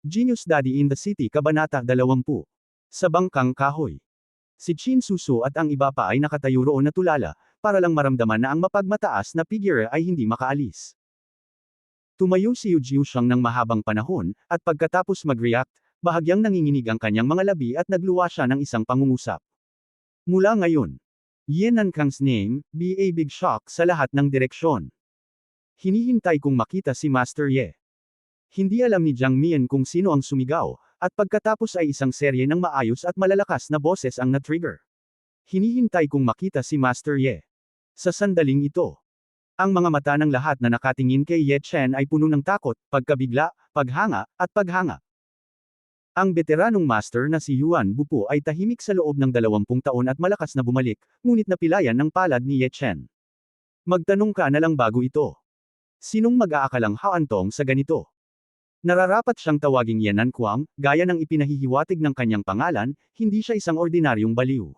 Genius Daddy in the City Kabanata 20. Sa bangkang kahoy. Si Chin Suso at ang iba pa ay nakatayo roon na tulala, para lang maramdaman na ang mapagmataas na figure ay hindi makaalis. Tumayo si Yu Jiushang ng mahabang panahon, at pagkatapos mag-react, bahagyang nanginginig ang kanyang mga labi at nagluwa siya ng isang pangungusap. Mula ngayon, Yen Nankang's name, be a big shock sa lahat ng direksyon. Hinihintay kong makita si Master Ye. Hindi alam ni Jiang Mian kung sino ang sumigaw, at pagkatapos ay isang serye ng maayos at malalakas na boses ang na-trigger. Hinihintay kong makita si Master Ye. Sa sandaling ito, ang mga mata ng lahat na nakatingin kay Ye Chen ay puno ng takot, pagkabigla, paghanga, at paghanga. Ang veteranong master na si Yuan Bupo ay tahimik sa loob ng 20 taon at malakas na bumalik, ngunit napilayan ng palad ni Ye Chen. Magtanong ka na lang bago ito. Sinong mag-aakalang haantong sa ganito? Nararapat siyang tawaging Yan Nankuang, gaya ng ipinahihiwatig ng kanyang pangalan, hindi siya isang ordinaryong baliw.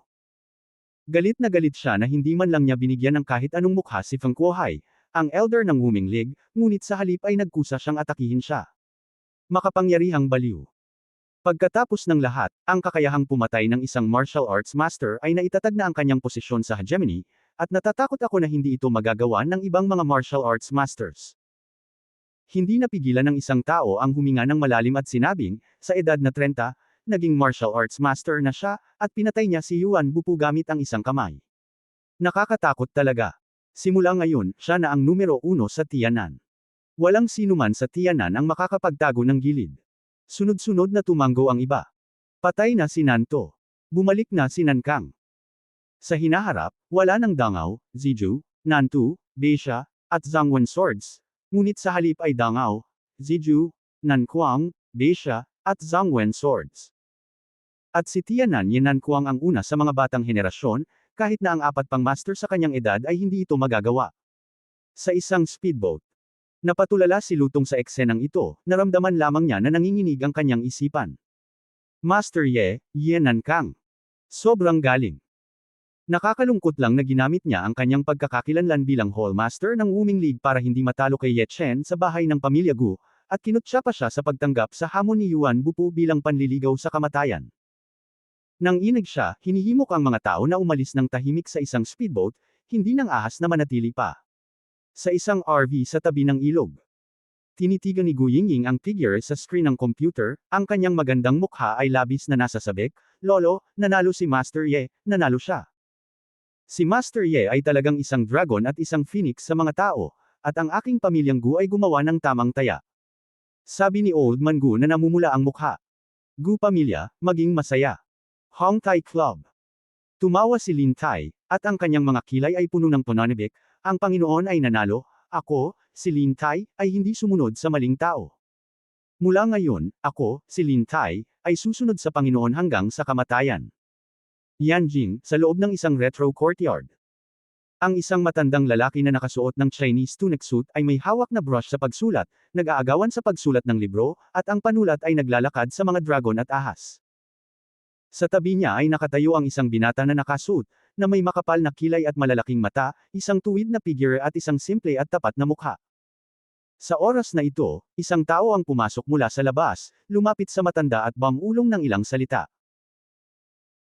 Galit siya na hindi man lang niya binigyan ng kahit anong mukha si Feng Kuohai, ang elder ng Wuming League, ngunit sa halip ay nagkusa siyang atakihin siya. Makapangyarihang baliw. Pagkatapos ng lahat, ang kakayahang pumatay ng isang martial arts master ay naitatag na ang kanyang posisyon sa hegemony, at natatakot ako na hindi ito magagawa ng ibang mga martial arts masters. Hindi napigilan ng isang tao ang huminga ng malalim at sinabing, sa edad na 30, naging martial arts master na siya, at pinatay niya si Yuan Bupu gamit ang isang kamay. Nakakatakot talaga. Simula ngayon, siya na ang numero 1 sa Tianan. Walang sinuman sa Tianan ang makakapagtago ng gilid. Sunod-sunod na tumango ang iba. Patay na si Nanto. Bumalik na si Nankang. Sa hinaharap, wala nang Dangaw, Ziju, Nantu, Beisha, at Zhangwen swords. Ngunit sa halip ay Dangaw, Ziju, Nankuang, Beisha, at Zhangwen swords. At si Tianan Yen Nankuang ang una sa mga batang henerasyon, kahit na ang 4 pang master sa kanyang edad ay hindi ito magagawa. Sa isang speedboat. Napatulala si Lutong sa eksenang ito, naramdaman lamang niya na nanginginig ang kanyang isipan. Master Ye, Yen Nankang. Sobrang galing. Nakakalungkot lang na ginamit niya ang kanyang pagkakakilanlan bilang Hallmaster ng Wuming League para hindi matalo kay Ye Chen sa bahay ng pamilya Gu, at kinutya pa siya sa pagtanggap sa hamon ni Yuan Bupu bilang panliligaw sa kamatayan. Nang inig siya, hinihimok ang mga tao na umalis ng tahimik sa isang speedboat, hindi nang ahas na manatili pa. Sa isang RV sa tabi ng ilog. Tinitigan ni Gu Yingying ang figure sa screen ng computer, ang kanyang magandang mukha ay labis na nasasabik, Lolo, nanalo si Master Ye, nanalo siya. Si Master Ye ay talagang isang dragon at isang phoenix sa mga tao, at ang aking pamilyang Gu ay gumawa ng tamang taya. Sabi ni Old Man Gu na namumula ang mukha. Gu pamilya, maging masaya. Hong Tai Club. Tumawa si Lin Tai, at ang kanyang mga kilay ay puno ng pananibik, ang Panginoon ay nanalo, ako, si Lin Tai, ay hindi sumunod sa maling tao. Mula ngayon, ako, si Lin Tai, ay susunod sa Panginoon hanggang sa kamatayan. Yanjing, sa loob ng isang retro courtyard. Ang isang matandang lalaki na nakasuot ng Chinese tunic suit ay may hawak na brush sa pagsulat, nag-aagawan sa pagsulat ng libro, at ang panulat ay naglalakad sa mga dragon at ahas. Sa tabi niya ay nakatayo ang isang binata na nakasuot, na may makapal na kilay at malalaking mata, isang tuwid na figure at isang simple at tapat na mukha. Sa oras na ito, isang tao ang pumasok mula sa labas, lumapit sa matanda at bumulong ng ilang salita.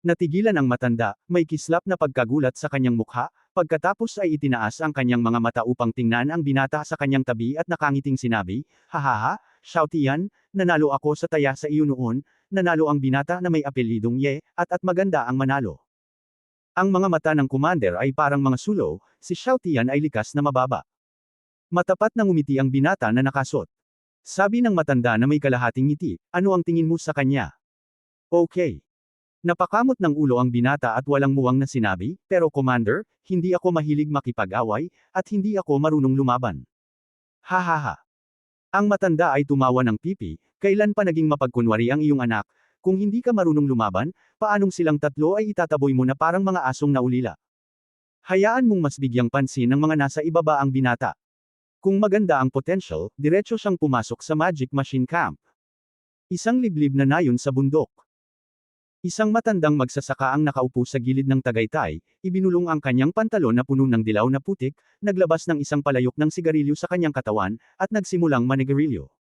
Natigilan ang matanda, may kislap na pagkagulat sa kanyang mukha, pagkatapos ay itinaas ang kanyang mga mata upang tingnan ang binata sa kanyang tabi at nakangiting sinabi, Hahaha, Xiaotian, nanalo ako sa taya sa iyo noon, nanalo ang binata na may apelyidong Ye, at maganda ang manalo. Ang mga mata ng commander ay parang mga sulo, si Xiaotian ay likas na mababa. Matapat na ngumiti ang binata na nakasot. Sabi ng matanda na may kalahating ngiti, ano ang tingin mo sa kanya? Okay. Napakamot ng ulo ang binata at walang muwang na sinabi, pero commander, hindi ako mahilig makipag-away, at hindi ako marunong lumaban. Hahaha. Ang matanda ay tumawa ng pipi, kailan pa naging mapagkunwari ang iyong anak, kung hindi ka marunong lumaban, paanong silang tatlo ay itataboy mo na parang mga asong naulila? Hayaan mong mas bigyang pansin ng mga nasa ibaba ang binata. Kung maganda ang potential, diretso siyang pumasok sa Magic Machine Camp. Isang liblib na nayon sa bundok. Isang matandang magsasaka ang nakaupo sa gilid ng Tagaytay, ibinulong ang kanyang pantalon na puno ng dilaw na putik, naglabas ng isang palayok ng sigarilyo sa kanyang katawan, at nagsimulang manigarilyo.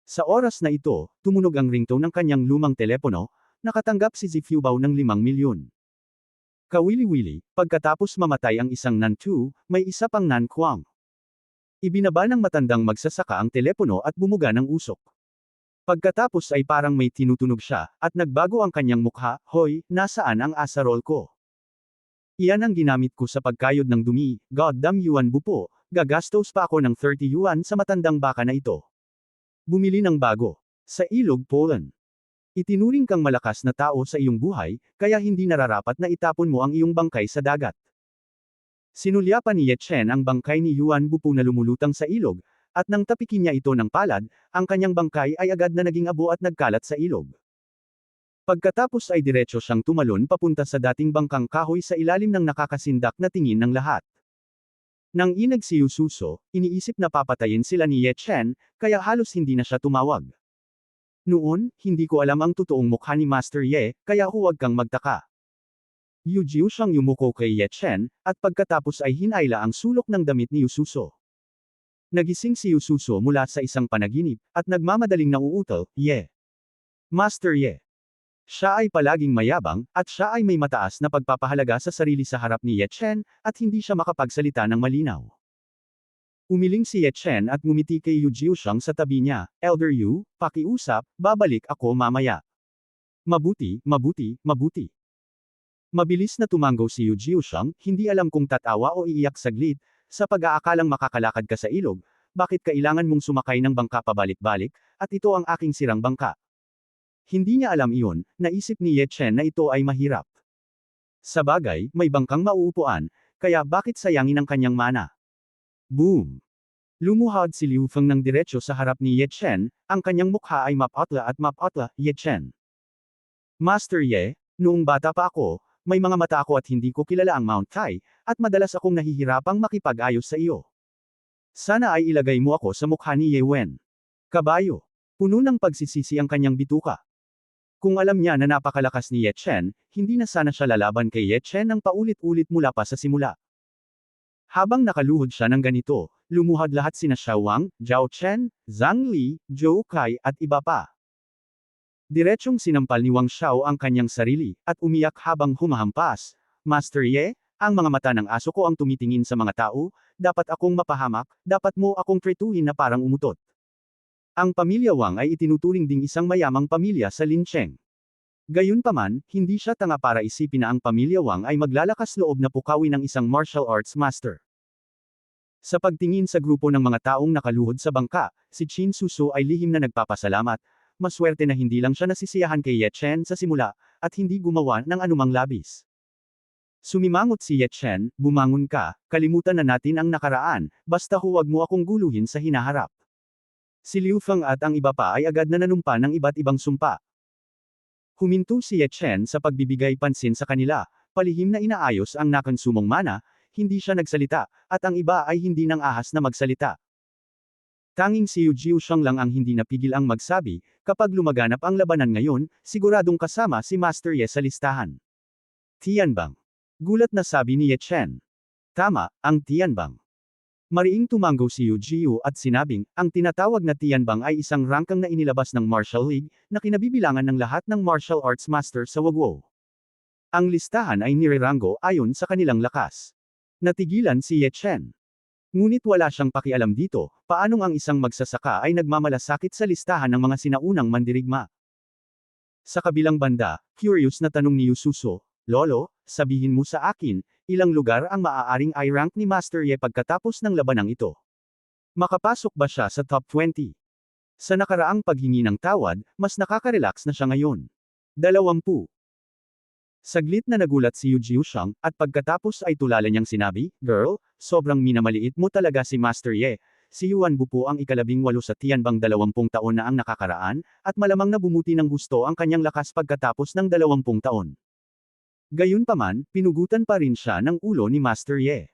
Sa oras na ito, tumunog ang ringtone ng kanyang lumang telepono, nakatanggap si Zifubao ng 5 milyon. Kawili-wili, pagkatapos mamatay ang isang Nantu, may isa pang Nanquang. Ibinaba ng matandang magsasaka ang telepono at bumuga ng usok. Pagkatapos ay parang may tinutunog siya, at nagbago ang kanyang mukha, "Hoy, nasaan ang asarol ko? Iyan ang ginamit ko sa pagkayod ng dumi, goddamn Yuan Bupo, gagastos pa ako ng 30 yuan sa matandang baka na ito. Bumili ng bago. Sa ilog Poland. Itinuring kang malakas na tao sa iyong buhay, kaya hindi nararapat na itapon mo ang iyong bangkay sa dagat." Sinulyapan ni Ye Chen ang bangkay ni Yuan Bupo na lumulutang sa ilog, at nang tapikin niya ito ng palad, ang kanyang bangkay ay agad na naging abo at nagkalat sa ilog. Pagkatapos ay diretso siyang tumalon papunta sa dating bangkang kahoy sa ilalim ng nakakasindak na tingin ng lahat. Nang inag si Yususo, iniisip na papatayin sila ni Ye Chen, kaya halos hindi na siya tumawag. Noon, hindi ko alam ang totoong mukha ni Master Ye, kaya huwag kang magtaka. Yu Jiu siyang yumuko kay Ye Chen, at pagkatapos ay hinayla ang sulok ng damit ni Yususo. Nagising si Yususo mula sa isang panaginip, at nagmamadaling nauutal, "Ye. Master Ye." Siya ay palaging mayabang, at siya ay may mataas na pagpapahalaga sa sarili sa harap ni Ye Chen, at hindi siya makapagsalita ng malinaw. Umiling si Ye Chen at ngumiti kay Yu Jiushang sa tabi niya, "Elder Yu, pakiusap, babalik ako mamaya." "Mabuti, mabuti, mabuti." Mabilis na tumango si Yu Jiushang, hindi alam kung tatawa o iiyak saglit, sa pag-aakalang makakalakad ka sa ilog, bakit kailangan mong sumakay ng bangka pabalik-balik, at ito ang aking sirang bangka. Hindi niya alam iyon, naisip ni Ye Chen na ito ay mahirap. Sabagay, may bangkang mauupuan, kaya bakit sayangin ang kanyang mana? Boom! Lumuhod si Liu Feng ng diretsyo sa harap ni Ye Chen, ang kanyang mukha ay mapotla at mapotla, "Ye Chen. Master Ye, noong bata pa ako, may mga mata ako at hindi ko kilala ang Mount Tai, at madalas akong nahihirapang makipag-ayos sa iyo. Sana ay ilagay mo ako sa mukha ni Ye Wen." Kabayo. Puno ng pagsisisi ang kanyang bituka. Kung alam niya na napakalakas ni Ye Chen, hindi na sana siya lalaban kay Ye Chen ng paulit-ulit mula pa sa simula. Habang nakaluhod siya ng ganito, lumuhod lahat sina Xiao Wang, Zhao Chen, Zhang Li, Zhou Kai at iba pa. Diretsyong sinampal ni Wang Xiao ang kanyang sarili, at umiyak habang humahampas, "Master Ye, ang mga mata ng aso ko ang tumitingin sa mga tao, dapat akong mapahamak, dapat mo akong trituhin na parang umutot." Ang pamilya Wang ay itinuturing ding isang mayamang pamilya sa Lincheng. Gayunpaman, hindi siya tanga para isipin na ang pamilya Wang ay maglalakas loob na pukawin ang isang martial arts master. Sa pagtingin sa grupo ng mga taong nakaluhod sa bangka, si Qin Suso ay lihim na nagpapasalamat, maswerte na hindi lang siya nasisiyahan kay Ye Chen sa simula, at hindi gumawa ng anumang labis. Sumimangot si Ye Chen, "Bumangon ka, kalimutan na natin ang nakaraan, basta huwag mo akong guluhin sa hinaharap." Si Liu Feng at ang iba pa ay agad na nanumpa ng iba't ibang sumpa. Huminto si Ye Chen sa pagbibigay pansin sa kanila, palihim na inaayos ang nakonsumong mana, hindi siya nagsalita, at ang iba ay hindi nang ahas na magsalita. Tanging si Yu Jiushang lang ang hindi napigil ang magsabi, "Kapag lumaganap ang labanan ngayon, siguradong kasama si Master Ye sa listahan." "Tianbang." Gulat na sabi ni Ye Chen. "Tama, ang Tianbang." Mariing tumango si Yu Jiu at sinabing, ang tinatawag na Tianbang ay isang rangkang na inilabas ng Martial League, na kinabibilangan ng lahat ng martial arts master sa Wagwo. Ang listahan ay nirerango ayon sa kanilang lakas. Natigilan si Ye Chen. Ngunit wala siyang pakialam dito, paanong ang isang magsasaka ay nagmamalasakit sa listahan ng mga sinaunang mandirigma. Sa kabilang banda, curious na tanong ni Yususo, "Lolo, sabihin mo sa akin, ilang lugar ang maaaring i-rank ni Master Ye pagkatapos ng labanang ito? Makapasok ba siya sa top 20? Sa nakaraang paghingi ng tawad, mas nakaka-relax na siya ngayon." 20. Saglit na nagulat si Yu Jiushang, at pagkatapos ay tulala niyang sinabi, "Girl, sobrang minamaliit mo talaga si Master Ye. Si Yuan Bupo ang ika-18 sa Tianbang 20 taon na ang nakakaraan, at malamang na bumuti ng husto ang kanyang lakas pagkatapos ng 20 taon. Gayunpaman, pinugutan pa rin siya ng ulo ni Master Ye."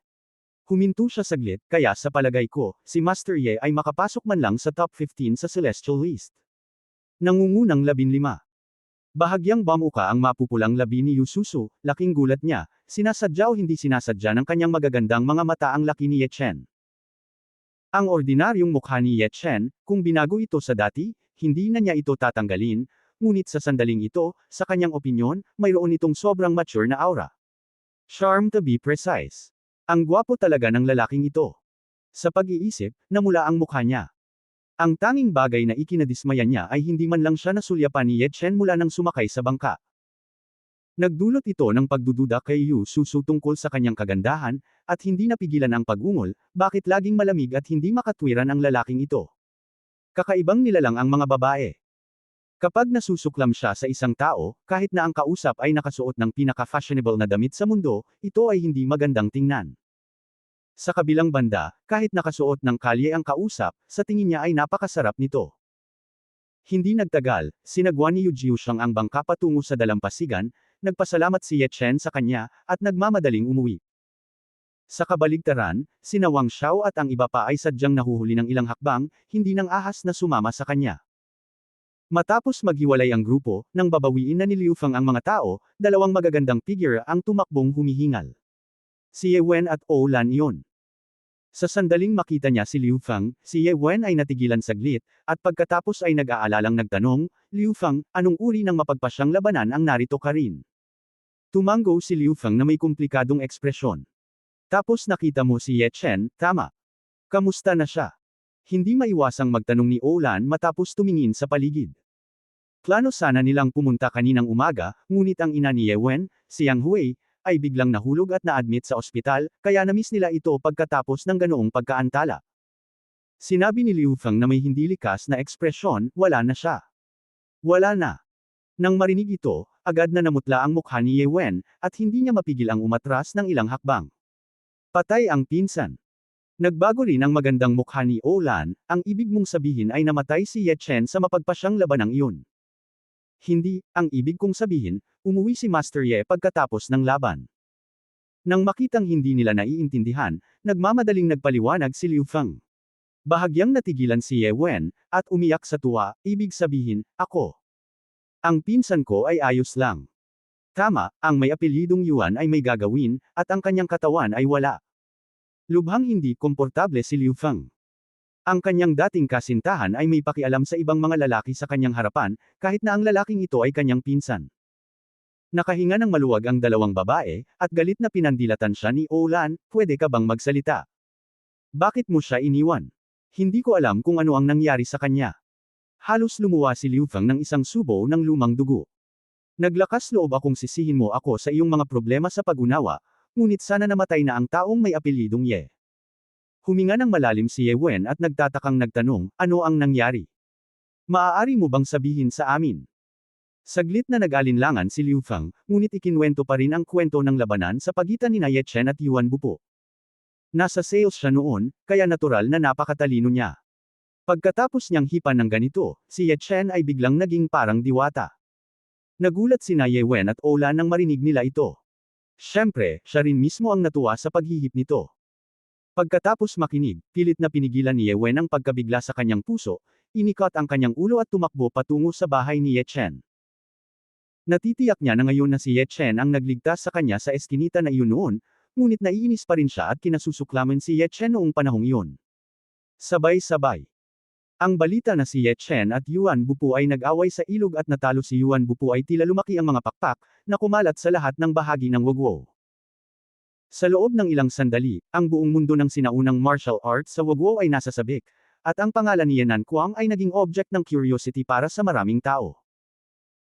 Huminto siya saglit, "Kaya sa palagay ko, si Master Ye ay makapasok man lang sa top 15 sa Celestial List." Nangungunang 15. Bahagyang bamuka ang mapupulang labi ni Yususu, laking gulat niya, sinasadya o hindi sinasadya ng kanyang magagandang mga mata ang laki ni Ye Chen. Ang ordinaryong mukha ni Ye Chen, kung binago ito sa dati, hindi na niya ito tatanggalin, ngunit sa sandaling ito, sa kanyang opinyon, mayroon itong sobrang mature na aura. Charm to be precise. Ang gwapo talaga ng lalaking ito. Sa pag-iisip, namula ang mukha niya. Ang tanging bagay na ikinadismaya niya ay hindi man lang siya nasulyapan ni Ye Chen mula nang sumakay sa bangka. Nagdulot ito ng pagdududa kay Yu Susu tungkol sa kanyang kagandahan, at hindi napigilan ang pag-ungol, bakit laging malamig at hindi makatwiran ang lalaking ito. Kakaibang nilalang ang mga babae. Kapag nasusuklam siya sa isang tao, kahit na ang kausap ay nakasuot ng pinaka-fashionable na damit sa mundo, ito ay hindi magandang tingnan. Sa kabilang banda, kahit nakasuot ng kalye ang kausap, sa tingin niya ay napakasarap nito. Hindi nagtagal, sinagwa ni Yu Jiusheng ang bangka patungo sa dalampasigan, nagpasalamat si Ye Chen sa kanya, at nagmamadaling umuwi. Sa kabaligtaran, sina Wang Xiao at ang iba pa ay sadyang nahuhuli ng ilang hakbang, hindi nang ahas na sumama sa kanya. Matapos maghiwalay ang grupo, nang babawiin na ni Liu Feng ang mga tao, dalawang magagandang figure ang tumakbong humihingal. Si Ye Wen at Ou Lan iyon. Sa sandaling makita niya si Liu Feng, si Ye Wen ay natigilan saglit, at pagkatapos ay nag-aalalang nagtanong, Liu Feng, anong uri ng mapagpasyang labanan ang narito ka rin? Tumango si Liu Feng na may komplikadong ekspresyon. Tapos nakita mo si Ye Chen, tama. Kamusta na siya? Hindi maiwasang magtanong ni Ou Lan matapos tumingin sa paligid. Plano sana nilang pumunta kaninang umaga, ngunit ang ina ni Ye Wen, si Yang Hui, ay biglang nahulog at na-admit sa ospital, kaya na-miss nila ito pagkatapos ng ganoong pagkaantala. Sinabi ni Liu Feng na may hindi likas na ekspresyon, wala na siya. Wala na. Nang marinig ito, agad na namutla ang mukha ni Ye Wen, at hindi niya mapigil ang umatras ng ilang hakbang. Patay ang pinsan. Nagbago rin ang magandang mukha ni Ou Lan, ang ibig mong sabihin ay namatay si Ye Chen sa mapagpasyang labanang iyon. Hindi, ang ibig kong sabihin, umuwi si Master Ye pagkatapos ng laban. Nang makitang hindi nila naiintindihan, nagmamadaling nagpaliwanag si Liu Feng. Bahagyang natigilan si Ye Wen, at umiyak sa tuwa, ibig sabihin, ako. Ang pinsan ko ay ayos lang. Tama, ang may apelyidong Yuan ay may gagawin, at ang kanyang katawan ay wala. Lubhang hindi komportable si Liu Feng. Ang kanyang dating kasintahan ay may pakialam sa ibang mga lalaki sa kanyang harapan, kahit na ang lalaking ito ay kanyang pinsan. Nakahinga ng maluwag ang dalawang babae, at galit na pinandilatan siya ni Ou Lan, pwede ka bang magsalita? Bakit mo siya iniwan? Hindi ko alam kung ano ang nangyari sa kanya. Halos lumuwa si Liu Feng ng isang subo ng lumang dugo. Naglakas loob akong sisihin mo ako sa iyong mga problema sa pag-unawa, ngunit sana namatay na ang taong may apelyidong Ye. Huminga ng malalim si Ye Wen at nagtatakang nagtanong, ano ang nangyari? Maaari mo bang sabihin sa amin? Saglit na nag-alinlangan si Liu Feng, ngunit ikinwento pa rin ang kwento ng labanan sa pagitan ni Ye Chen at Yuan Bupo. Nasa sales siya noon, kaya natural na napakatalino niya. Pagkatapos niyang hipan ng ganito, si Ye Chen ay biglang naging parang diwata. Nagulat sina Ye Wen at Ou Lan nang marinig nila ito. Siyempre, siya rin mismo ang natuwa sa paghihip nito. Pagkatapos makinig, pilit na pinigilan ni Ye Wen ang pagkabigla sa kanyang puso, inikot ang kanyang ulo at tumakbo patungo sa bahay ni Ye Chen. Natitiyak niya na ngayon na si Ye Chen ang nagligtas sa kanya sa eskinita na iyon noon, ngunit naiinis pa rin siya at kinasusuklaman si Ye Chen noong panahong iyon. Sabay-sabay. Ang balita na si Ye Chen at Yuan Bupu ay nag-away sa ilog at natalo si Yuan Bupu ay tila lumaki ang mga pakpak, na kumalat sa lahat ng bahagi ng Wagwo. Sa loob ng ilang sandali, ang buong mundo ng sinaunang martial arts sa Wagwo ay nasa sabik, at ang pangalan ni Yenan Kuang ay naging object ng curiosity para sa maraming tao.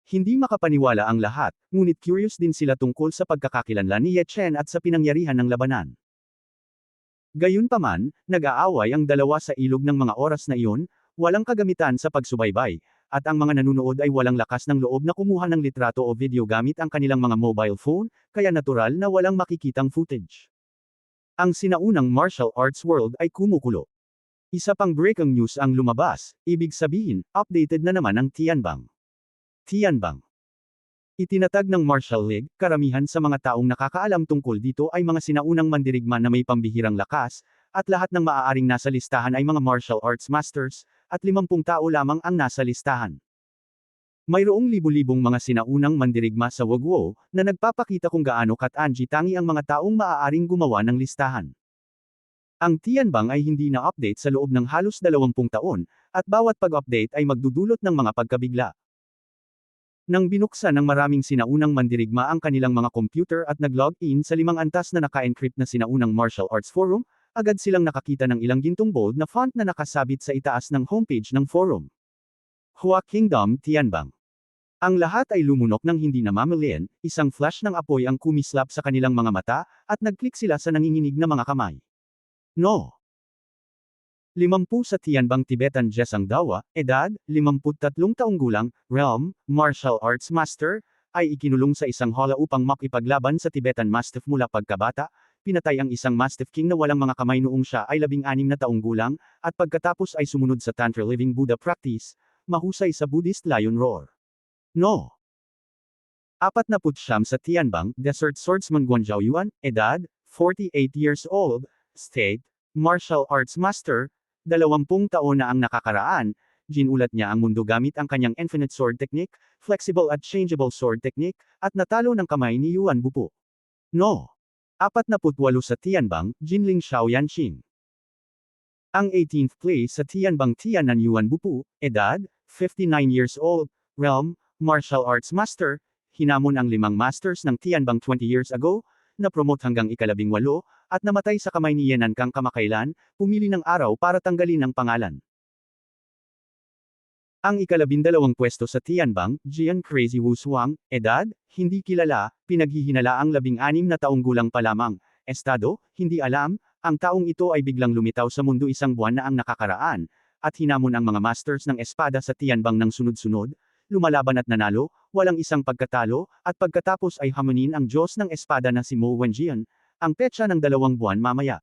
Hindi makapaniwala ang lahat, ngunit curious din sila tungkol sa pagkakakilanlan ni Ye Chen at sa pinangyarihan ng labanan. Gayunpaman, nag-aaway ang dalawa sa ilog ng mga oras na iyon, walang kagamitan sa pagsubaybay, at ang mga nanunood ay walang lakas ng loob na kumuha ng litrato o video gamit ang kanilang mga mobile phone, kaya natural na walang makikitang footage. Ang sinaunang martial arts world ay kumukulo. Isa pang breaking news ang lumabas, ibig sabihin, updated na naman ang Tianbang. Tianbang. Itinatag ng Martial League, karamihan sa mga taong nakakaalam tungkol dito ay mga sinaunang mandirigma na may pambihirang lakas, at lahat ng maaaring nasa listahan ay mga martial arts masters, at 50 tao lamang ang nasa listahan. Mayroong libu-libong mga sinaunang mandirigma sa Wagwo, na nagpapakita kung gaano katangi-tangi ang mga taong maaaring gumawa ng listahan. Ang Tianbang ay hindi na-update sa loob ng halos 20 taon, at bawat pag-update ay magdudulot ng mga pagkabigla. Nang binuksan ng maraming sinaunang mandirigma ang kanilang mga computer at nag-log-in sa 5 antas na naka-encrypt na sinaunang martial arts forum, agad silang nakakita ng ilang gintong bold na font na nakasabit sa itaas ng homepage ng forum. Hua Kingdom Tianbang. Ang lahat ay lumunok ng hindi namamalayan, isang flash ng apoy ang kumislap sa kanilang mga mata, at nag-click sila sa nanginginig na mga kamay. No! 50 sa Tianbang Tibetan Gesang Dawa, edad, 53 taong gulang, realm, martial arts master, ay ikinulong sa isang hall upang makipaglaban sa Tibetan Mastiff mula pagkabata, pinatay ang isang Mastiff King na walang mga kamay noong siya ay 16 na taong gulang, at pagkatapos ay sumunod sa Tantra Living Buddha practice, mahusay sa Buddhist Lion Roar. No! 49 sa Tianbang, Desert Swordsman Guanzhao Yuan, edad, 48 years old, state, martial arts master, 20 taon na ang nakakaraan, ginulat niya ang mundo gamit ang kanyang infinite sword technique, flexible at changeable sword technique, at natalo ng kamay ni Yuan Bupo. No! 48 sa Tianbang, Jinling Xiao Yanqing. Ang 18th place sa Tianbang Tianan Yuan Bupo, edad, 59 years old, realm, martial arts master, hinamon ang 5 masters ng Tianbang 20 years ago, na-promote hanggang ika-18, at namatay sa kamay ni Yenan Kang kamakailan, pumili ng araw para tanggalin ang pangalan. Ang ika-12 pwesto sa Tianbang, Jian Crazy Wu Suang, edad, hindi kilala, pinaghihinala ang 16 na taong gulang pa lamang, estado, hindi alam, ang taong ito ay biglang lumitaw sa mundo isang buwan na ang nakakaraan, at hinamon ang mga masters ng espada sa Tianbang ng sunod-sunod, lumalaban at nanalo, walang isang pagkatalo, at pagkatapos ay hamunin ang Diyos ng espada na si Mo Wenjian, ang petsa ng 2 buwan mamaya.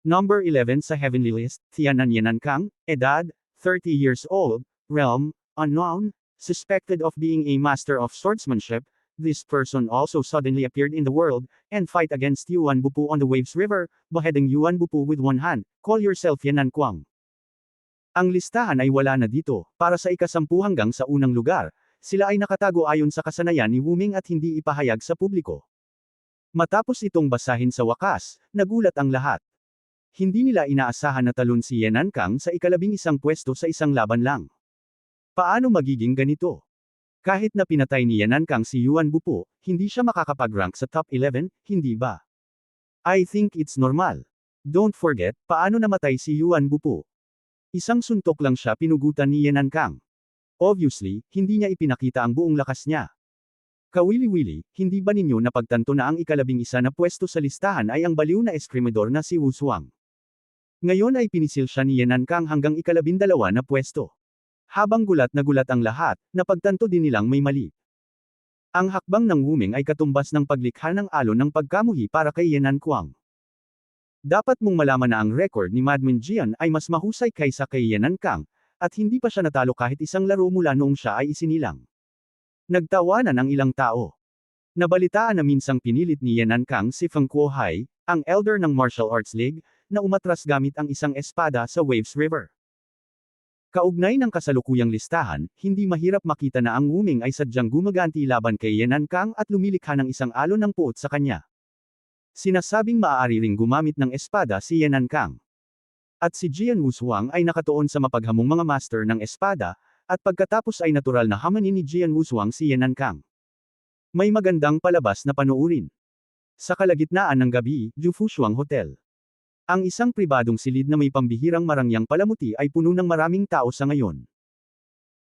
Number 11 sa Heavenly List, Tianan Yenan Kang, edad, 30 years old, realm, unknown, suspected of being a master of swordsmanship, this person also suddenly appeared in the world, and fight against Yuan Bupu on the Waves River, beheading Yuan Bupu with one hand, call yourself Yenan Kuang. Ang listahan ay wala na dito, para sa ika-10 hanggang sa unang lugar, sila ay nakatago ayon sa kasanayan ni Wu Ming at hindi ipahayag sa publiko. Matapos itong basahin sa wakas, nagulat ang lahat. Hindi nila inaasahan na talon si Yenan Kang sa ika-11 pwesto sa isang laban lang. Paano magiging ganito? Kahit na pinatay ni Yenan Kang si Yuan Bupo, hindi siya makakapag-rank sa top 11, hindi ba? I think it's normal. Don't forget, paano namatay si Yuan Bupo? Isang suntok lang siya pinugutan ni Yenan Kang. Obviously, hindi niya ipinakita ang buong lakas niya. Kawili-wili, hindi ba ninyo napagtanto na ang ika-11 na pwesto sa listahan ay ang baliw na eskrimador na si Wu Suang? Ngayon ay pinisil siya ni Yenan Kang hanggang ika-12 na pwesto. Habang gulat na gulat ang lahat, napagtanto din nilang may mali. Ang hakbang ng Wu Ming ay katumbas ng paglikha ng alon ng pagkamuhi para kay Yenan Kuang. Dapat mong malaman na ang record ni Madman Jian ay mas mahusay kaysa kay Yenan Kang, at hindi pa siya natalo kahit isang laro mula noong siya ay isinilang. Nagtawanan ang ilang tao. Nabalitaan na minsang pinilit ni Yenan Kang si Feng Kuo-hai, ang elder ng Martial Arts League, na umatras gamit ang isang espada sa Waves River. Kaugnay ng kasalukuyang listahan, hindi mahirap makita na ang Wu Ming ay sadyang gumaganti laban kay Yenan Kang at lumilikha ng isang alon ng puot sa kanya. Sinasabing maaari ring gumamit ng espada si Yenan Kang. At si Jian Wu Suang ay nakatuon sa mapaghamong mga master ng espada, at pagkatapos ay natural na hamanin ni Jian Wu Suang si Yenan Kang. May magandang palabas na panoorin. Sa kalagitnaan ng gabi, Jufushuang Hotel. Ang isang pribadong silid na may pambihirang marangyang palamuti ay puno ng maraming tao sa ngayon.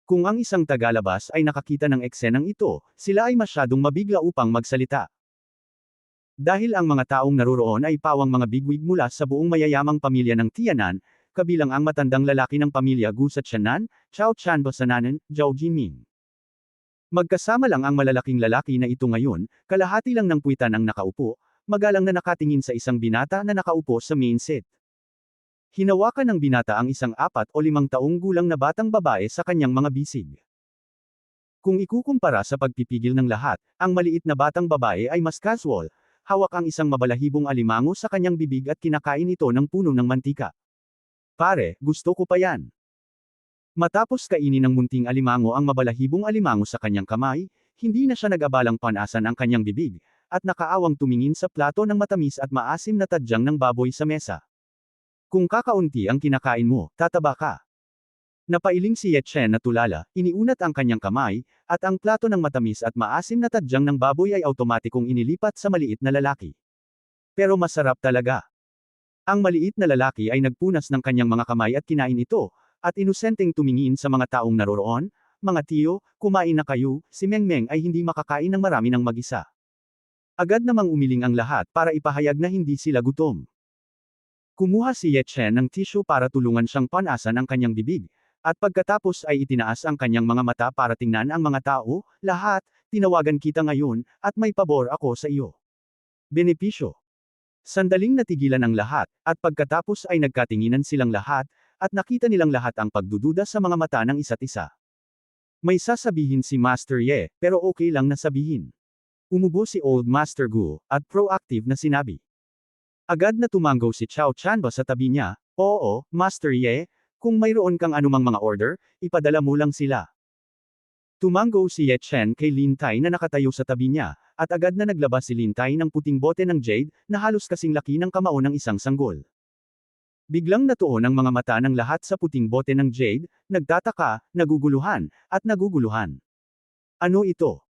Kung ang isang tagalabas ay nakakita ng eksenang ito, sila ay masyadong mabigla upang magsalita. Dahil ang mga taong naroroon ay pawang mga bigwig mula sa buong mayayamang pamilya ng Tianan, kabilang ang matandang lalaki ng pamilya Gu sa Tianan, Chao Chanbo Sananan, Zhao Jinming. Magkasama lang ang malalaking lalaki na ito ngayon, kalahati lang ng puwitan ang nakaupo, magalang na nakatingin sa isang binata na nakaupo sa main seat. Hinawakan ng binata ang isang 4 o 5 taong gulang na batang babae sa kanyang mga bisig. Kung ikukumpara sa pagpipigil ng lahat, ang maliit na batang babae ay mas casual, hawak ang isang mabalahibong alimango sa kanyang bibig at kinakain ito ng puno ng mantika. Pare, gusto ko pa yan. Matapos kainin ng munting alimango ang mabalahibong alimango sa kanyang kamay, hindi na siya nag-abalang panasan ang kanyang bibig, at nakaawang tumingin sa plato ng matamis at maasim na tadyang ng baboy sa mesa. Kung kakaunti ang kinakain mo, tataba ka. Napailing si Ye Chen na tulala, iniunat ang kanyang kamay, at ang plato ng matamis at maasim na tadyang ng baboy ay automatikong inilipat sa maliit na lalaki. Pero masarap talaga. Ang maliit na lalaki ay nagpunas ng kanyang mga kamay at kinain ito, at inusenteng tumingin sa mga taong naroroon, mga tiyo, kumain na kayo, si Mengmeng ay hindi makakain ng marami ng mag-isa. Agad namang umiling ang lahat para ipahayag na hindi sila gutom. Kumuha si Ye Chen ng tissue para tulungan siyang panasan ang kanyang bibig, at pagkatapos ay itinaas ang kanyang mga mata para tingnan ang mga tao, lahat, tinawagan kita ngayon, at may pabor ako sa iyo. Benepisyo. Sandaling natigilan ang lahat, at pagkatapos ay nagkatinginan silang lahat, at nakita nilang lahat ang pagdududa sa mga mata ng isa't isa. May sasabihin si Master Ye, pero okay lang na sabihin. Umubo si Old Master Gu, at proactive na sinabi. Agad na tumanggaw si Chao Chanba sa tabi niya, oo, Master Ye, kung mayroon kang anumang mga order, ipadala mo lang sila. Tumanggaw si Ye Chen kay Lin Tai na nakatayo sa tabi niya, at agad na naglabas si Lin Tai ng puting bote ng jade, na halos kasing laki ng kamao ng isang sanggol. Biglang natuon ang mga mata ng lahat sa puting bote ng jade, nagtataka, naguguluhan, at naguguluhan. Ano ito?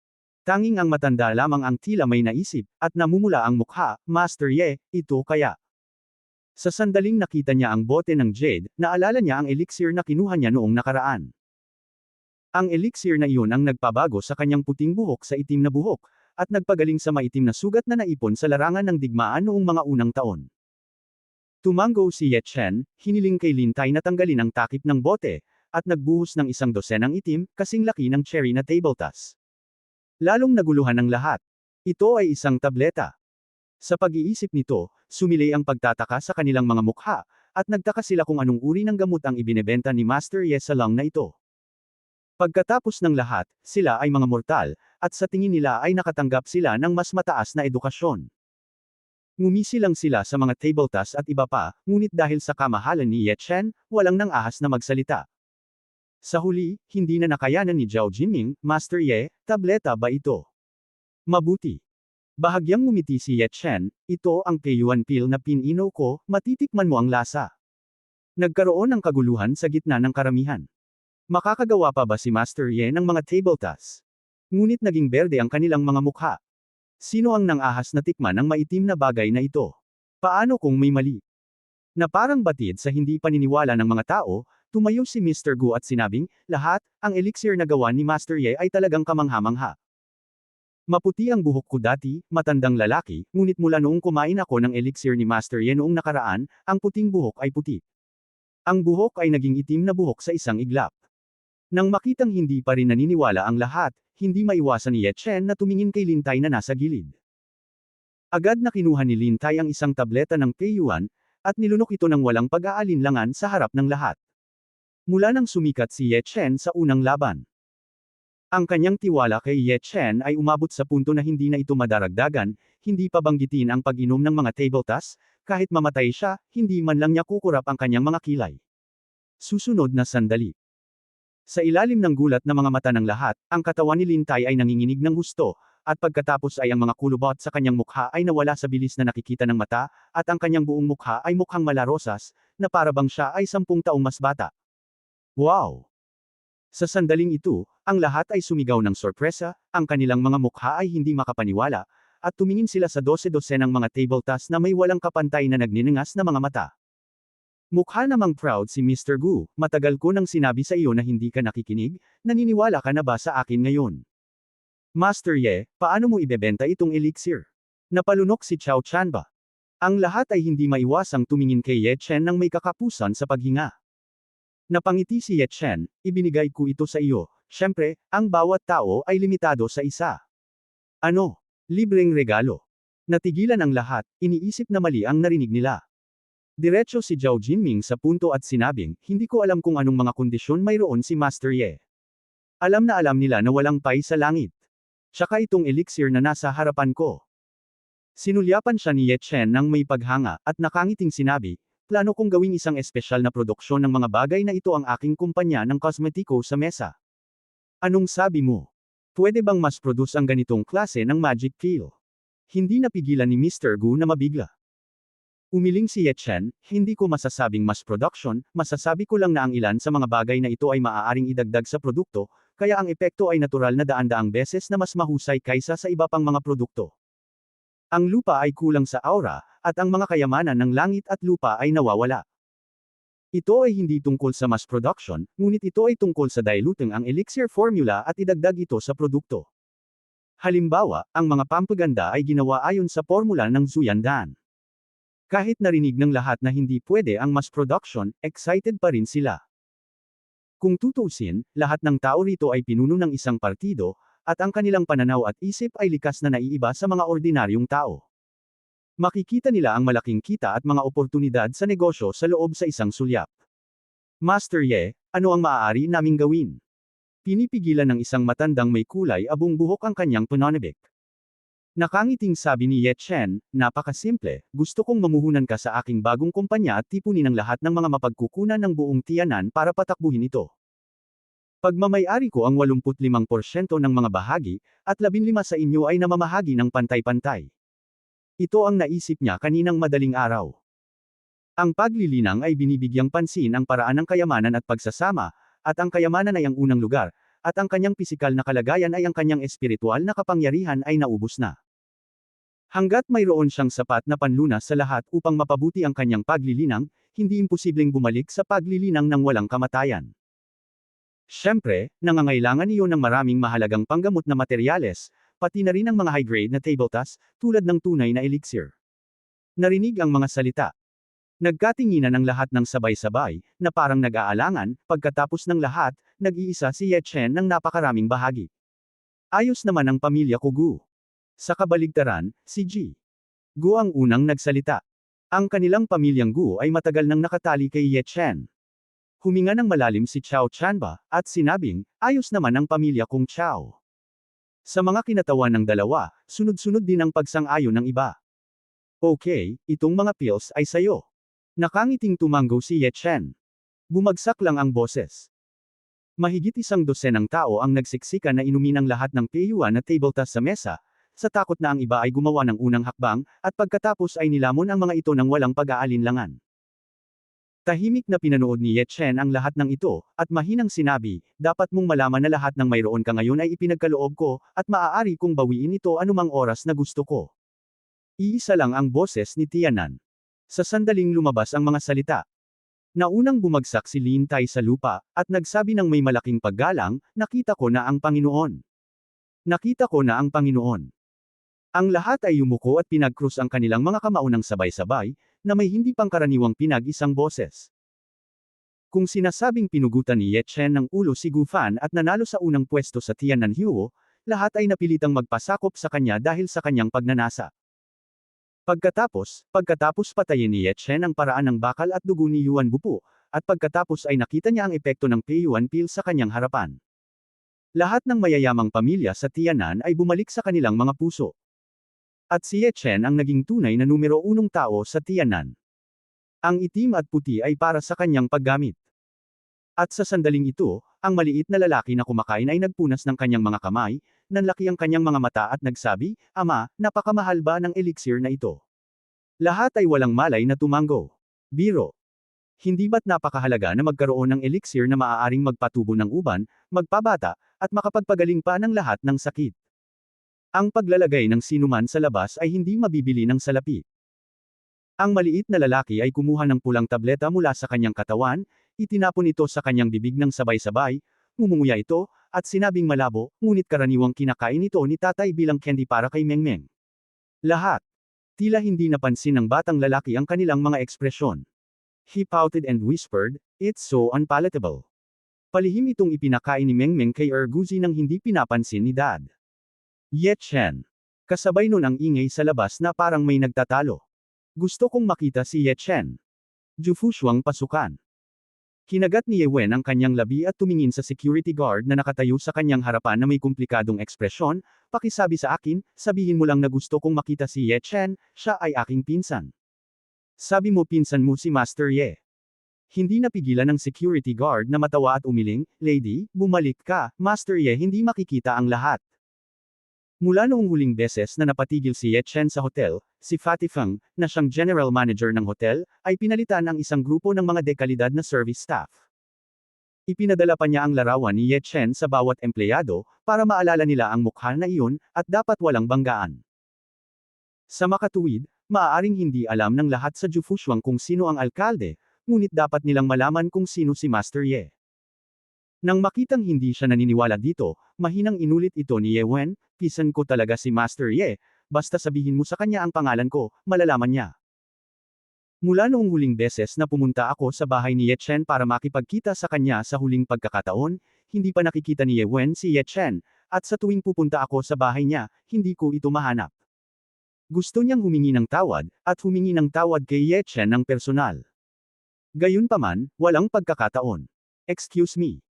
Tanging ang matanda lamang ang tila may naisip, at namumula ang mukha, Master Ye, ito kaya. Sa sandaling nakita niya ang bote ng jade, naalala niya ang elixir na kinuha niya noong nakaraan. Ang elixir na iyon ang nagpabago sa kanyang puting buhok sa itim na buhok, at nagpagaling sa maitim na sugat na naipon sa larangan ng digmaan noong mga unang taon. Tumanggaw si Ye Chen, hiniling kay Lin Tai na tanggalin ang takip ng bote, at nagbuhos ng isang dosenang itim, kasing laki ng cherry na tabletas. Lalong naguluhan ang lahat. Ito ay isang tableta. Sa pag-iisip nito, sumilay ang pagtataka sa kanilang mga mukha, at nagtaka sila kung anong uri ng gamot ang ibinebenta ni Master Ye sa lang na ito. Pagkatapos ng lahat, sila ay mga mortal, at sa tingin nila ay nakatanggap sila ng mas mataas na edukasyon. Ngumisi lang sila sa mga tabletas at iba pa, ngunit dahil sa kamahalan ni Ye Chen, walang nang ahas na magsalita. Sa huli, hindi na nakayanan ni Zhao Jinming, Master Ye, tableta ba ito? Mabuti. Bahagyang ngumiti si Ye Chen, ito ang P1 pill na piniinom ko, matitikman mo ang lasa. Nagkaroon ng kaguluhan sa gitna ng karamihan. Makakagawa pa ba si Master Ye ng mga tabletas? Ngunit naging berde ang kanilang mga mukha. Sino ang nang-ahas na tikman ng maitim na bagay na ito? Paano kung may mali? Na parang batid sa hindi paniniwala ng mga tao, tumayo si Mr. Gu at sinabing, lahat, ang elixir na gawa ni Master Ye ay talagang kamangha-mangha. Maputi ang buhok ko dati, matandang lalaki, ngunit mula noong kumain ako ng elixir ni Master Ye noong nakaraan, ang puting buhok ay puti. Ang buhok ay naging itim na buhok sa isang iglap. Nang makitang hindi pa rin naniniwala ang lahat, hindi maiwasan ni Ye Chen na tumingin kay Lin Tai na nasa gilid. Agad na kinuha ni Lin Tai ang isang tableta ng Peiyuan, at nilunok ito ng walang pag-aalinlangan sa harap ng lahat. Mula nang sumikat si Ye Chen sa unang laban. Ang kanyang tiwala kay Ye Chen ay umabot sa punto na hindi na ito madaragdagan, hindi pa banggitin ang pag-inom ng mga tabletas, kahit mamatay siya, hindi man lang niya kukurap ang kanyang mga kilay. Susunod na sandali. Sa ilalim ng gulat na mga mata ng lahat, ang katawan ni Lin Tai ay nanginginig ng husto, at pagkatapos ay ang mga kulubot sa kanyang mukha ay nawala sa bilis na nakikita ng mata, at ang kanyang buong mukha ay mukhang malarosas, na parabang siya ay 10 taong mas bata. Wow! Sa sandaling ito, ang lahat ay sumigaw ng sorpresa, ang kanilang mga mukha ay hindi makapaniwala, at tumingin sila sa 12 ng mga tabletas na may walang kapantay na nagniningas na mga mata. Mukha namang proud si Mr. Gu, matagal ko nang sinabi sa iyo na hindi ka nakikinig, naniniwala ka na ba sa akin ngayon? Master Ye, paano mo ibebenta itong elixir? Napalunok si Chao Chanba. Ang lahat ay hindi maiwasang tumingin kay Ye Chen nang may kakapusan sa paghinga. Napangiti si Ye Chen, ibinigay ko ito sa iyo, syempre, ang bawat tao ay limitado sa isa. Ano? Libreng regalo. Natigilan ang lahat, iniisip na mali ang narinig nila. Diretso si Zhao Jinming sa punto at sinabing, hindi ko alam kung anong mga kondisyon mayroon si Master Ye. Alam na alam nila na walang pay sa langit. Tsaka itong elixir na nasa harapan ko. Sinulyapan siya ni Ye Chen nang may paghanga, at nakangiting sinabi, plano kong gawing isang espesyal na produksyon ng mga bagay na ito ang aking kumpanya ng kosmetiko sa mesa. Anong sabi mo? Pwede bang mas produce ang ganitong klase ng magic pill? Hindi napigilan ni Mr. Gu na mabigla. Umiling si Ye Chen, hindi ko masasabing mass production, masasabi ko lang na ang ilan sa mga bagay na ito ay maaaring idagdag sa produkto, kaya ang epekto ay natural na daan-daang beses na mas mahusay kaysa sa iba pang mga produkto. Ang lupa ay kulang sa aura, at ang mga kayamanan ng langit at lupa ay nawawala. Ito ay hindi tungkol sa mass production, ngunit ito ay tungkol sa diluting ang elixir formula at idagdag ito sa produkto. Halimbawa, ang mga pampaganda ay ginawa ayon sa formula ng Zuyandan. Kahit narinig ng lahat na hindi pwede ang mass production, excited pa rin sila. Kung tutuusin, lahat ng tao rito ay pinuno ng isang partido, at ang kanilang pananaw at isip ay likas na naiiba sa mga ordinaryong tao. Makikita nila ang malaking kita at mga oportunidad sa negosyo sa loob sa isang sulyap. Master Ye, ano ang maaari naming gawin? Pinipigilan ng isang matandang may kulay abong buhok ang kanyang pananabik. Nakangiting sabi ni Ye Chen, napakasimple, gusto kong mamuhunan ka sa aking bagong kumpanya at tipunin ang lahat ng mga mapagkukunan ng buong Tianan para patakbuhin ito. Pagmamayari ko ang 85% ng mga bahagi, at 15 sa inyo ay namamahagi ng pantay-pantay. Ito ang naisip niya kaninang madaling araw. Ang paglilinang ay binibigyang pansin ang paraan ng kayamanan at pagsasama, at ang kayamanan ay ang unang lugar, at ang kanyang pisikal na kalagayan ay ang kanyang espiritual na kapangyarihan ay naubos na. Hanggat mayroon siyang sapat na panlunas sa lahat upang mapabuti ang kanyang paglilinang, hindi imposibleng bumalik sa paglilinang ng walang kamatayan. Siyempre, nangangailangan iyon ng maraming mahalagang panggamot na materyales, pati na rin ang mga high-grade na table tasks, tulad ng tunay na elixir. Narinig ang mga salita. Nagkatinginan ang lahat ng sabay-sabay, na parang nag-aalangan, pagkatapos ng lahat, nag-iisa si Ye Chen ng napakaraming bahagi. Ayos naman ang pamilya ko Gu. Sa kabaligtaran, si Ji Gu ang unang nagsalita. Ang kanilang pamilyang Gu ay matagal nang nakatali kay Ye Chen. Huminga ng malalim si Chao Chanba, at sinabing, ayos naman ang pamilya kong Chao. Sa mga kinatawan ng dalawa, sunod-sunod din ang pagsang-ayon ng iba. Okay, itong mga pills ay sayo. Nakangiting tumango si Ye Chen. Bumagsak lang ang boses. Mahigit 100 tao ang nagsiksikan na inumin ang lahat ng peyuan na table tasks sa mesa, sa takot na ang iba ay gumawa ng unang hakbang, at pagkatapos ay nilamon ang mga ito ng walang pag-aalinlangan. Tahimik na pinanood ni Ye Chen ang lahat ng ito, at mahinang sinabi, dapat mong malaman na lahat ng mayroon ka ngayon ay ipinagkaloob ko, at maaari kong bawiin ito anumang oras na gusto ko. Iisa lang ang boses ni Tianan. Sa sandaling lumabas ang mga salita. Naunang bumagsak si Lin Tai sa lupa, at nagsabi ng may malaking paggalang, nakita ko na ang Panginoon. Nakita ko na ang Panginoon. Ang lahat ay yumuko at pinagkrus ang kanilang mga kamao ng sabay-sabay, na may hindi pangkaraniwang pinag-isang boses. Kung sinasabing pinugutan ni Ye Chen ng ulo si Gu Fan at nanalo sa unang pwesto sa Tiananhuo, lahat ay napilitang magpasakop sa kanya dahil sa kanyang pagnanasa. Pagkatapos patayin ni Ye Chen ang paraan ng bakal at dugo ni Yuan Bupo, at pagkatapos ay nakita niya ang epekto ng Peiyuan Pil sa kanyang harapan. Lahat ng mayayamang pamilya sa Tianan ay bumalik sa kanilang mga puso. At si Ye Chen ang naging tunay na numero 1 tao sa Tianan. Ang itim at puti ay para sa kanyang paggamit. At sa sandaling ito, ang maliit na lalaki na kumakain ay nagpunas ng kanyang mga kamay, nanlaki ang kanyang mga mata at nagsabi, Ama, napakamahal ba ng elixir na ito? Lahat ay walang malay na tumango. Biro. Hindi ba't napakahalaga na magkaroon ng elixir na maaaring magpatubo ng uban, magpabata, at makapagpagaling pa ng lahat ng sakit? Ang paglalagay ng sinuman sa labas ay hindi mabibili ng salapi. Ang maliit na lalaki ay kumuha ng pulang tableta mula sa kanyang katawan, itinapon ito sa kanyang bibig ng sabay-sabay, ngumunguya ito, at sinabing malabo, ngunit karaniwang kinakain ito ni tatay bilang candy para kay Mengmeng. Lahat. Tila hindi napansin ng batang lalaki ang kanilang mga ekspresyon. He pouted and whispered, it's so unpalatable. Palihim itong ipinakain ni Mengmeng kay Erguzi nang hindi pinapansin ni Dad. Ye Chen. Kasabay nun ang ingay sa labas na parang may nagtatalo. Gusto kong makita si Ye Chen. Jufu Shuang pasukan. Kinagat ni Ye Wen ang kanyang labi at tumingin sa security guard na nakatayo sa kanyang harapan na may komplikadong ekspresyon, pakisabi sa akin, sabihin mo lang na gusto kong makita si Ye Chen, siya ay aking pinsan. Sabi mo pinsan mo si Master Ye. Hindi napigilan ng security guard na matawa at umiling, Lady, bumalik ka, Master Ye hindi makikita ang lahat. Mula noong huling beses na napatigil si Ye Chen sa hotel, si Fatty Feng, na siyang general manager ng hotel, ay pinalitan ang isang grupo ng mga dekalidad na service staff. Ipinadala pa niya ang larawan ni Ye Chen sa bawat empleyado, para maalala nila ang mukha na iyon, at dapat walang banggaan. Sa makatuwid, maaaring hindi alam ng lahat sa Jufushuang kung sino ang alkalde, ngunit dapat nilang malaman kung sino si Master Ye. Nang makitang hindi siya naniniwala dito, mahinang inulit ito ni Ye Wen, "Pisan ko talaga si Master Ye, basta sabihin mo sa kanya ang pangalan ko, malalaman niya." Mula noong huling beses na pumunta ako sa bahay ni Ye Chen para makipagkita sa kanya sa huling pagkakataon, hindi pa nakikita ni Ye Wen si Ye Chen, at sa tuwing pupunta ako sa bahay niya, hindi ko ito mahanap. Gusto niyang humingi ng tawad, at humingi ng tawad kay Ye Chen ng personal. Gayunpaman, walang pagkakataon. "Excuse me."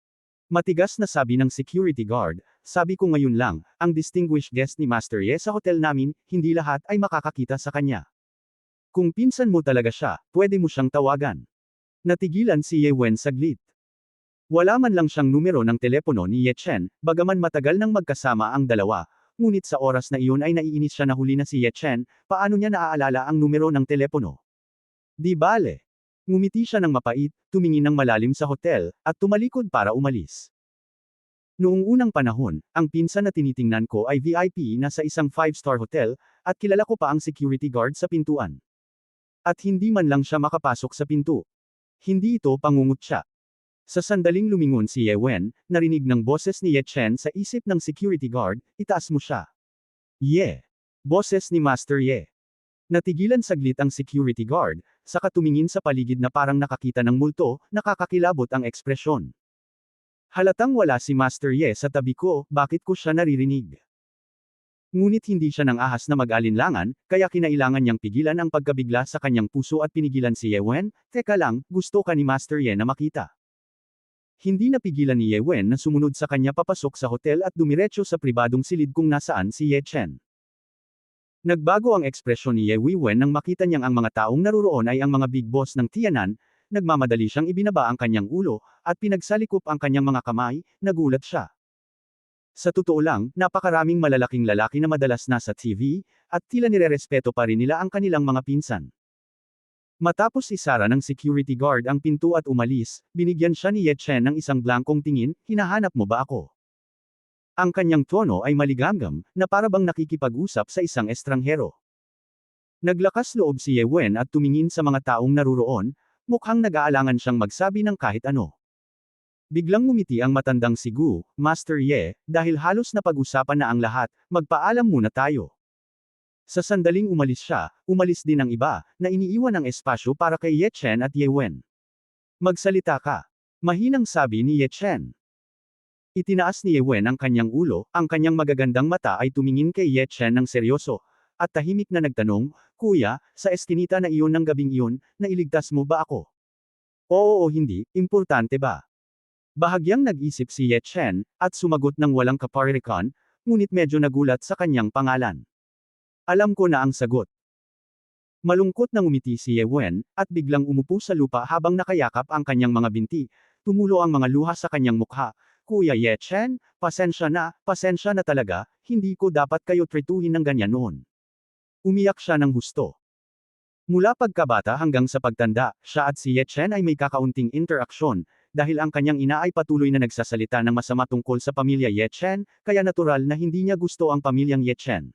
Matigas na sabi ng security guard, "Sabi ko ngayon lang, ang distinguished guest ni Master Ye sa hotel namin, hindi lahat ay makakakita sa kanya. Kung pinsan mo talaga siya, pwede mo siyang tawagan." Natigilan si Ye Wen saglit. Wala man lang siyang numero ng telepono ni Ye Chen, bagaman matagal nang magkasama ang dalawa, ngunit sa oras na iyon ay naiinis siya na huli na si Ye Chen, paano niya naaalala ang numero ng telepono? Di bale. Ngumiti siya ng mapait, tumingin ng malalim sa hotel, at tumalikod para umalis. Noong unang panahon, ang pinsan na tinitingnan ko ay VIP na sa isang 5-star hotel, at kilala ko pa ang security guard sa pintuan. At hindi man lang siya makapasok sa pinto. Hindi ito pangungutya. Sa sandaling lumingon si Ye Wen, narinig ng boses ni Ye Chen sa isip ng security guard, "Itaas mo siya." "Ye." Boses ni Master Ye. Natigilan saglit ang security guard, saka tumingin sa paligid na parang nakakita ng multo, nakakakilabot ang ekspresyon. Halatang wala si Master Ye sa tabi ko, bakit ko siya naririnig? Ngunit hindi siya nang ahas na mag-alinlangan, kaya kinailangan niyang pigilan ang pagkabigla sa kanyang puso at pinigilan si Ye Wen, "Teka lang, gusto ka ni Master Ye na makita." Hindi napigilan ni Ye Wen na sumunod sa kanya papasok sa hotel at dumiretso sa pribadong silid kung nasaan si Ye Chen. Nagbago ang ekspresyon ni Ye Wen nang makita niyang ang mga taong naruroon ay ang mga big boss ng Tianan, nagmamadali siyang ibinaba ang kanyang ulo, at pinagsalikop ang kanyang mga kamay, nagulat siya. Sa totoo lang, napakaraming malalaking lalaki na madalas nasa TV, at tila nirerespeto pa rin nila ang kanilang mga pinsan. Matapos isara ng security guard ang pinto at umalis, binigyan siya ni Ye Chen ng isang blankong tingin, "Hinahanap mo ba ako?" Ang kanyang tono ay maligamgam, na parabang nakikipag-usap sa isang estranghero. Naglakas loob si Ye Wen at tumingin sa mga taong naruroon, mukhang nag-aalangan siyang magsabi ng kahit ano. Biglang ngumiti ang matandang si Gu, "Master Ye, dahil halos napag-usapan na ang lahat, magpaalam muna tayo." Sa sandaling umalis siya, umalis din ang iba, na iniiwan ang espasyo para kay Ye Chen at Ye Wen. "Magsalita ka." Mahinang sabi ni Ye Chen. Itinaas ni Ye Wen ang kanyang ulo, ang kanyang magagandang mata ay tumingin kay Ye Chen ng seryoso, at tahimik na nagtanong, "Kuya, sa eskinita na iyon ng gabing iyon, nailigtas mo ba ako?" "Oo o hindi, importante ba?" Bahagyang nag-isip si Ye Chen, at sumagot ng walang kaparirikan, ngunit medyo nagulat sa kanyang pangalan. "Alam ko na ang sagot." Malungkot na ngumiti si Ye Wen, at biglang umupo sa lupa habang nakayakap ang kanyang mga binti, tumulo ang mga luha sa kanyang mukha. "Kuya Ye Chen, pasensya na talaga, hindi ko dapat kayo trituhin ng ganyan noon." Umiyak siya ng husto. Mula pagkabata hanggang sa pagtanda, siya at si Ye Chen ay may kakaunting interaksyon, dahil ang kanyang ina ay patuloy na nagsasalita ng masama tungkol sa pamilya Ye Chen, kaya natural na hindi niya gusto ang pamilyang Ye Chen.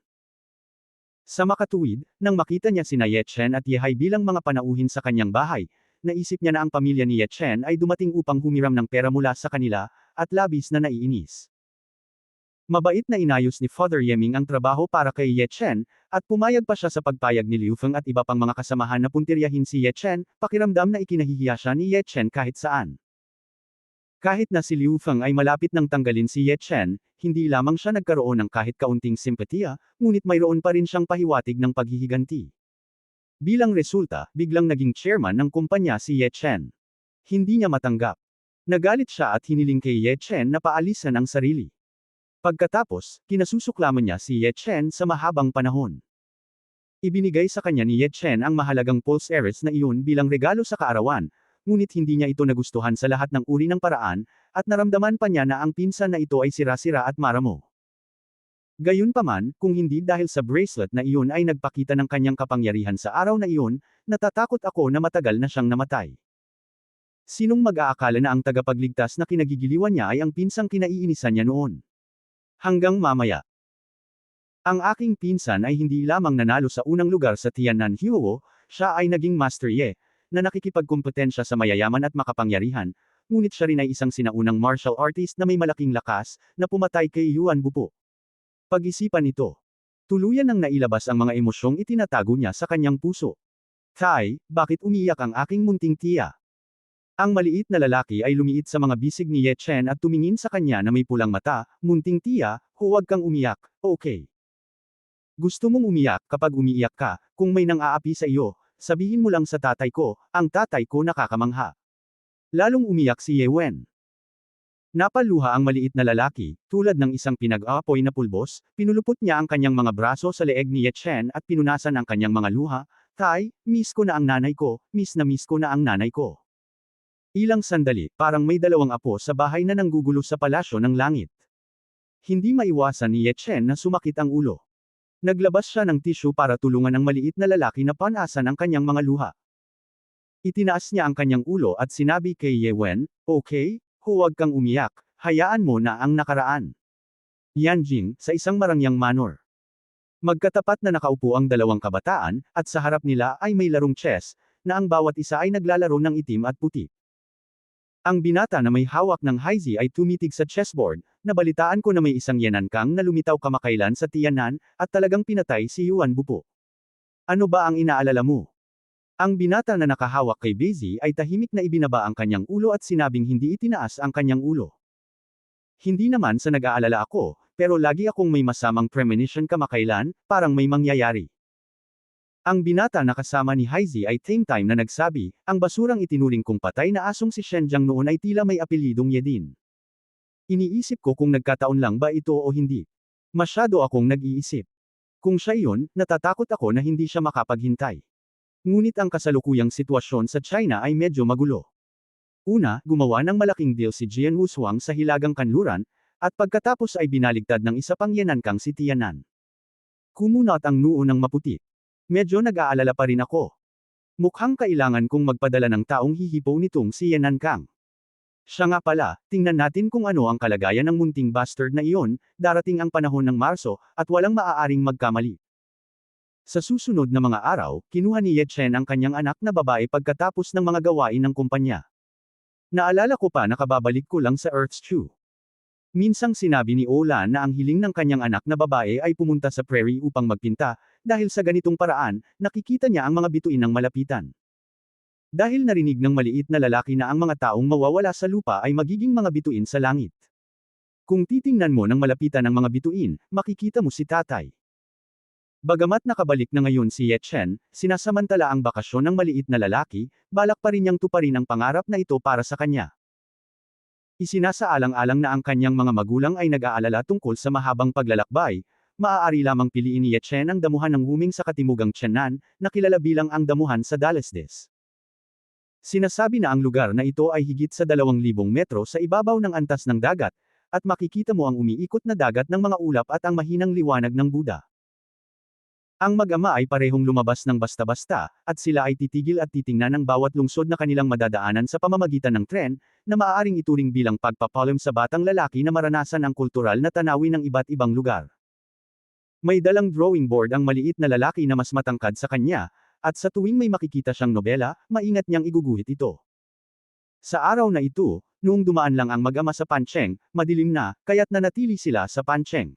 Sa makatuwid, nang makita niya sina Ye Chen at Ye Hai bilang mga panauhin sa kanyang bahay, naisip niya na ang pamilya ni Ye Chen ay dumating upang humiram ng pera mula sa kanila, at labis na naiinis. Mabait na inayos ni Father Yeming ang trabaho para kay Ye Chen, at pumayag pa siya sa pagpayag ni Liu Feng at iba pang mga kasamahan na puntiryahin si Ye Chen, pakiramdam na ikinahihiya siya ni Ye Chen kahit saan. Kahit na si Liu Feng ay malapit nang tanggalin si Ye Chen, hindi lamang siya nagkaroon ng kahit kaunting simpatiya, ngunit mayroon pa rin siyang pahiwatig ng paghihiganti. Bilang resulta, biglang naging chairman ng kumpanya si Ye Chen. Hindi niya matanggap. Nagalit siya at hiniling kay Ye Chen na paalisan ang sarili. Pagkatapos, kinasusuklaman niya si Ye Chen sa mahabang panahon. Ibinigay sa kanya ni Ye Chen ang mahalagang pulse heiress na iyon bilang regalo sa kaarawan, ngunit hindi niya ito nagustuhan sa lahat ng uri ng paraan, at naramdaman pa niya na ang pinsan na ito ay sira-sira at maramo. Gayunpaman, kung hindi dahil sa bracelet na iyon ay nagpakita ng kanyang kapangyarihan sa araw na iyon, natatakot ako na matagal na siyang namatay. Sinong mag-aakala na ang tagapagligtas na kinagigiliwan niya ay ang pinsang kinaiinisan niya noon? Hanggang mamaya. Ang aking pinsan ay hindi lamang nanalo sa unang lugar sa Tianan Huo, siya ay naging Master Ye, na nakikipagkumpetensya sa mayayaman at makapangyarihan, ngunit siya rin ay isang sinaunang martial artist na may malaking lakas, na pumatay kay Yuan Bupo. Pag-isipan ito. Tuluyan nang nailabas ang mga emosyong itinatago niya sa kanyang puso. Tai, bakit umiyak ang aking munting tiya? Ang maliit na lalaki ay lumiit sa mga bisig ni Ye Chen at tumingin sa kanya na may pulang mata, munting tiya, huwag kang umiyak, okay. Gusto mong umiyak kapag umiiyak ka, kung may nang-aapi sa iyo, sabihin mo lang sa tatay ko, ang tatay ko nakakamangha. Lalong umiyak si Ye Wen. Napaluha ang maliit na lalaki, tulad ng isang pinag-aapoy na pulbos, pinulupot niya ang kanyang mga braso sa leeg ni Ye Chen at pinunasan ang kanyang mga luha, Tai, miss ko na ang nanay ko, miss ko na ang nanay ko. Ilang sandali, parang may dalawang apo sa bahay na nanggugulo sa palasyo ng langit. Hindi maiwasan ni Ye Chen na sumakit ang ulo. Naglabas siya ng tissue para tulungan ang maliit na lalaki na panasan ang kanyang mga luha. Itinaas niya ang kanyang ulo at sinabi kay Ye Wen, okay, huwag kang umiyak, hayaan mo na ang nakaraan. Yan Jing, sa isang marangyang manor. Magkatapat na nakaupo ang dalawang kabataan, at sa harap nila ay may larong chess, na ang bawat isa ay naglalaro ng itim at puti. Ang binata na may hawak ng haizi ay tumitig sa chessboard, nabalitaan ko na may isang Yenankang na lumitaw kamakailan sa Tianan, at talagang pinatay si Yuan Bupo. Ano ba ang inaalala mo? Ang binata na nakahawak kay Bezi ay tahimik na ibinaba ang kanyang ulo at sinabing hindi itinaas ang kanyang ulo. Hindi naman sa nag-aalala ako, pero lagi akong may masamang premonition kamakailan, parang may mangyayari. Ang binata na kasama ni Haizi ay same time na nagsabi, ang basurang itinuring kong patay na asong si Shenjiang noon ay tila may apelyidong Yedin. Iniisip ko kung nagkataon lang ba ito o hindi. Masyado akong nag-iisip. Kung siya iyon, natatakot ako na hindi siya makapaghintay. Ngunit ang kasalukuyang sitwasyon sa China ay medyo magulo. Una, gumawa ng malaking deal si Jian Wushuang sa Hilagang Kanluran, at pagkatapos ay binaligtad ng isa pang Yenankang si Tianan. Kumunot ang noo ng maputi. Medyo nag-aalala pa rin ako. Mukhang kailangan kong magpadala ng taong hihipo nitong si Yenankang. Siya nga pala, tingnan natin kung ano ang kalagayan ng munting bastard na iyon, darating ang panahon ng Marso, at walang maaaring magkamali. Sa susunod na mga araw, kinuha ni Ye Chen ang kanyang anak na babae pagkatapos ng mga gawain ng kumpanya. Naalala ko pa na kababalik ko lang sa Earth's Chew. Minsang sinabi ni Olan na ang hiling ng kanyang anak na babae ay pumunta sa prairie upang magpinta, dahil sa ganitong paraan, nakikita niya ang mga bituin ng malapitan. Dahil narinig ng maliit na lalaki na ang mga taong mawawala sa lupa ay magiging mga bituin sa langit. Kung titingnan mo ng malapitan ng mga bituin, makikita mo si tatay. Bagamat nakabalik na ngayon si Ye Chen, sinasamantala ang bakasyon ng maliit na lalaki, balak pa rin niyang tuparin ang pangarap na ito para sa kanya. Isinasaalang-alang na ang kanyang mga magulang ay nag-aalala tungkol sa mahabang paglalakbay, maaari lamang piliin ni Ye Chen ang damuhan ng Wuming sa katimugang Chenan, na kilala bilang ang damuhan sa Dalesdes. Sinasabi na ang lugar na ito ay higit sa 2,000 metro sa ibabaw ng antas ng dagat, at makikita mo ang umiikot na dagat ng mga ulap at ang mahinang liwanag ng Buddha. Ang mag-ama ay parehong lumabas ng basta-basta, at sila ay titigil at titingnan ang bawat lungsod na kanilang madadaanan sa pamamagitan ng tren, na maaaring ituring bilang pagpapalim sa batang lalaki na maranasan ang kultural na tanawin ng iba't ibang lugar. May dalang drawing board ang maliit na lalaki na mas matangkad sa kanya, at sa tuwing may makikita siyang nobela, maingat niyang iguguhit ito. Sa araw na ito, noong dumaan lang ang mag-ama sa Pancheng, madilim na, kaya't nanatili sila sa Pancheng.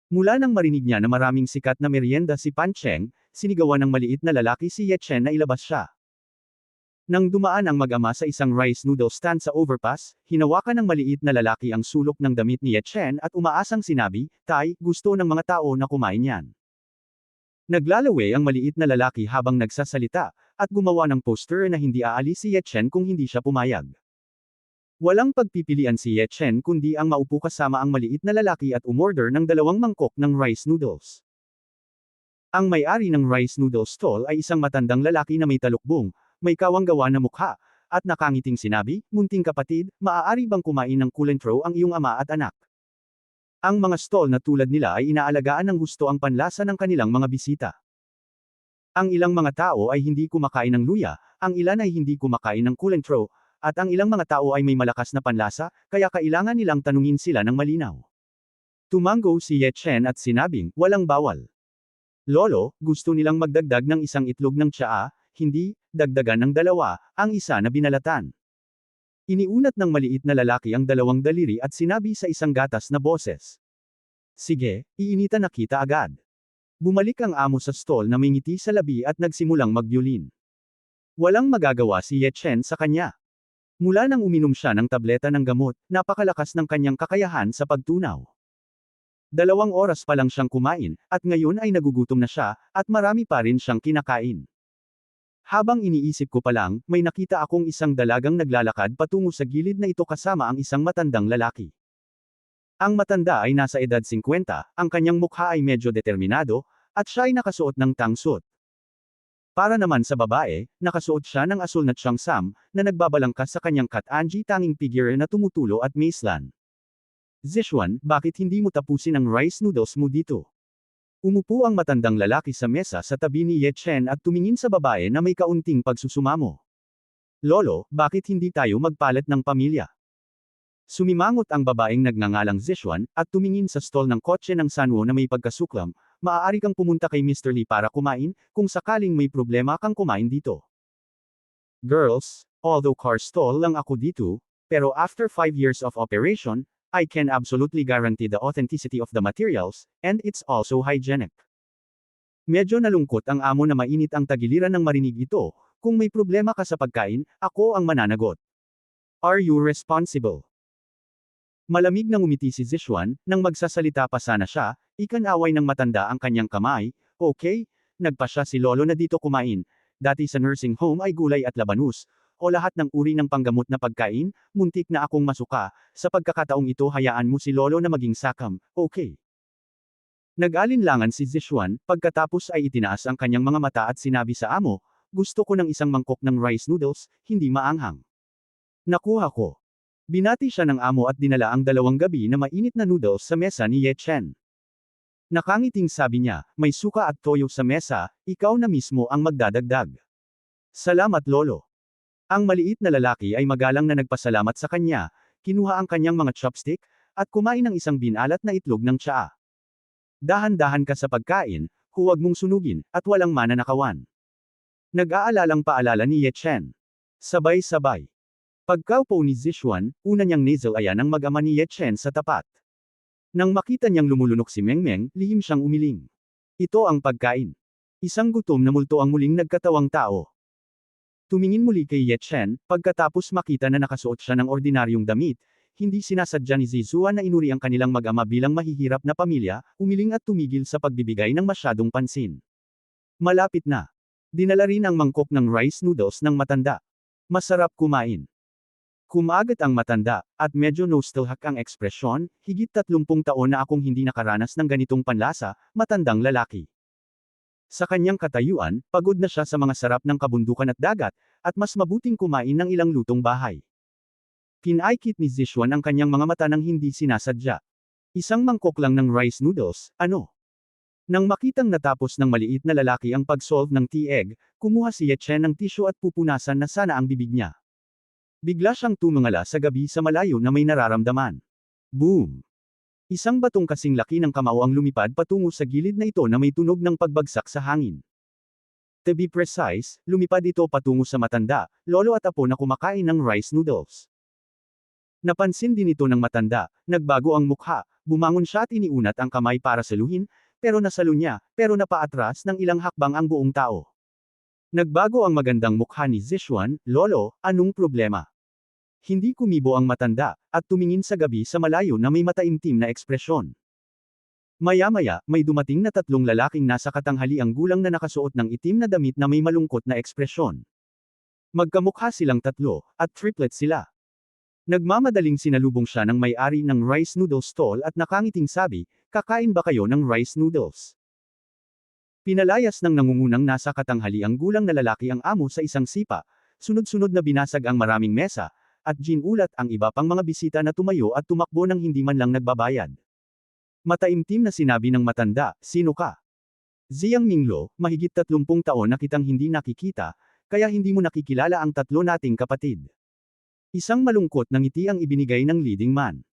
Mula nang marinig niya na maraming sikat na merienda si Pancheng, sinigawan ng maliit na lalaki si Ye Chen na ilabas siya. Nang dumaan ang mag-ama sa isang rice noodle stand sa overpass, hinawakan ng maliit na lalaki ang sulok ng damit ni Ye Chen at umaasang sinabi, "Tay, gusto ng mga tao na kumain yan." Naglalaway ang maliit na lalaki habang nagsasalita, at gumawa ng poster na hindi aalis si Ye Chen kung hindi siya pumayag. Walang pagpipilian si Ye Chen kundi ang maupo kasama ang maliit na lalaki at umorder ng 2 mangkok ng rice noodles. Ang may-ari ng rice noodle stall ay isang matandang lalaki na may talukbong, may kawanggawa na mukha, at nakangiting sinabi, "Munting kapatid, maaari bang kumain ng kulentro ang iyong ama at anak?" Ang mga stall na tulad nila ay inaalagaan ng gusto ang panlasa ng kanilang mga bisita. Ang ilang mga tao ay hindi kumakain ng luya, ang ilan ay hindi kumakain ng kulantro, at ang ilang mga tao ay may malakas na panlasa, kaya kailangan nilang tanungin sila ng malinaw. Tumango si Ye Chen at sinabing, walang bawal. Lolo, gusto nilang magdagdag ng isang itlog ng tsaa, hindi, dagdagan ng dalawa, ang isa na binalatan. Iniunat ng maliit na lalaki ang dalawang daliri at sinabi sa isang gatas na boses. Sige, iinitan na kita agad. Bumalik ang amo sa stall na may ngiti sa labi at nagsimulang mag-violin. Walang magagawa si Ye Chen sa kanya. Mula nang uminom siya ng tableta ng gamot, napakalakas ng kanyang kakayahan sa pagtunaw. 2 oras pa lang siyang kumain, at ngayon ay nagugutom na siya, at marami pa rin siyang kinakain. Habang iniisip ko pa lang, may nakita akong isang dalagang naglalakad patungo sa gilid na ito kasama ang isang matandang lalaki. Ang matanda ay nasa edad 50, ang kanyang mukha ay medyo determinado, at siya ay nakasuot ng tangsuit. Para naman sa babae, nakasuot siya ng asul na cheongsam, na nagbabalangkas sa kanyang kat-anji tanging figure na tumutulo at maislan. Zishuan, bakit hindi mo tapusin ang rice noodles mo dito? Umupo ang matandang lalaki sa mesa sa tabi ni Ye Chen at tumingin sa babae na may kaunting pagsusumamo. Lolo, bakit hindi tayo magpalit ng pamilya? Sumimangot ang babaeng nagngangalang Zishuan, at tumingin sa stall ng kotse ng Sanwo na may pagkasuklam, maaari kang pumunta kay Mr. Lee para kumain, kung sakaling may problema kang kumain dito. Girls, although car stall lang ako dito, pero after 5 years of operation, I can absolutely guarantee the authenticity of the materials, and it's also hygienic. Medyo nalungkot ang amo na mainit ang tagiliran ng marinig ito, kung may problema ka sa pagkain, ako ang mananagot. Are you responsible? Malamig na ngumiti si Zishuan, nang magsasalita pa sana siya, ikanaway ng matanda ang kanyang kamay, okay, nagpa siya si Lolo na dito kumain, dati sa nursing home ay gulay at labanus, o lahat ng uri ng panggamot na pagkain, muntik na akong masuka, sa pagkakataong ito hayaan mo si Lolo na maging sakam, okay. Nag-alinlangan si Zishuan, pagkatapos ay itinaas ang kanyang mga mata at sinabi sa amo, gusto ko ng isang mangkok ng rice noodles, hindi maanghang. Nakuha ko. Binati siya ng amo at dinala ang 2 gabi na mainit na noodles sa mesa ni Ye Chen. Nakangiting sabi niya, may suka at toyo sa mesa, ikaw na mismo ang magdadagdag. Salamat Lolo. Ang maliit na lalaki ay magalang na nagpasalamat sa kanya, kinuha ang kanyang mga chopstick, at kumain ng isang binalat na itlog ng tsaa. Dahan-dahan ka sa pagkain, huwag mong sunugin, at walang mananakawan. Nag-aalalang paalala ni Ye Chen. Sabay-sabay. Pagkaupo ni Zishuan, una niyang nasal ayan ang mag-ama ni Ye Chen sa tapat. Nang makita niyang lumulunok si Mengmeng, lihim siyang umiling. Ito ang pagkain. Isang gutom na multo ang muling nagkatawang tao. Tumingin muli kay Ye Chen, pagkatapos makita na nakasuot siya ng ordinaryong damit, hindi sinasadya ni Zishuan na inuri ang kanilang mag-ama bilang mahihirap na pamilya, umiling at tumigil sa pagbibigay ng masyadong pansin. Malapit na. Dinala rin ang mangkok ng rice noodles ng matanda. Masarap kumain. Kumagat ang matanda, at medyo nostalgic ang ekspresyon, higit 30 taon na akong hindi nakaranas ng ganitong panlasa, matandang lalaki. Sa kanyang katayuan, pagod na siya sa mga sarap ng kabundukan at dagat, at mas mabuting kumain ng ilang lutong bahay. Pinaikit ni Zishuan ang kanyang mga mata nang hindi sinasadya. Isang mangkok lang ng rice noodles, ano? Nang makitang natapos ng maliit na lalaki ang pag-solve ng tea egg, kumuha si Ye Chen ng tissue at pupunasan na sana ang bibig niya. Bigla siyang tumingala sa gabi sa malayo na may nararamdaman. Boom! Isang batong kasing laki ng kamao ang lumipad patungo sa gilid na ito na may tunog ng pagbagsak sa hangin. To be precise, lumipad ito patungo sa matanda, lolo at apo na kumakain ng rice noodles. Napansin din ito ng matanda, nagbago ang mukha, bumangon siya at iniunat ang kamay para saluhin, pero nasalo niya, pero napaatras ng ilang hakbang ang buong tao. Nagbago ang magandang mukha ni Zishuan, lolo, anong problema? Hindi kumibo ang matanda, at tumingin sa gabi sa malayo na may mataimtim na ekspresyon. Maya-maya, may dumating na 3 lalaking nasa katanghaliang gulang na nakasuot ng itim na damit na may malungkot na ekspresyon. Magkamukha silang 3, at triplet sila. Nagmamadaling sinalubong siya ng may-ari ng rice noodle stall at nakangiting sabi, kakain ba kayo ng rice noodles? Pinalayas ng nangungunang nasa katanghaliang gulang na lalaki ang amo sa isang sipa, sunod-sunod na binasag ang maraming mesa, at ginulat ang iba pang mga bisita na tumayo at tumakbo nang hindi man lang nagbabayad. Mataimtim na sinabi ng matanda, "Sino ka?" Ziyang Minglo, mahigit 30 taon na kitang hindi nakikita, kaya hindi mo nakikilala ang tatlo nating kapatid. Isang malungkot na ngiti ang ibinigay ng leading man.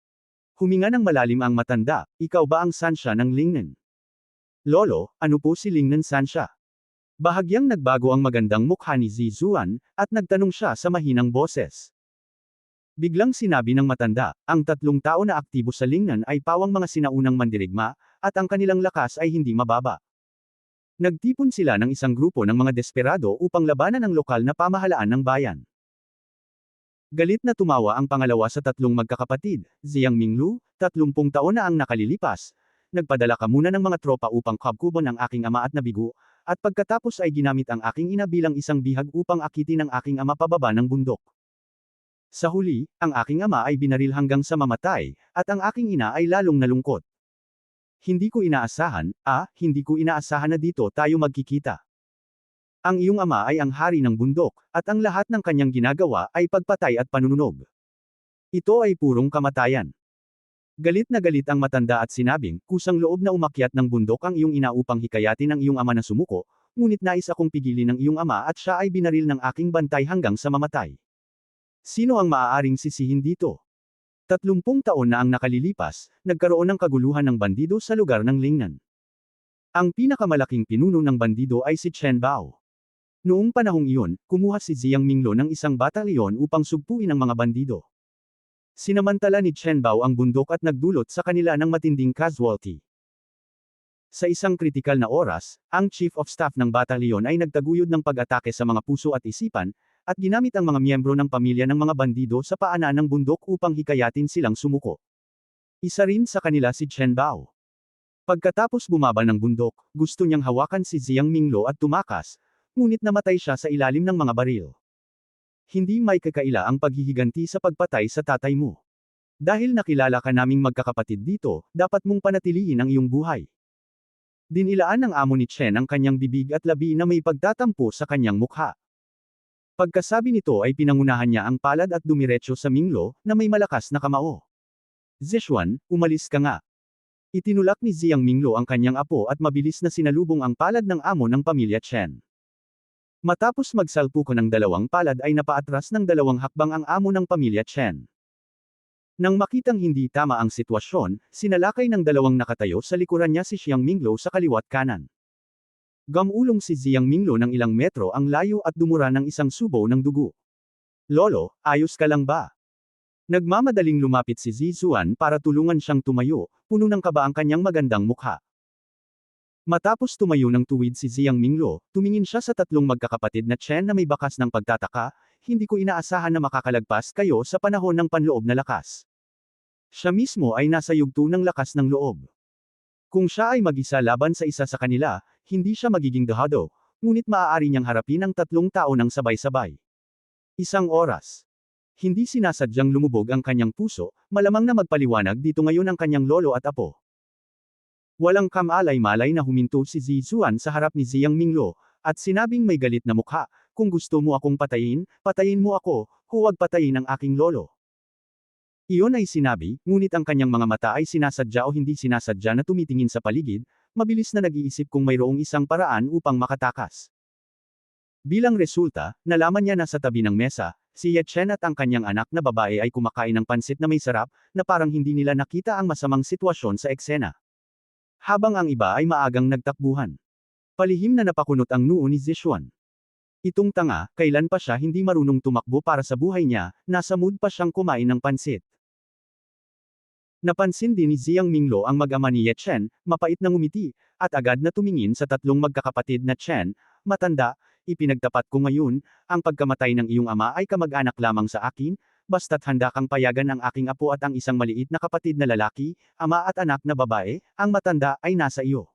Huminga ng malalim ang matanda, "Ikaw ba ang Sansya ng Lingnan?" "Lolo, ano po si Lingnan Sansya?" Bahagyang nagbago ang magandang mukha ni Zizuan, at nagtanong siya sa mahinang boses. Biglang sinabi ng matanda, "Ang tatlong tao na aktibo sa Lingnan ay pawang mga sinaunang mandirigma, at ang kanilang lakas ay hindi mababa. Nagtipon sila ng isang grupo ng mga desperado upang labanan ang lokal na pamahalaan ng bayan." Galit na tumawa ang pangalawa sa tatlong magkakapatid, Ziyang Minglu, 30 taon na ang nakalilipas. "Nagpadala ka muna ng mga tropa upang kabkuban ang aking ama at nabigo, at pagkatapos ay ginamit ang aking ina bilang isang bihag upang akitin ang aking ama pababa ng bundok. Sa huli, ang aking ama ay binaril hanggang sa mamatay, at ang aking ina ay lalong nalungkot. Hindi ko inaasahan na dito tayo magkikita. Ang iyong ama ay ang hari ng bundok, at ang lahat ng kanyang ginagawa ay pagpatay at panununog. Ito ay purong kamatayan." Galit na galit ang matanda at sinabing, "Kusang loob na umakyat ng bundok ang iyong ina upang hikayatin ang iyong ama na sumuko, ngunit nais akong pigilin ng iyong ama at siya ay binaril ng aking bantay hanggang sa mamatay. Sino ang maaaring sisihin dito?" 30 taon na ang nakalilipas, nagkaroon ng kaguluhan ng bandido sa lugar ng Lingnan. Ang pinakamalaking pinuno ng bandido ay si Chen Bao. Noong panahong iyon, kumuha si Ziyang Minglo ng isang batalyon upang sugpuin ang mga bandido. Sinamantala ni Chen Bao ang bundok at nagdulot sa kanila ng matinding casualty. Sa isang kritikal na oras, ang Chief of Staff ng batalyon ay nagtaguyod ng pag-atake sa mga puso at isipan, at ginamit ang mga miyembro ng pamilya ng mga bandido sa paanan ng bundok upang hikayatin silang sumuko. Isa rin sa kanila si Chen Bao. Pagkatapos bumaba ng bundok, gusto niyang hawakan si Ziyang Minglo at tumakas, ngunit namatay siya sa ilalim ng mga baril. "Hindi may kakaila ang paghihiganti sa pagpatay sa tatay mo. Dahil nakilala ka naming magkakapatid dito, dapat mong panatilihin ang iyong buhay." Dinilaan ng amo ni Chen ang kanyang bibig at labi na may pagtatampo sa kanyang mukha. Pagkasabi nito ay pinangunahan niya ang palad at dumiretso sa Minglo, na may malakas na kamao. "Zishuan, umalis ka nga." Itinulak ni Ziyang Minglo ang kanyang apo at mabilis na sinalubong ang palad ng amo ng pamilya Chen. Matapos magsalpukan ng dalawang palad ay napaatras ng 2 hakbang ang amo ng pamilya Chen. Nang makitang hindi tama ang sitwasyon, sinalakay ng dalawang nakatayo sa likuran niya si Xiang Minglo sa kaliwat kanan. Gamulong si Ziyang Minglo ng ilang metro ang layo at dumura ng isang subo ng dugo. "Lolo, ayos ka lang ba?" Nagmamadaling lumapit si Zizuan para tulungan siyang tumayo, puno ng kaba ang kanyang magandang mukha. Matapos tumayo ng tuwid si Ziyang Minglo, tumingin siya sa tatlong magkakapatid na Chen na may bakas ng pagtataka, "Hindi ko inaasahan na makakalagpas kayo sa panahon ng panloob na lakas." Siya mismo ay nasa yugto ng lakas ng loob. Kung siya ay mag-isa laban sa isa sa kanila, hindi siya magiging dehado, ngunit maaari niyang harapin ang 3 tao ng sabay-sabay. Isang oras. Hindi sinasadyang lumubog ang kanyang puso, malamang na magpaliwanag dito ngayon ang kanyang lolo at apo. Walang kamalay-malay na huminto si Zizuan sa harap ni Ziyang Minglo, at sinabing may galit na mukha, "Kung gusto mo akong patayin, patayin mo ako, huwag patayin ang aking lolo." Iyon ay sinabi, ngunit ang kanyang mga mata ay sinasadya o hindi sinasadya na tumitingin sa paligid, mabilis na nag-iisip kung mayroong isang paraan upang makatakas. Bilang resulta, nalaman niya na sa tabi ng mesa, si Ye Chen at ang kanyang anak na babae ay kumakain ng pansit na may sarap, na parang hindi nila nakita ang masamang sitwasyon sa eksena. Habang ang iba ay maagang nagtakbuhan. Palihim na napakunot ang noo ni Zishuan. Itong tanga, kailan pa siya hindi marunong tumakbo para sa buhay niya, nasa mood pa siyang kumain ng pansit. Napansin din ni Ziyang Minglo ang mag-ama ni Ye Chen, mapait na ngumiti, at agad na tumingin sa tatlong magkakapatid na Chen, "Matanda, ipinagtapat ko ngayon, ang pagkamatay ng iyong ama ay kamag-anak lamang sa akin, basta't handa kang payagan ang aking apo at ang isang maliit na kapatid na lalaki, ama at anak na babae, ang matanda ay nasa iyo."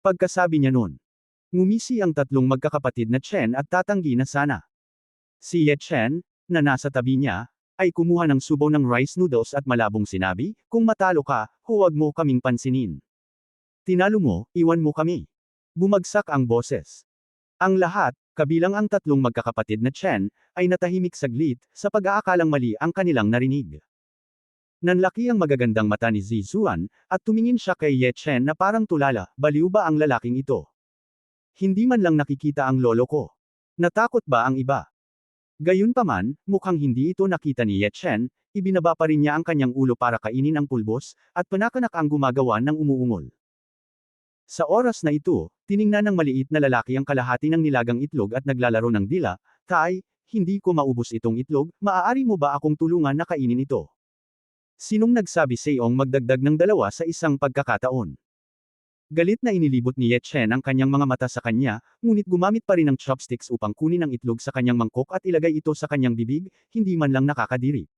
Pagkasabi niya nun, ngumisi ang tatlong magkakapatid na Chen at tatanggi na sana. Si Ye Chen, na nasa tabi niya, ay kumuha ng subo ng rice noodles at malabong sinabi, "Kung matalo ka, huwag mo kaming pansinin. Tinalo mo, iwan mo kami." Bumagsak ang boses. Ang lahat, kabilang ang tatlong magkakapatid na Chen, ay natahimik saglit, sa pag-aakalang mali ang kanilang narinig. Nanlaki ang magagandang mata ni Zizuan, at tumingin siya kay Ye Chen na parang tulala, baliw ba ang lalaking ito? Hindi man lang nakikita ang lolo ko. Natakot ba ang iba? Gayunpaman, mukhang hindi ito nakita ni Ye Chen, ibinaba pa rin niya ang kanyang ulo para kainin ang pulbos, at panakanak ang gumagawa ng umuungol. Sa oras na ito, tiningnan ng maliit na lalaki ang kalahati ng nilagang itlog at naglalaro ng dila, "Tay, hindi ko maubos itong itlog, maaari mo ba akong tulungan na kainin ito?" Sinong nagsabi sa'yong magdagdag ng dalawa sa isang pagkakataon? Galit na inilibot ni Ye Chen ang kanyang mga mata sa kanya, ngunit gumamit pa rin ng chopsticks upang kunin ang itlog sa kanyang mangkok at ilagay ito sa kanyang bibig, hindi man lang nakakadiri.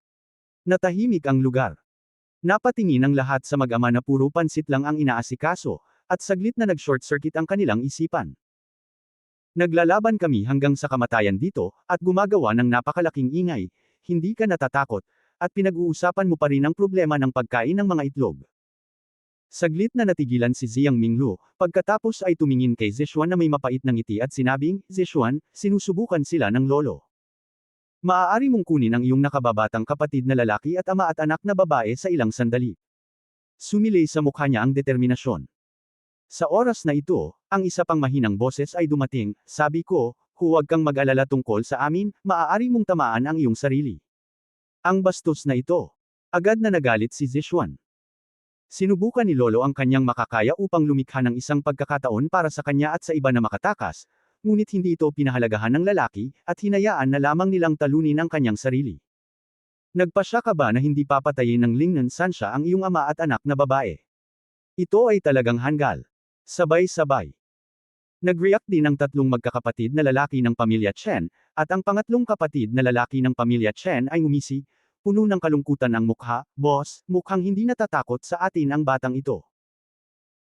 Natahimik ang lugar. Napatingin ang lahat sa mag-ama na puro pansit lang ang inaasikaso, at saglit na nag-short circuit ang kanilang isipan. Naglalaban kami hanggang sa kamatayan dito, at gumagawa ng napakalaking ingay, hindi ka natatakot, at pinag-uusapan mo pa rin ang problema ng pagkain ng mga itlog. Saglit na natigilan si Jiang Minglu, pagkatapos ay tumingin kay Zishuan na may mapait na ngiti at sinabing, "Zishuan, sinusubukan sila ng lolo. Maaari mong kunin ang iyong nakababatang kapatid na lalaki at ama at anak na babae sa ilang sandali." Sumilay sa mukha niya ang determinasyon. Sa oras na ito, ang isa pang mahinang boses ay dumating, "Sabi ko, huwag kang mag-alala tungkol sa amin, maaari mong tamaan ang iyong sarili." Ang bastos na ito. Agad na nagalit si Zishuan. Sinubukan ni Lolo ang kanyang makakaya upang lumikha ng isang pagkakataon para sa kanya at sa iba na makatakas, ngunit hindi ito pinahalagahan ng lalaki, at hinayaan na lamang nilang talunin ang kanyang sarili. Nagpasya ka ba na hindi papatayin ng Lingnan Sansha ang iyong ama at anak na babae? Ito ay talagang hanggal. Sabay-sabay. Nag-react din ang tatlong magkakapatid na lalaki ng pamilya Chen, at ang pangatlong kapatid na lalaki ng pamilya Chen ay ngumisi, puno ng kalungkutan ang mukha, "Boss, mukhang hindi natatakot sa atin ang batang ito."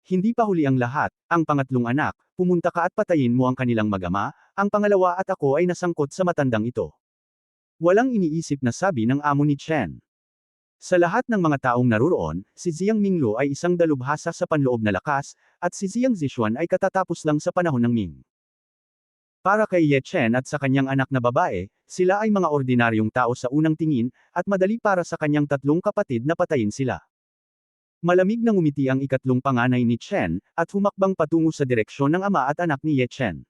Hindi pa huli ang lahat, ang pangatlong anak, "Pumunta ka at patayin mo ang kanilang mag-ama, ang pangalawa at ako ay nasangkot sa matandang ito." Walang iniisip na sabi ng amo ni Chen. Sa lahat ng mga taong naruroon, si Jiang Minglu ay isang dalubhasa sa panloob na lakas, at si Jiang Zishuan ay katatapos lang sa panahon ng Ming. Para kay Ye Chen at sa kanyang anak na babae, sila ay mga ordinaryong tao sa unang tingin, at madali para sa kanyang tatlong kapatid na patayin sila. Malamig na ngumiti ang ikatlong panganay ni Chen, at humakbang patungo sa direksyon ng ama at anak ni Ye Chen.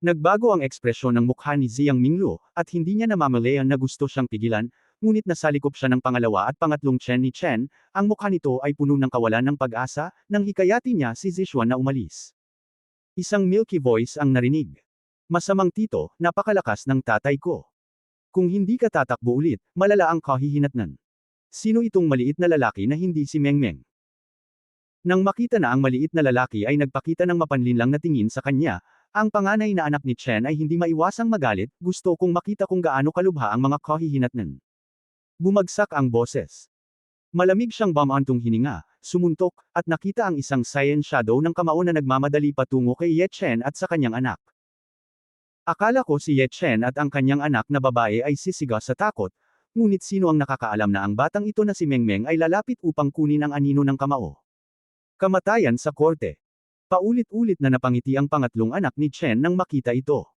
Nagbago ang ekspresyon ng mukha ni Jiang Minglu, at hindi niya namamalayan na gusto siyang pigilan, ngunit nasalikop siya ng pangalawa at pangatlong Chen ni Chen, ang mukha nito ay puno ng kawalan ng pag-asa, nang hikayatin niya si Zishuan na umalis. Isang milky voice ang narinig. "Masamang tito, napakalakas ng tatay ko. Kung hindi ka tatakbo ulit, malala ang kahihinatnan." Sino itong maliit na lalaki na hindi si Mengmeng? Nang makita na ang maliit na lalaki ay nagpakita ng mapanlinlang na tingin sa kanya, ang panganay na anak ni Chen ay hindi maiwasang magalit, "Gusto kong makita kung gaano kalubha ang mga kahihinatnan." Bumagsak ang boses. Malamig siyang bumantong hininga, sumuntok, at nakita ang isang cyan shadow ng kamao na nagmamadali patungo kay Ye Chen at sa kanyang anak. Akala ko si Ye Chen at ang kanyang anak na babae ay sisiga sa takot, ngunit sino ang nakakaalam na ang batang ito na si Mengmeng ay lalapit upang kunin ang anino ng kamao. Kamatayan sa korte. Paulit-ulit na napangiti ang pangatlong anak ni Chen nang makita ito.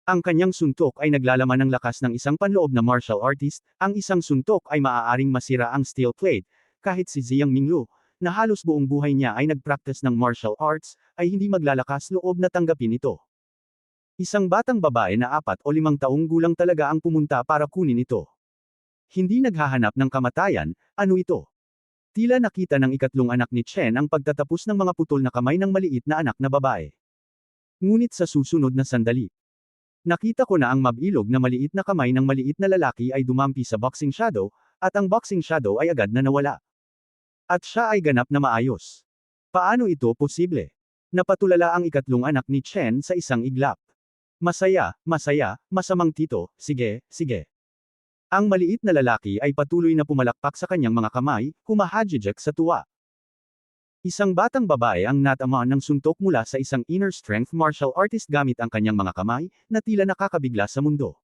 Ang kanyang suntok ay naglalaman ng lakas ng isang panloob na martial artist, ang isang suntok ay maaaring masira ang steel plate, kahit si Jiang Minglu, na halos buong buhay niya ay nagpractice ng martial arts, ay hindi maglalakas loob na tanggapin ito. Isang batang babae na 4 o 5 taong gulang talaga ang pumunta para kunin ito. Hindi naghahanap ng kamatayan, ano ito? Tila nakita ng ikatlong anak ni Chen ang pagtatapos ng mga putol na kamay ng maliit na anak na babae. Ngunit sa susunod na sandali, nakita ko na ang mabilog na maliit na kamay ng maliit na lalaki ay dumampi sa boxing shadow, at ang boxing shadow ay agad na nawala. At siya ay ganap na maayos. Paano ito posible? Napatulala ang ikatlong anak ni Chen sa isang iglap. "Masaya, masaya, masamang tito, sige, sige." Ang maliit na lalaki ay patuloy na pumalakpak sa kanyang mga kamay, humahajijek sa tuwa. Isang batang babae ang natamaan ng suntok mula sa isang inner strength martial artist gamit ang kanyang mga kamay, na tila nakakabigla sa mundo.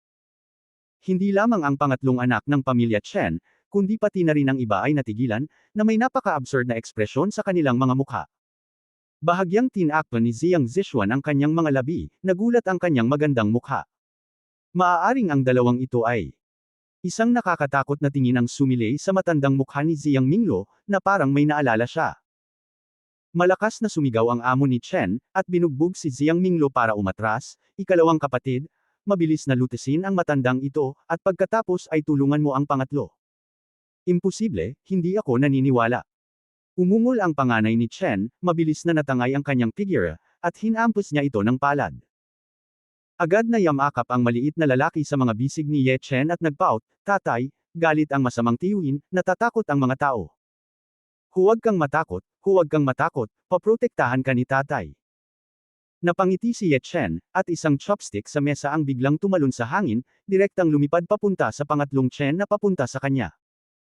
Hindi lamang ang pangatlong anak ng pamilya Chen, kundi pati na rin ang iba ay natigilan, na may napaka-absurd na ekspresyon sa kanilang mga mukha. Bahagyang tinakpan ni Jiang Zishuan ang kanyang mga labi, nagulat ang kanyang magandang mukha. Maaaring ang dalawang ito ay Isang nakakatakot na tingin ang sumilay sa matandang mukha ni Jiang Minglo, na parang may naalala siya. Malakas na sumigaw ang amo ni Chen, at binugbog si Jiang Minglo para umatras. Ikalawang kapatid, mabilis na lutisin ang matandang ito, at pagkatapos ay tulungan mo ang pangatlo. Imposible, hindi ako naniniwala. Umungol ang panganay ni Chen, mabilis na natangay ang kanyang figure, at hinampos niya ito ng palad. Agad na yamakap ang maliit na lalaki sa mga bisig ni Ye Chen at nagpout, "Tatay, galit ang masamang tiyuhin, natatakot ang mga tao. Huwag kang matakot, paprotektahan ka ni tatay." Napangiti si Ye Chen, at isang chopstick sa mesa ang biglang tumalon sa hangin, direktang lumipad papunta sa pangatlong Chen na papunta sa kanya.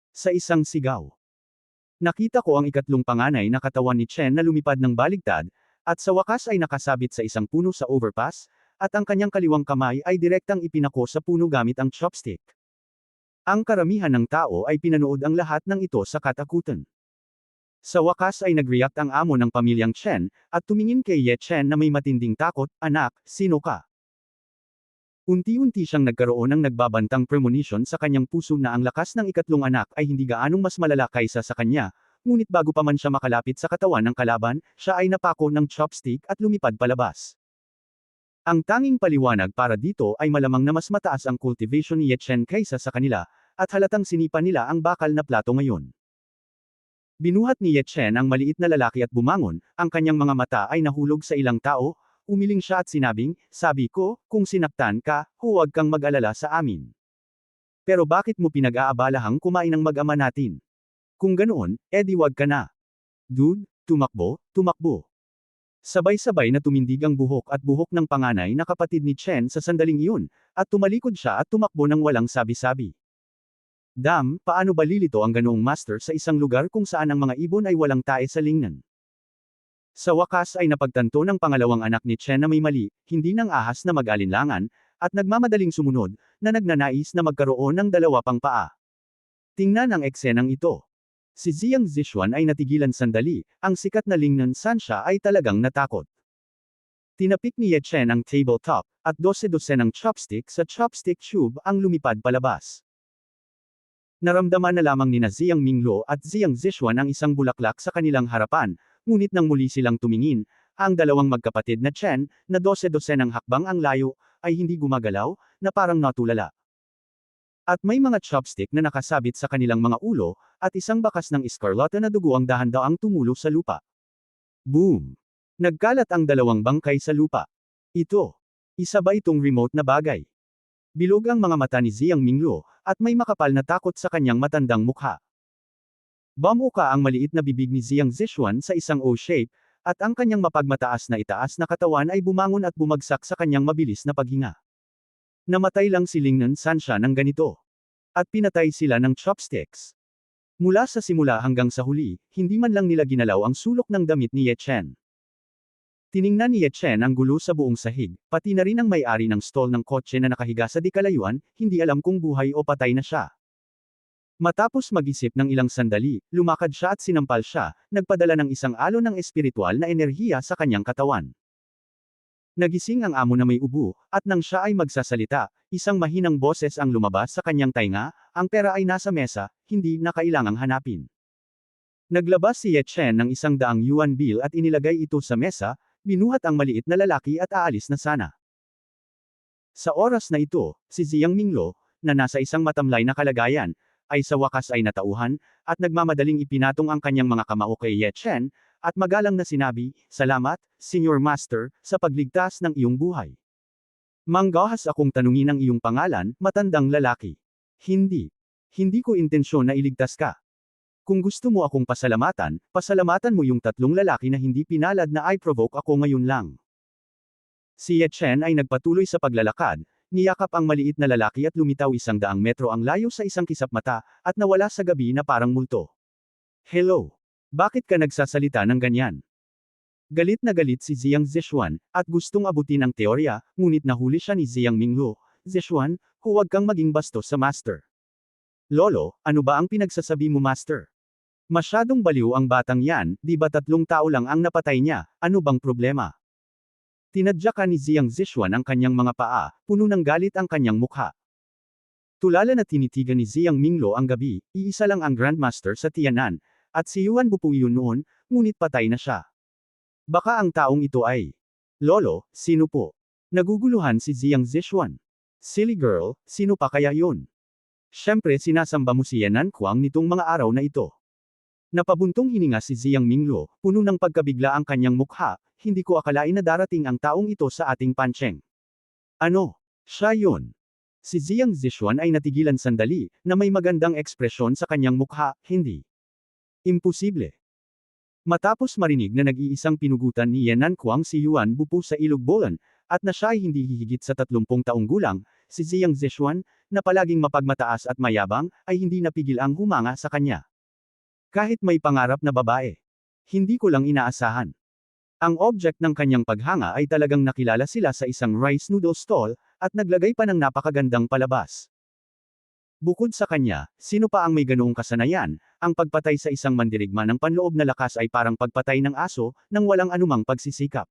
Sa isang sigaw. Nakita ko ang ikatlong panganay na katawan ni Chen na lumipad ng baligtad, at sa wakas ay nakasabit sa isang puno sa overpass, at ang kanyang kaliwang kamay ay direktang ipinako sa puno gamit ang chopstick. Ang karamihan ng tao ay pinanood ang lahat ng ito sa katakutan. Sa wakas ay nag-react ang amo ng pamilyang Chen, at tumingin kay Ye Chen na may matinding takot, "Anak, sino ka?" Unti-unti siyang nagkaroon ng nagbabantang premonition sa kanyang puso na ang lakas ng ikatlong anak ay hindi gaanong mas malala kaysa sa kanya, ngunit bago pa man siya makalapit sa katawan ng kalaban, siya ay napako ng chopstick at lumipad palabas. Ang tanging paliwanag para dito ay malamang na mas mataas ang cultivation ni Ye Chen kaysa sa kanila, at halatang sinipa nila ang bakal na plato ngayon. Binuhat ni Ye Chen ang maliit na lalaki at bumangon, ang kanyang mga mata ay nahulog sa ilang tao, umiling siya at sinabing, "Sabi ko, kung sinaktan ka, huwag kang mag-alala sa amin. Pero bakit mo pinag-aabalahang kumain ng mag-ama natin? Kung ganoon, edi wag ka na." Dude, tumakbo. Sabay-sabay na tumindig ang buhok at buhok ng panganay na kapatid ni Chen sa sandaling iyon, at tumalikod siya at tumakbo ng walang sabi-sabi. Paano ba lilito ang ganoong master sa isang lugar kung saan ang mga ibon ay walang tae sa lingnan? Sa wakas ay napagtanto ng pangalawang anak ni Chen na may mali, hindi ng ahas na mag-alinlangan, at nagmamadaling sumunod, na nagnanais na magkaroon ng dalawa pang paa. Tingnan ang eksenang ito. Si Jiang Zishuan ay natigilan sandali, ang sikat na Lingnan Sansha ay talagang natakot. Tinapik ni Ye Chen ang tabletop, at 12 ng chopstick sa chopstick tube ang lumipad palabas. Naramdaman na lamang ni Jiang Minglo at Jiang Zishuan ang isang bulaklak sa kanilang harapan, ngunit nang muli silang tumingin, ang dalawang magkapatid na Chen, na 12 ng hakbang ang layo, ay hindi gumagalaw, na parang natulala. At may mga chopstick na nakasabit sa kanilang mga ulo, at isang bakas ng iskarlata na dugo ang dahan-daang tumulo sa lupa. Boom! Nagkalat ang dalawang bangkay sa lupa. Isa ba itong remote na bagay? Bilog ang mga mata ni Jiang Minglo, at may makapal na takot sa kanyang matandang mukha. Bumuka ang maliit na bibig ni Jiang Zishuan sa isang O-shape, at ang kanyang mapagmataas na itaas na katawan ay bumangon at bumagsak sa kanyang mabilis na paghinga. Namatay lang si Lingnan Sansha ng ganito. At pinatay sila ng chopsticks. Mula sa simula hanggang sa huli, hindi man lang nila ginalaw ang sulok ng damit ni Ye Chen. Tiningnan ni Ye Chen ang gulo sa buong sahig, pati na rin ang may-ari ng stall ng kotse na nakahiga sa di kalayuan, hindi alam kung buhay o patay na siya. Matapos mag-isip ng ilang sandali, lumakad siya at sinampal siya, nagpadala ng isang alon ng espiritual na enerhiya sa kanyang katawan. Nagising ang amo na may ubo, at nang siya ay magsasalita, isang mahinang boses ang lumabas sa kanyang tainga, "Ang pera ay nasa mesa, hindi na kailangang hanapin." Naglabas si Ye Chen ng 100 yuan bill at inilagay ito sa mesa, binuhat ang maliit na lalaki at aalis na sana. Sa oras na ito, si Jiang Minglo, na nasa isang matamlay na kalagayan, ay sa wakas ay natauhan, at nagmamadaling ipinatong ang kanyang mga kamao kay Ye Chen, at magalang na sinabi, "Salamat, Senior Master, sa pagligtas ng iyong buhay. Manggahas akong tanungin ang iyong pangalan, matandang lalaki. Hindi. Hindi ko intensyon na iligtas ka. Kung gusto mo akong pasalamatan mo yung tatlong lalaki na hindi pinalad na I-provoke ako ngayon lang." Si Ye Chen ay nagpatuloy sa paglalakad, niyakap ang maliit na lalaki at lumitaw 100 metro ang layo sa isang kisap mata, at nawala sa gabi na parang multo. "Hello. Bakit ka nagsasalita ng ganyan?" Galit na galit si Jiang Zishuan, at gustong abutin ang teorya, ngunit nahuli siya ni Jiang Minglo. "Zishuan, huwag kang maging bastos sa master." "Lolo, ano ba ang pinagsasabi mo master? Masyadong baliw ang batang yan, di ba 3 tao lang ang napatay niya, ano bang problema?" Tinadyakan ni Jiang Zishuan ang kanyang mga paa, puno ng galit ang kanyang mukha. Tulala na tinitigan ni Jiang Minglo ang gabi, iisa lang ang Grandmaster sa Tianan, at si Yuan Bupuyo noon, ngunit patay na siya. Baka ang taong ito ay, Lolo, sino po? Naguguluhan si Jiang Zishuan. Silly girl, sino pa kaya yun? Siyempre sinasamba mo si Yanan Kuang nitong mga araw na ito. Napabuntong hininga si Jiang Minglo, puno ng pagkabigla ang kanyang mukha, hindi ko akalain na darating ang taong ito sa ating pansyeng. Ano? Siya yun. Si Jiang Zishuan ay natigilan sandali, na may magandang ekspresyon sa kanyang mukha, hindi. Imposible. Matapos marinig na nag-iisang pinugutan ni Yanan Kuang si Yuan Bupu sa Ilog Bolan, at na siya ay hindi hihigit sa 30 taong gulang, si Jiang Zishuan, na palaging mapagmataas at mayabang, ay hindi napigil ang humanga sa kanya. Kahit may pangarap na babae. Hindi ko lang inaasahan. Ang object ng kanyang paghanga ay talagang nakilala sila sa isang rice noodle stall, at naglagay pa ng napakagandang palabas. Bukod sa kanya, sino pa ang may ganoong kasanayan, ang pagpatay sa isang mandirigma ng panloob na lakas ay parang pagpatay ng aso, nang walang anumang pagsisikap.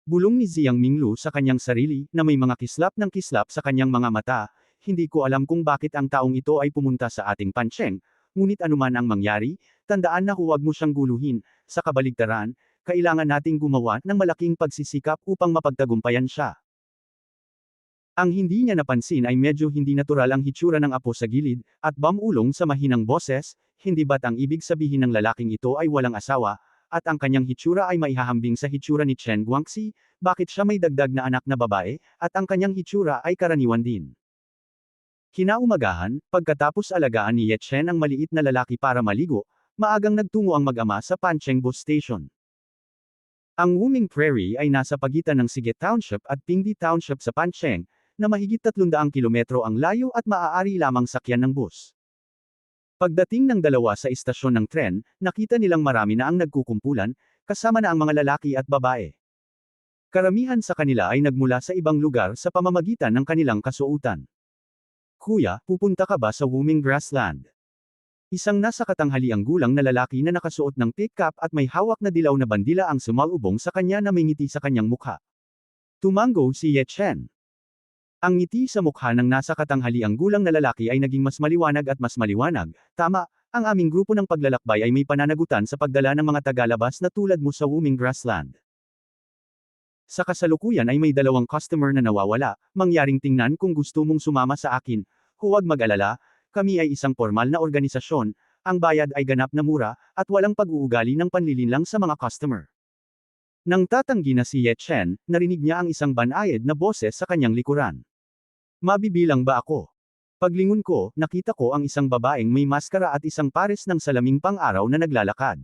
Bulong ni Jiang Minglu sa kanyang sarili, na may mga kislap ng kislap sa kanyang mga mata, hindi ko alam kung bakit ang taong ito ay pumunta sa ating pansyeng, ngunit anuman ang mangyari, tandaan na huwag mo siyang guluhin, sa kabaligtaran, kailangan nating gumawa ng malaking pagsisikap upang mapagtagumpayan siya. Ang hindi niya napansin ay medyo hindi natural ang hitsura ng apo sa gilid, at bamulong sa mahinang boses, hindi ba't ang ibig sabihin ng lalaking ito ay walang asawa, at ang kanyang hitsura ay maihahambing sa hitsura ni Chen Guangxi, bakit siya may dagdag na anak na babae, at ang kanyang hitsura ay karaniwan din. Kinaumagahan, pagkatapos alagaan ni Ye Chen ang maliit na lalaki para maligo, maagang nagtungo ang mag-ama sa Pancheng Bus Station. Ang Wuming Prairie ay nasa pagitan ng Siget Township at Pingdi Township sa Pancheng, na mahigit 300 kilometro ang layo at maaari lamang sakyan ng bus. Pagdating ng dalawa sa istasyon ng tren, nakita nilang marami na ang nagkukumpulan, kasama na ang mga lalaki at babae. Karamihan sa kanila ay nagmula sa ibang lugar sa pamamagitan ng kanilang kasuotan. Kuya, pupunta ka ba sa Wuming Grassland? Isang nasa katanghaliang gulang na lalaki na nakasuot ng pit cap at may hawak na dilaw na bandila ang sumalubong sa kanya na may ngiti sa kanyang mukha. Tumango si Ye Chen. Ang ngiti sa mukha ng nasa katanghaliang gulang na lalaki ay naging mas maliwanag at mas maliwanag. Tama, ang aming grupo ng paglalakbay ay may pananagutan sa pagdala ng mga tagalabas na tulad mo sa Wuming Grassland. Sa kasalukuyan ay may 2 customer na nawawala, mangyaring tingnan kung gusto mong sumama sa akin. Huwag mag-alala, kami ay isang formal na organisasyon, ang bayad ay ganap na mura, at walang pag-uugali ng panlilinlang sa mga customer. Nang tatanggi na si Ye Chen, narinig niya ang isang banayad na boses sa kanyang likuran. Mabibilang ba ako? Paglingon ko, nakita ko ang isang babaeng may maskara at isang pares ng salaming pang-araw na naglalakad.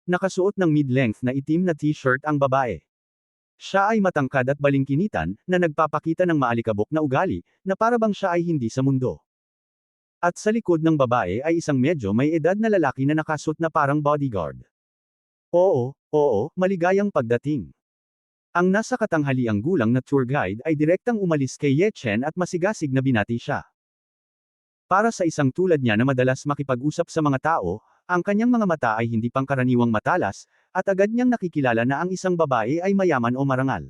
Nakasuot ng mid-length na itim na t-shirt ang babae. Siya ay matangkad at balingkinitan, na nagpapakita ng maalikabok na ugali, na parabang siya ay hindi sa mundo. At sa likod ng babae ay isang medyo may edad na lalaki na nakasuot na parang bodyguard. Oo, maligayang pagdating. Ang nasa katanghaliang gulang na tour guide ay direktang umalis kay Ye Chen at masigasig na binati siya. Para sa isang tulad niya na madalas makipag-usap sa mga tao, ang kanyang mga mata ay hindi pangkaraniwang matalas, at agad niyang nakikilala na ang isang babae ay mayaman o marangal.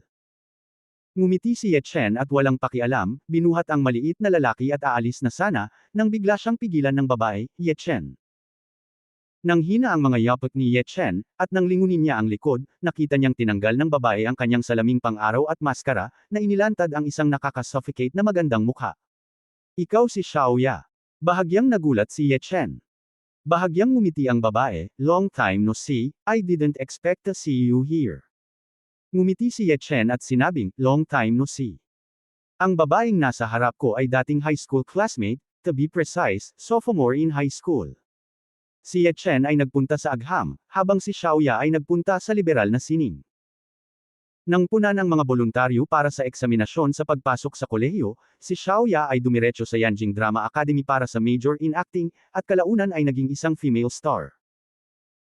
Ngumiti si Ye Chen at walang pakialam, binuhat ang maliit na lalaki at aalis na sana, nang bigla siyang pigilan ng babae, Ye Chen. Nang hina ang mga yapot ni Ye Chen, at nang lingunin niya ang likod, nakita niyang tinanggal ng babae ang kanyang salaming pang-araw at maskara, na inilantad ang isang nakakasuffocate na magandang mukha. Ikaw si Xiao Ya. Bahagyang nagulat si Ye Chen. Bahagyang ngumiti ang babae, long time no see, I didn't expect to see you here. Ngumiti si Ye Chen at sinabing, long time no see. Ang babaeng nasa harap ko ay dating high school classmate, to be precise, sophomore in high school. Si Ye Chen ay nagpunta sa agham, habang si Xiao Ya ay nagpunta sa liberal na sining. Nang punan ang mga voluntaryo para sa eksaminasyon sa pagpasok sa kolehiyo, si Xiao Ya ay dumiretso sa Yanjing Drama Academy para sa major in acting, at kalaunan ay naging isang female star.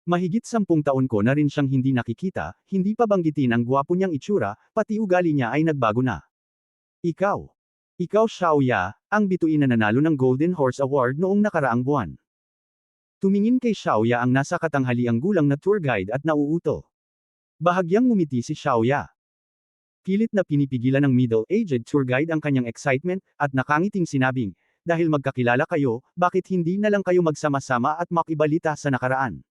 Mahigit 10 taon ko na rin siyang hindi nakikita, hindi pa banggitin ang gwapo niyang itsura, pati ugali niya ay nagbago na. Ikaw. Ikaw Xiao Ya, ang bituin na nanalo ng Golden Horse Award noong nakaraang buwan. Tumingin kay Xiao Ya ang nasa katanghaliang gulang na tour guide at nauuto. Bahagyang ngumiti si Xiao Ya. Pilit na pinipigilan ng middle-aged tour guide ang kanyang excitement, at nakangiting sinabing, dahil magkakilala kayo, bakit hindi na lang kayo magsama-sama at makibalita sa nakaraan?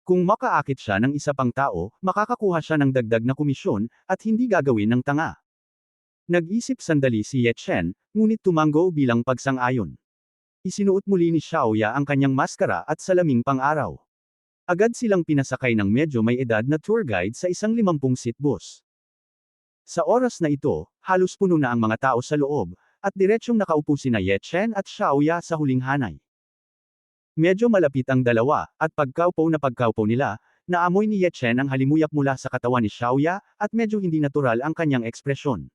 Kung makaakit siya ng isa pang tao, makakakuha siya ng dagdag na komisyon, at hindi gagawin ng tanga. Nag-isip sandali si Ye Chen, ngunit tumango bilang pagsang-ayon. Isinuot muli ni Xiaoya ang kanyang maskara at salaming pang-araw. Agad silang pinasakay ng medyo may edad na tour guide sa isang 50-seat bus. Sa oras na ito, halos puno na ang mga tao sa loob, at diretsyong nakaupo sina Ye Chen at Xiaoya sa huling hanay. Medyo malapit ang dalawa, at pagkaupo nila, naamoy ni Ye Chen ang halimuyak mula sa katawan ni Xiaoya, at medyo hindi natural ang kanyang ekspresyon.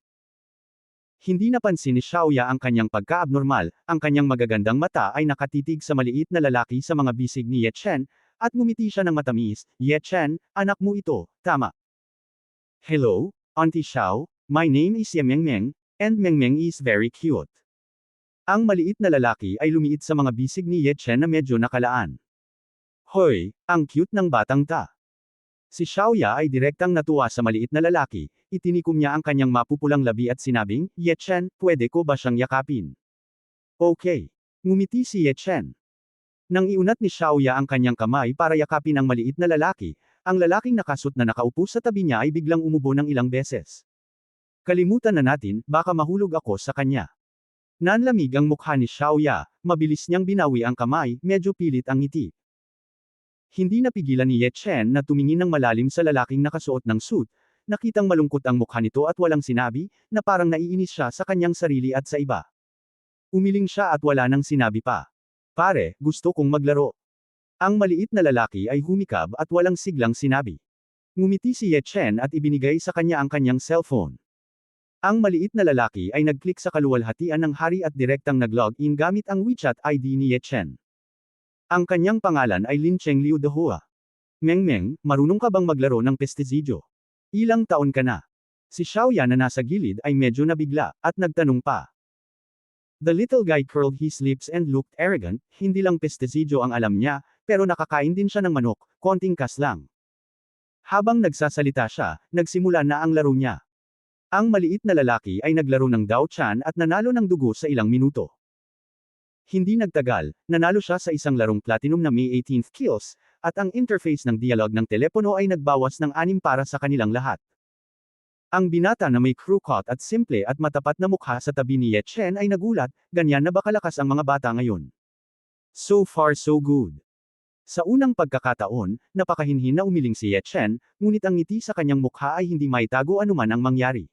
Hindi napansin ni Xiaoya ang kanyang pagka-abnormal, ang kanyang magagandang mata ay nakatitig sa maliit na lalaki sa mga bisig ni Ye Chen, at ngumiti siya ng matamis. Ye Chen, anak mo ito, tama. Hello, Auntie Xiao, my name is Ye Mengmeng, and Mengmeng is very cute. Ang maliit na lalaki ay lumiit sa mga bisig ni Ye Chen na medyo nakalaan. Hoy, ang cute ng batang ta. Si Xiaoya ay direktang natuwa sa maliit na lalaki, itinikom niya ang kanyang mapupulang labi at sinabing, Ye Chen, pwede ko ba siyang yakapin? Okay. Ngumiti si Ye Chen. Nang iunat ni Xiaoya ang kanyang kamay para yakapin ang maliit na lalaki, ang lalaking nakasut na nakaupo sa tabi niya ay biglang umubo ng ilang beses. Kalimutan na natin, baka mahulog ako sa kanya. Nanlamig ang mukha ni Xiaoya, mabilis niyang binawi ang kamay, medyo pilit ang ngiti. Hindi napigilan ni Ye Chen na tumingin ng malalim sa lalaking nakasuot ng suit, nakitang malungkot ang mukha nito at walang sinabi, na parang naiinis siya sa kanyang sarili at sa iba. Umiling siya at wala nang sinabi pa. Pare, gusto kong maglaro. Ang maliit na lalaki ay humikab at walang siglang sinabi. Ngumiti si Ye Chen at ibinigay sa kanya ang kanyang cellphone. Ang maliit na lalaki ay nag-click sa kaluwalhatian ng hari at direktang nag-log-in gamit ang WeChat ID ni Ye Chen. Ang kanyang pangalan ay Lin Chengliu Dehua. Mengmeng, marunong ka bang maglaro ng pestizidyo? Ilang taon ka na? Si Xiaoya na nasa gilid ay medyo nabigla, at nagtanong pa. The little guy curled his lips and looked arrogant, hindi lang pestizidyo ang alam niya, pero nakakain din siya ng manok, konting kas lang. Habang nagsasalita siya, nagsimula na ang laro niya. Ang maliit na lalaki ay naglaro ng Dao Chan at nanalo ng dugo sa ilang minuto. Hindi nagtagal, nanalo siya sa isang larong platinum na May 18th kills, at ang interface ng dialogue ng telepono ay nagbawas ng 6 para sa kanilang lahat. Ang binata na may crew cut at simple at matapat na mukha sa tabi ni Ye Chen ay nagulat, ganyan na ba kalakas ang mga bata ngayon? So far so good. Sa unang pagkakataon, napakahinhin na umiling si Ye Chen, ngunit ang ngiti sa kanyang mukha ay hindi maitago anuman ang mangyari.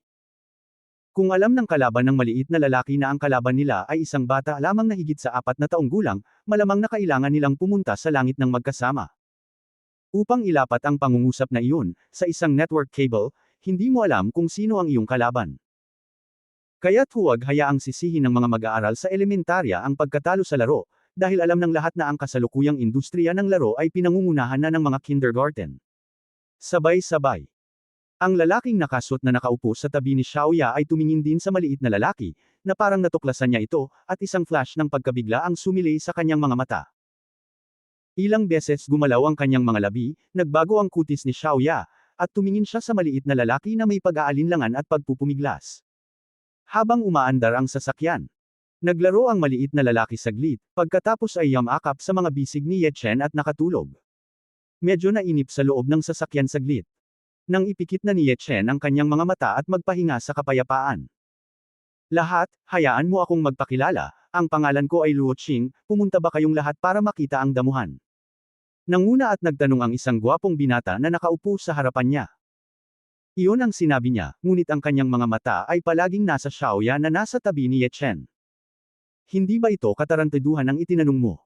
Kung alam ng kalaban ng maliit na lalaki na ang kalaban nila ay isang bata lamang na higit sa 4 na taong gulang, malamang na kailangan nilang pumunta sa langit ng magkasama. Upang ilapat ang pangungusap na iyon, sa isang network cable, hindi mo alam kung sino ang iyong kalaban. Kaya't huwag hayaang sisihin ng mga mag-aaral sa elementarya ang pagkatalo sa laro, dahil alam ng lahat na ang kasalukuyang industriya ng laro ay pinangungunahan na ng mga kindergarten. Sabay-sabay. Ang lalaking nakasuot na nakaupo sa tabi ni Xiaoya ay tumingin din sa maliit na lalaki, na parang natuklasan niya ito, at isang flash ng pagkabigla ang sumilay sa kanyang mga mata. Ilang beses gumalaw ang kanyang mga labi, nagbago ang kutis ni Xiaoya, at tumingin siya sa maliit na lalaki na may pag-aalinlangan at pagpupumiglas. Habang umaandar ang sasakyan, naglaro ang maliit na lalaki saglit, pagkatapos ay yamakap sa mga bisig ni Ye Chen at nakatulog. Medyo nainip sa loob ng sasakyan saglit. Nang ipikit na ni Ye Chen ang kanyang mga mata at magpahinga sa kapayapaan. Lahat, hayaan mo akong magpakilala, ang pangalan ko ay Luo Qing, pumunta ba kayong lahat para makita ang damuhan? Nanguna at nagtanong ang isang gwapong binata na nakaupo sa harapan niya. Iyon ang sinabi niya, ngunit ang kanyang mga mata ay palaging nasa Xiaoya na nasa tabi ni Ye Chen. Hindi ba ito katarantaduhan ang itinanong mo?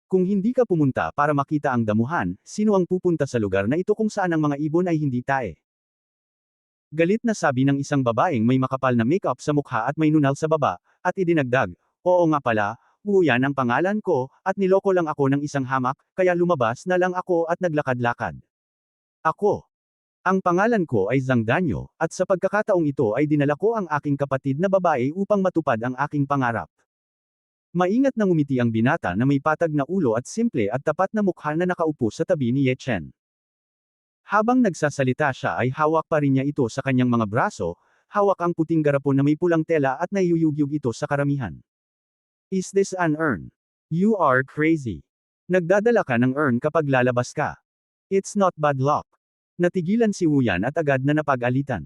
Kung hindi ka pumunta para makita ang damuhan, sino ang pupunta sa lugar na ito kung saan ang mga ibon ay hindi tae? Galit na sabi ng isang babaeng may makapal na makeup sa mukha at may nunal sa baba, at idinagdag, oo nga pala, Yan ang pangalan ko, at niloko lang ako ng isang hamak, kaya lumabas na lang ako at naglakad-lakad. Ako. Ang pangalan ko ay Zhang Danyo, at sa pagkakataong ito ay dinala ko ang aking kapatid na babae upang matupad ang aking pangarap. Maingat na ngumiti ang binata na may patag na ulo at simple at tapat na mukha na nakaupo sa tabi ni Ye Chen. Habang nagsasalita siya ay hawak pa rin niya ito sa kanyang mga braso, hawak ang puting garapon na may pulang tela at naiyuyugyug ito sa karamihan. Is this an urn? You are crazy. Nagdadala ka ng urn kapag lalabas ka. It's not bad luck. Natigilan si Wu Yan at agad na napag-alitan.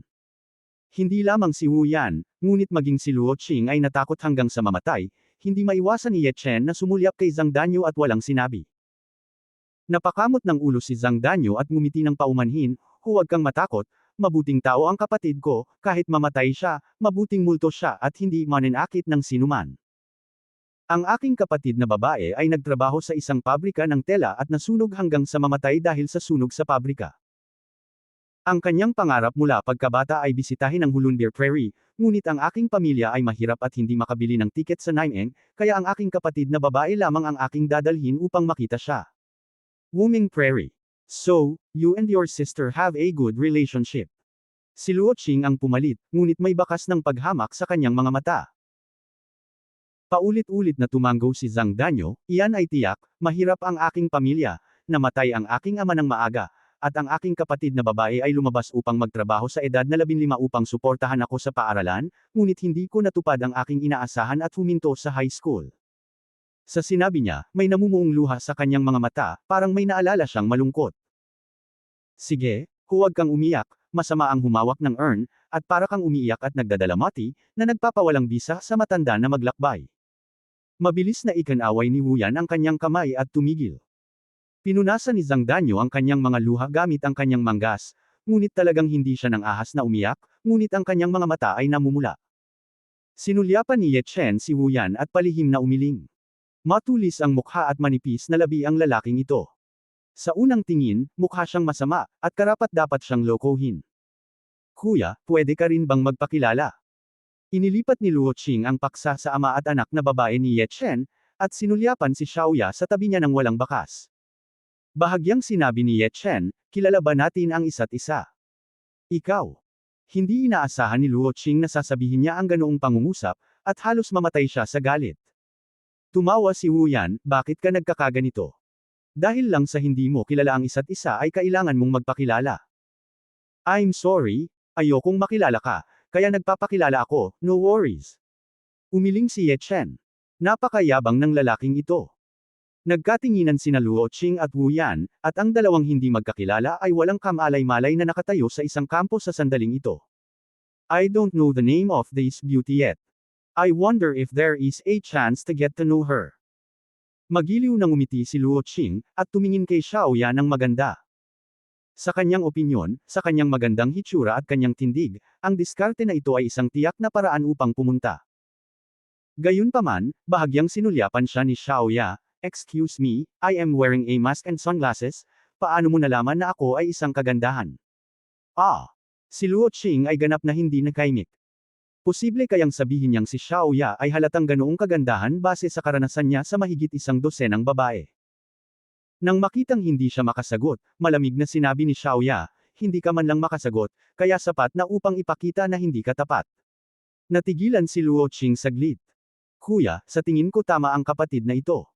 Hindi lamang si Wu Yan, ngunit maging si Luo Qing ay natakot hanggang sa mamatay, hindi maiwasan ni Ye Chen na sumulyap kay Zhang Danyu at walang sinabi. Napakamot ng ulo si Zhang Danyu at ngumiti ng paumanhin, huwag kang matakot, mabuting tao ang kapatid ko, kahit mamatay siya, mabuting multo siya at hindi mananakit ng sinuman. Ang aking kapatid na babae ay nagtrabaho sa isang pabrika ng tela at nasunog hanggang sa mamatay dahil sa sunog sa pabrika. Ang kanyang pangarap mula pagkabata ay bisitahin ang Hulunbuir Prairie, ngunit ang aking pamilya ay mahirap at hindi makabili ng tiket sa Naimeng, kaya ang aking kapatid na babae lamang ang aking dadalhin upang makita siya. Wuming Prairie. So, you and your sister have a good relationship. Si Luo Qing ang pumalit, ngunit may bakas ng paghamak sa kanyang mga mata. Paulit-ulit na tumanggo si Zhang Danyu, iyan ay tiyak, mahirap ang aking pamilya, namatay ang aking ama ng maaga, at ang aking kapatid na babae ay lumabas upang magtrabaho sa edad na 15 upang suportahan ako sa paaralan, ngunit hindi ko natupad ang aking inaasahan at huminto sa high school. Sa sinabi niya, may namumuong luha sa kanyang mga mata, parang may naalala siyang malungkot. Sige, huwag kang umiyak, masama ang humawak ng urn, at para kang umiiyak at nagdadalamati, na nagpapawalang bisa sa matanda na maglakbay. Mabilis na ikanaway ni Wu Yan ang kanyang kamay at tumigil. Pinunasan ni Zhang Danyu ang kanyang mga luha gamit ang kanyang manggas, ngunit talagang hindi siya nang ahas na umiyak, ngunit ang kanyang mga mata ay namumula. Sinulyapan ni Ye Chen si Wu Yan at palihim na umiling. Matulis ang mukha at manipis na labi ang lalaking ito. Sa unang tingin, mukha siyang masama, at karapat-dapat siyang lokohin. Kuya, pwede ka rin bang magpakilala? Inilipat ni Luo Qing ang paksa sa ama at anak na babae ni Ye Chen, at sinulyapan si Xiaoya sa tabi niya ng walang bakas. Bahagyang sinabi ni Ye Chen, kilala ba natin ang isa't isa? Ikaw. Hindi inaasahan ni Luo Qing na sasabihin niya ang ganoong pangungusap, at halos mamatay siya sa galit. Tumawa si Wu Yan, bakit ka nagkakaganito? Dahil lang sa hindi mo kilala ang isa't isa ay kailangan mong magpakilala. I'm sorry, ayokong makilala ka, kaya nagpapakilala ako, no worries. Umiling si Ye Chen. Napakayabang ng lalaking ito. Nagkatinginan sina Luo Qing at Wu Yan, at ang dalawang hindi magkakilala ay walang kamalay-malay na nakatayo sa isang kampo sa sandaling ito. I don't know the name of this beauty yet. I wonder if there is a chance to get to know her. Magiliw na ngumiti si Luo Qing, at tumingin kay Xiaoya ng maganda. Sa kanyang opinyon, sa kanyang magandang hitsura at kanyang tindig, ang diskarte na ito ay isang tiyak na paraan upang pumunta. Gayunpaman, bahagyang sinulyapan siya ni Xiaoya, excuse me, I am wearing a mask and sunglasses, paano mo nalaman na ako ay isang kagandahan? Ah! Si Luo Qing ay ganap na hindi nakaimik. Posible kayang sabihin niyang si Xiaoya ay halatang ganoong kagandahan base sa karanasan niya sa mahigit 100 babae. Nang makitang hindi siya makasagot, malamig na sinabi ni Xiaoya, hindi ka man lang makasagot, kaya sapat na upang ipakita na hindi ka tapat. Natigilan si Luo Qing saglit. Kuya, sa tingin ko tama ang kapatid na ito.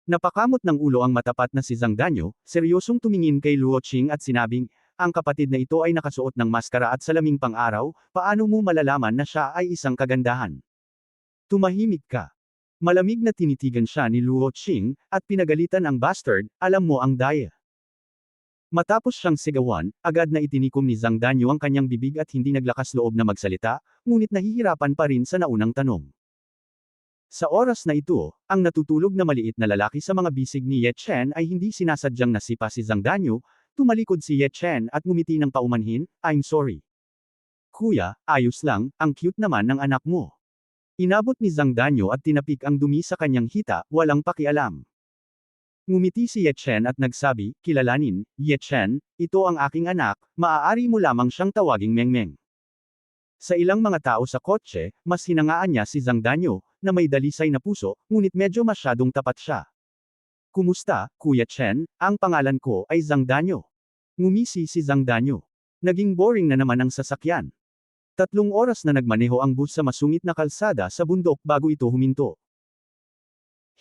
Napakamot ng ulo ang matapat na si Zhang Danyu, seryosong tumingin kay Luo Qing at sinabing, ang kapatid na ito ay nakasuot ng maskara at salaming pang-araw, paano mo malalaman na siya ay isang kagandahan? Tumahimik ka. Malamig na tinitigan siya ni Luo Qing, at pinagalitan ang bastard, alam mo ang daya. Matapos siyang sigawan, agad na itinikom ni Zhang Danyu ang kanyang bibig at hindi naglakas loob na magsalita, ngunit nahihirapan pa rin sa naunang tanong. Sa oras na ito, ang natutulog na maliit na lalaki sa mga bisig ni Ye Chen ay hindi sinasadyang nasipa si Zhang Danyu, tumalikod si Ye Chen at ngumiti ng paumanhin, I'm sorry. Kuya, ayos lang, ang cute naman ng anak mo. Inabot ni Zhang Danyu at tinapik ang dumi sa kanyang hita, walang pakialam. Ngumiti si Ye Chen at nagsabi, kilalanin, Ye Chen, ito ang aking anak, maaari mo lamang siyang tawaging Mengmeng. Sa ilang mga tao sa kotse, mas hinangaan niya si Zhang Danyu, na may dalisay na puso, ngunit medyo masyadong tapat siya. Kumusta, Kuya Chen? Ang pangalan ko ay Zhang Danyu. Ngumisi si Zhang Danyu. Naging boring na naman ang sasakyan. 3 oras na nagmaneho ang bus sa masungit na kalsada sa bundok bago ito huminto.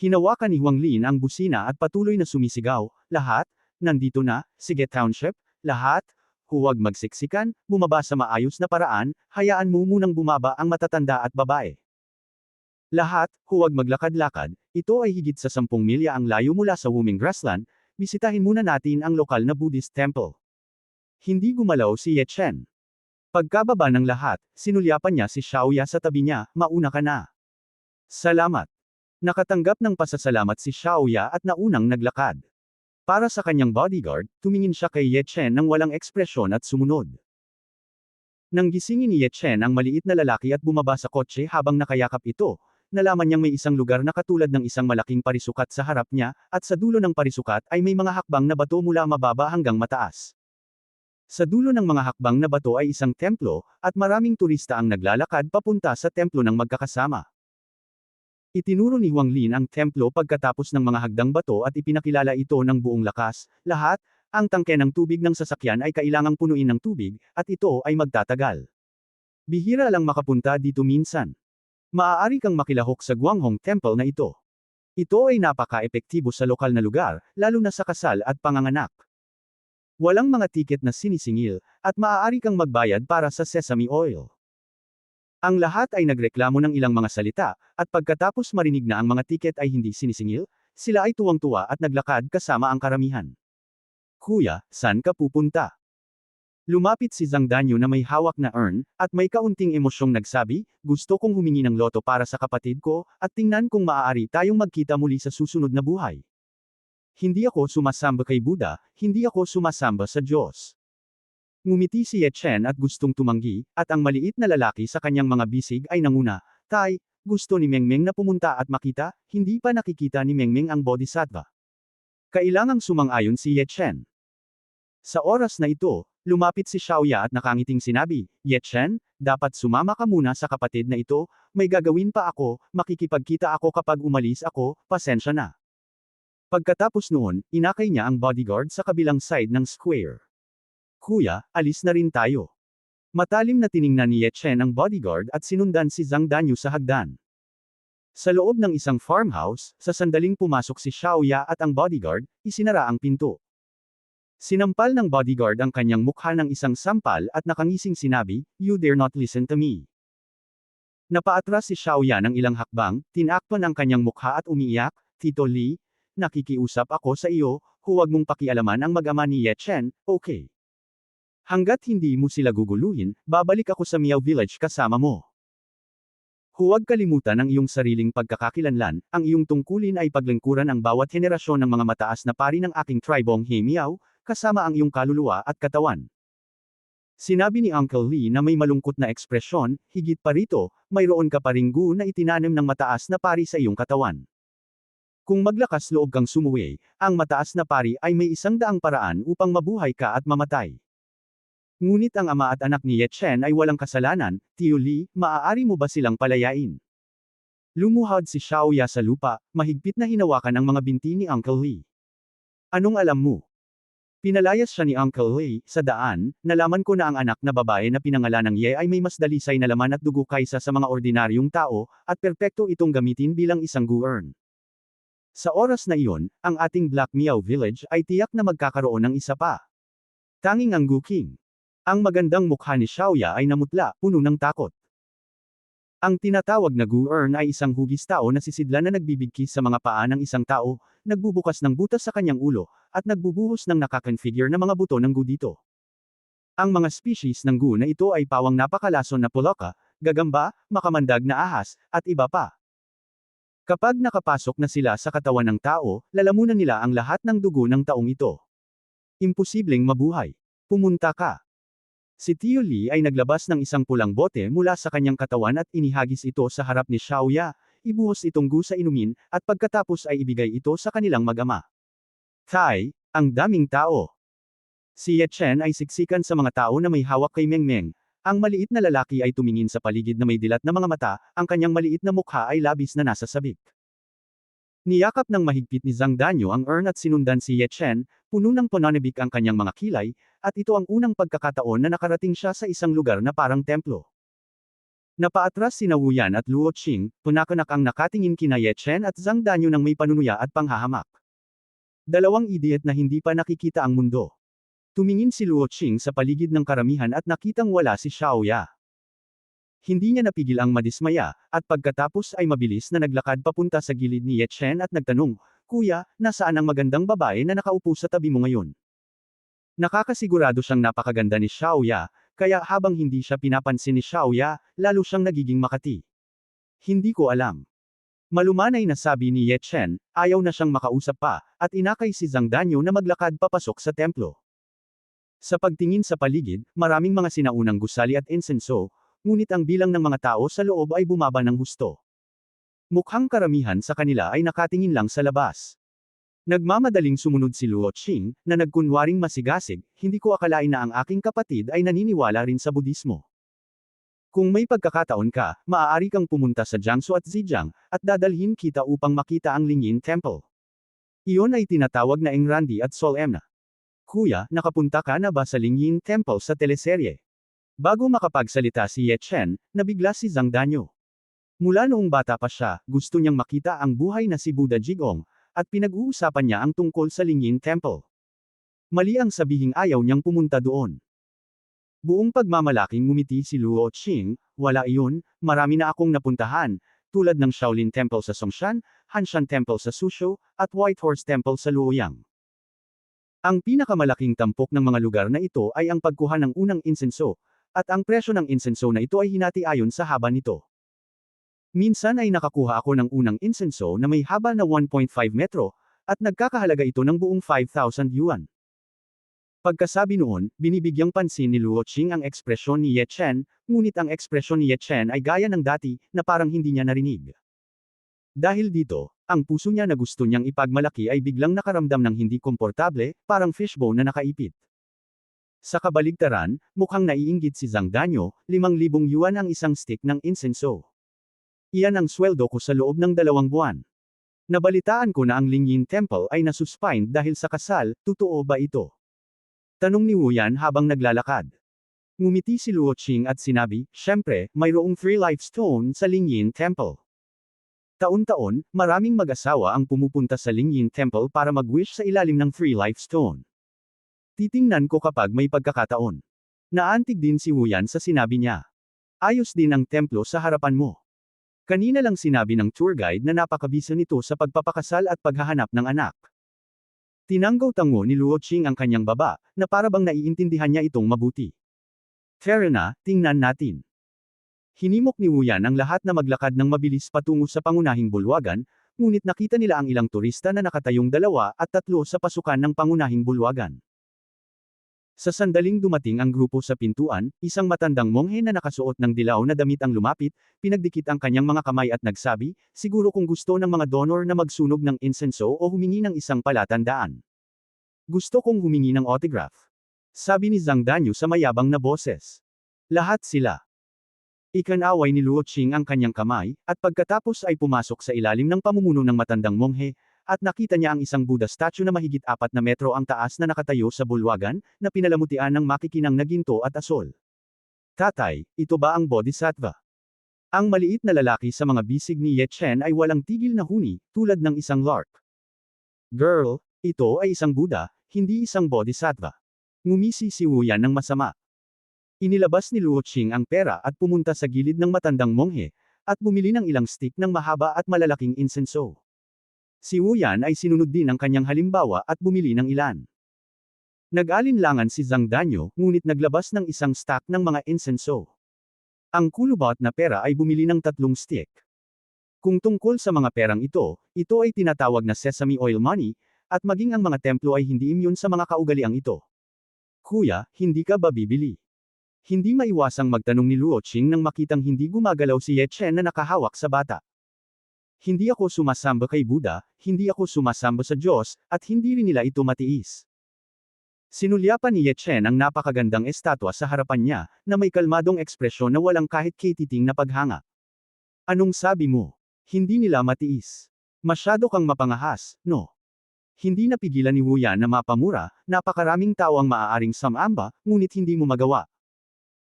Hinawakan ni Huang Lin ang busina at patuloy na sumisigaw, lahat, nandito na, sige Township, Lahat, huwag magsiksikan, bumaba sa maayos na paraan, hayaan mo munang bumaba ang matatanda at babae. Lahat, huwag maglakad-lakad, ito ay higit sa 10 milya ang layo mula sa Wuming Grassland, bisitahin muna natin ang lokal na Buddhist temple. Hindi gumalaw si Ye Chen. Pagkababa ng lahat, sinulyapan niya si Xiaoya sa tabi niya, mauna ka na. Salamat. Nakatanggap ng pasasalamat si Xiaoya at naunang naglakad. Para sa kanyang bodyguard, tumingin siya kay Ye Chen nang walang ekspresyon at sumunod. Nang gisingin ni Ye Chen ang maliit na lalaki at bumaba sa kotse habang nakayakap ito, nalaman niyang may isang lugar na katulad ng isang malaking parisukat sa harap niya, at sa dulo ng parisukat ay may mga hakbang na bato mula mababa hanggang mataas. Sa dulo ng mga hakbang na bato ay isang templo, at maraming turista ang naglalakad papunta sa templo ng magkakasama. Itinuro ni Huang Lin ang templo pagkatapos ng mga hagdang bato at ipinakilala ito ng buong lakas. Lahat, ang tangke ng tubig ng sasakyan ay kailangang punuin ng tubig, at ito ay magtatagal. Bihira lang makapunta dito minsan. Maaari kang makilahok sa Guanghong Temple na ito. Ito ay napaka-epektibo sa lokal na lugar, lalo na sa kasal at panganganak. Walang mga tiket na sinisingil, at maaari kang magbayad para sa sesame oil. Ang lahat ay nagreklamo ng ilang mga salita, at pagkatapos marinig na ang mga tiket ay hindi sinisingil, sila ay tuwang-tuwa at naglakad kasama ang karamihan. Kuya, saan ka pupunta? Lumapit si Zhang Danyu na may hawak na urn, at may kaunting emosyong nagsabi, gusto kong humingi ng loto para sa kapatid ko, at tingnan kung maaari tayong magkita muli sa susunod na buhay. Hindi ako sumasamba kay Buddha, hindi ako sumasamba sa Diyos. Ngumiti si Ye Chen at gustong tumanggi, at ang maliit na lalaki sa kanyang mga bisig ay nanguna, Tay, gusto ni Mengmeng na pumunta at makita, hindi pa nakikita ni Mengmeng ang Bodhisattva. Kailangang sumang-ayon si Ye Chen. Sa oras na ito, lumapit si Xiaoya at nakangiting sinabi, Ye Chen, dapat sumama ka muna sa kapatid na ito, may gagawin pa ako, makikipagkita ako kapag umalis ako, pasensya na. Pagkatapos noon, inakay niya ang bodyguard sa kabilang side ng square. Kuya, alis na rin tayo. Matalim na tiningnan ni Ye Chen ang bodyguard at sinundan si Zhang Danyu sa hagdan. Sa loob ng isang farmhouse, sa sandaling pumasok si Xiaoya at ang bodyguard, isinara ang pinto. Sinampal ng bodyguard ang kanyang mukha ng isang sampal at nakangising sinabi, You dare not listen to me. Napaatras si Xiaoya ng ilang hakbang, tinakpan ang kanyang mukha at umiiyak, Tito Li, nakikiusap ako sa iyo, huwag mong pakialaman ang mag-ama ni Ye Chen, okay? Hanggat hindi mo sila guguluhin, babalik ako sa Miao Village kasama mo. Huwag kalimutan ang iyong sariling pagkakakilanlan, ang iyong tungkulin ay paglingkuran ang bawat henerasyon ng mga mataas na pari ng aking tribong He Miao, kasama ang iyong kaluluwa at katawan. Sinabi ni Uncle Lee na may malungkot na ekspresyon, higit pa rito, mayroon ka pa ring gu na itinanim ng mataas na pari sa iyong katawan. Kung maglakas loob kang sumuwi, ang mataas na pari ay may 100 paraan upang mabuhay ka at mamatay. Ngunit ang ama at anak ni Ye Chen ay walang kasalanan, Tio Li, maaari mo ba silang palayain? Lumuhod si Xiaoya sa lupa, mahigpit na hinawakan ang mga binti ni Uncle Lee. Anong alam mo? Pinalayas siya ni Uncle Lee, sa daan, nalaman ko na ang anak na babae na pinangalan ng Ye ay may mas dalisay na laman at dugo kaysa sa mga ordinaryong tao, at perpekto itong gamitin bilang isang gu-urn. Sa oras na iyon, ang ating Black Miao Village ay tiyak na magkakaroon ng isa pa. Tanging ang Gu King. Ang magandang mukha ni Xiaoya ay namutla, puno ng takot. Ang tinatawag na gu-urn ay isang hugis tao na sisidlan na nagbibigkis sa mga paa ng isang tao, nagbubukas ng butas sa kanyang ulo, at nagbubuhos ng nakakonfigure na mga buto ng gu dito. Ang mga species ng gu na ito ay pawang napakalason na puloka, gagamba, makamandag na ahas, at iba pa. Kapag nakapasok na sila sa katawan ng tao, lalamunan nila ang lahat ng dugo ng taong ito. Imposibleng mabuhay. Pumunta ka. Si Tio Li ay naglabas ng isang pulang bote mula sa kanyang katawan at inihagis ito sa harap ni Xiaoya, ibuhos itong gu sa inumin, at pagkatapos ay ibigay ito sa kanilang mag-ama. Tai, ang daming tao. Si Ye Chen ay siksikan sa mga tao na may hawak kay Mengmeng. Ang maliit na lalaki ay tumingin sa paligid na may dilat na mga mata, ang kanyang maliit na mukha ay labis na nasa sabik. Niyakap ng mahigpit ni Zhang Danyu ang urn at sinundan si Ye Chen, puno ng pananabik ang kanyang mga kilay, at ito ang unang pagkakataon na nakarating siya sa isang lugar na parang templo. Napaatras si Wu Yan at Luo Qing, punakanak ang nakatingin kina Ye Chen at Zhang Danyu ng may panunuya at panghahamak. Dalawang idiot na hindi pa nakikita ang mundo. Tumingin si Luo Qing sa paligid ng karamihan at nakitang wala si Xiaoya. Hindi niya napigil ang madismaya, at pagkatapos ay mabilis na naglakad papunta sa gilid ni Ye Chen at nagtanong, Kuya, nasaan ang magandang babae na nakaupo sa tabi mo ngayon? Nakakasigurado siyang napakaganda ni Xiaoya, kaya habang hindi siya pinapansin ni Xiaoya, lalo siyang nagiging makati. Hindi ko alam. Malumanay na sabi ni Ye Chen, ayaw na siyang makausap pa, at inakay si Zhang Danyo na maglakad papasok sa templo. Sa pagtingin sa paligid, maraming mga sinaunang gusali at insenso, ngunit ang bilang ng mga tao sa loob ay bumaba ng husto. Mukhang karamihan sa kanila ay nakatingin lang sa labas. Nagmamadaling sumunod si Luo Qing, na nagkunwaring masigasig, hindi ko akalain na ang aking kapatid ay naniniwala rin sa Budismo. Kung may pagkakataon ka, maaari kang pumunta sa Jiangsu at Zhejiang, at dadalhin kita upang makita ang Lingyin Temple. Iyon ay tinatawag na Engrandi at Solemna. Kuya, nakapunta ka na ba sa Lingyin Temple sa teleserye? Bago makapagsalita si Ye Chen, nabigla si Zhang Danyo. Mula noong bata pa siya, gusto niyang makita ang buhay na si Buddha Jigong, at pinag-uusapan niya ang tungkol sa Lingyin Temple. Mali ang sabihing ayaw niyang pumunta doon. Buong pagmamalaking ngumiti si Luo Qing, wala iyon, marami na akong napuntahan, tulad ng Shaolin Temple sa Songshan, Hanshan Temple sa Suzhou, at White Horse Temple sa Luoyang. Ang pinakamalaking tampok ng mga lugar na ito ay ang pagkuha ng unang insenso, at ang presyo ng insenso na ito ay hinati ayon sa haba nito. Minsan ay nakakuha ako ng unang insenso na may haba na 1.5 metro, at nagkakahalaga ito ng buong 5,000 yuan. Pagkasabi noon, binibigyang pansin ni Luo Qing ang ekspresyon ni Ye Chen, ngunit ang ekspresyon ni Ye Chen ay gaya ng dati, na parang hindi niya narinig. Dahil dito, ang puso niya na gusto niyang ipagmalaki ay biglang nakaramdam ng hindi komportable, parang fishbone na nakaipit. Sa kabaligtaran, mukhang naiinggit si Zhang Danyo, 5,000 yuan ang isang stick ng insenso. Iyan ang sweldo ko sa loob ng 2 buwan. Nabalitaan ko na ang Lingyin Temple ay nasuspend dahil sa kasal, totoo ba ito? Tanong ni Wu Yan habang naglalakad. Ngumiti si Luo Qing at sinabi, syempre, mayroong 3 life stone sa Lingyin Temple. Taon-taon, maraming mag-asawa ang pumupunta sa Lingyin Temple para mag-wish sa ilalim ng 3 life stone. Titingnan ko kapag may pagkakataon. Naantig din si Wu Yan sa sinabi niya. Ayos din ang templo sa harapan mo. Kanina lang sinabi ng tour guide na napakabisa nito sa pagpapakasal at paghahanap ng anak. Tinanggaw-tango ni Luo Qing ang kanyang baba, na parabang naiintindihan niya itong mabuti. Fair na, tingnan natin. Hinimok ni Wu Yan ang lahat na maglakad ng mabilis patungo sa pangunahing bulwagan, ngunit nakita nila ang ilang turista na nakatayong 2 at 3 sa pasukan ng pangunahing bulwagan. Sa sandaling dumating ang grupo sa pintuan, isang matandang monghe na nakasuot ng dilaw na damit ang lumapit, pinagdikit ang kanyang mga kamay at nagsabi, siguro kung gusto ng mga donor na magsunog ng insenso o humingi ng isang palatandaan. Gusto kong humingi ng autograph. Sabi ni Zhang Danyo sa mayabang na boses. Lahat sila. Ikanaway ni Luo Qing ang kanyang kamay, at pagkatapos ay pumasok sa ilalim ng pamumuno ng matandang monghe, at nakita niya ang isang Buddha statue na mahigit 4 na metro ang taas na nakatayo sa bulwagan, na pinalamutian ng makikinang na ginto at asol. Tatay, ito ba ang Bodhisattva? Ang maliit na lalaki sa mga bisig ni Ye Chen ay walang tigil na huni, tulad ng isang lark. Girl, ito ay isang Buddha, hindi isang Bodhisattva. Ngumisi si Wu Yan ng masama. Inilabas ni Luo Qing ang pera at pumunta sa gilid ng matandang monghe, at bumili ng ilang stick ng mahaba at malalaking insenso. Si Wu Yan ay sinunod din ang kanyang halimbawa at bumili ng ilan. Nag-alinlangan si Zhang Danyo, ngunit naglabas ng isang stack ng mga insenso. Ang kulubot na pera ay bumili ng 3 stick. Kung tungkol sa mga perang ito ay tinatawag na sesame oil money, at maging ang mga templo ay hindi imyun sa mga kaugaliang ito. Kuya, hindi ka ba bibili? Hindi maiwasang magtanong ni Luo Qing nang makitang hindi gumagalaw si Ye Chen na nakahawak sa bata. Hindi ako sumasamba kay Buddha, hindi ako sumasamba sa Diyos, at hindi rin nila ito matiis. Sinulyapan ni Ye Chen ang napakagandang estatwa sa harapan niya, na may kalmadong ekspresyon na walang kahit katiting na paghanga. Anong sabi mo? Hindi nila matiis. Masyado kang mapangahas, no? Hindi napigilan ni Wu Yan na mapamura, napakaraming tao ang maaaring sumamba, ngunit hindi mo magawa.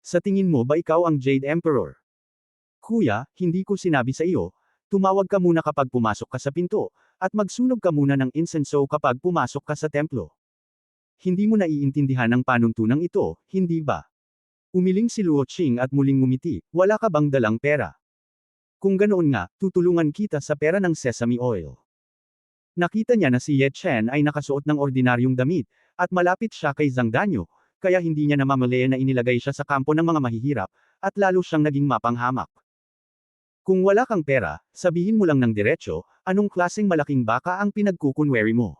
Sa tingin mo ba ikaw ang Jade Emperor? Kuya, hindi ko sinabi sa iyo, tumawag ka muna kapag pumasok ka sa pinto, at magsunog ka muna ng insenso kapag pumasok ka sa templo. Hindi mo naiintindihan ang panuntunang ito, hindi ba? Umiling si Luo Qing at muling ngumiti, wala ka bang dalang pera? Kung ganoon nga, tutulungan kita sa pera ng sesame oil. Nakita niya na si Ye Chen ay nakasuot ng ordinaryong damit, at malapit siya kay Zhang Danyo, kaya hindi niya namamalayan na inilagay siya sa kampo ng mga mahihirap, at lalo siyang naging mapanghamak. Kung wala kang pera, sabihin mo lang ng diretso, anong klaseng malaking baka ang pinagkukunwari mo.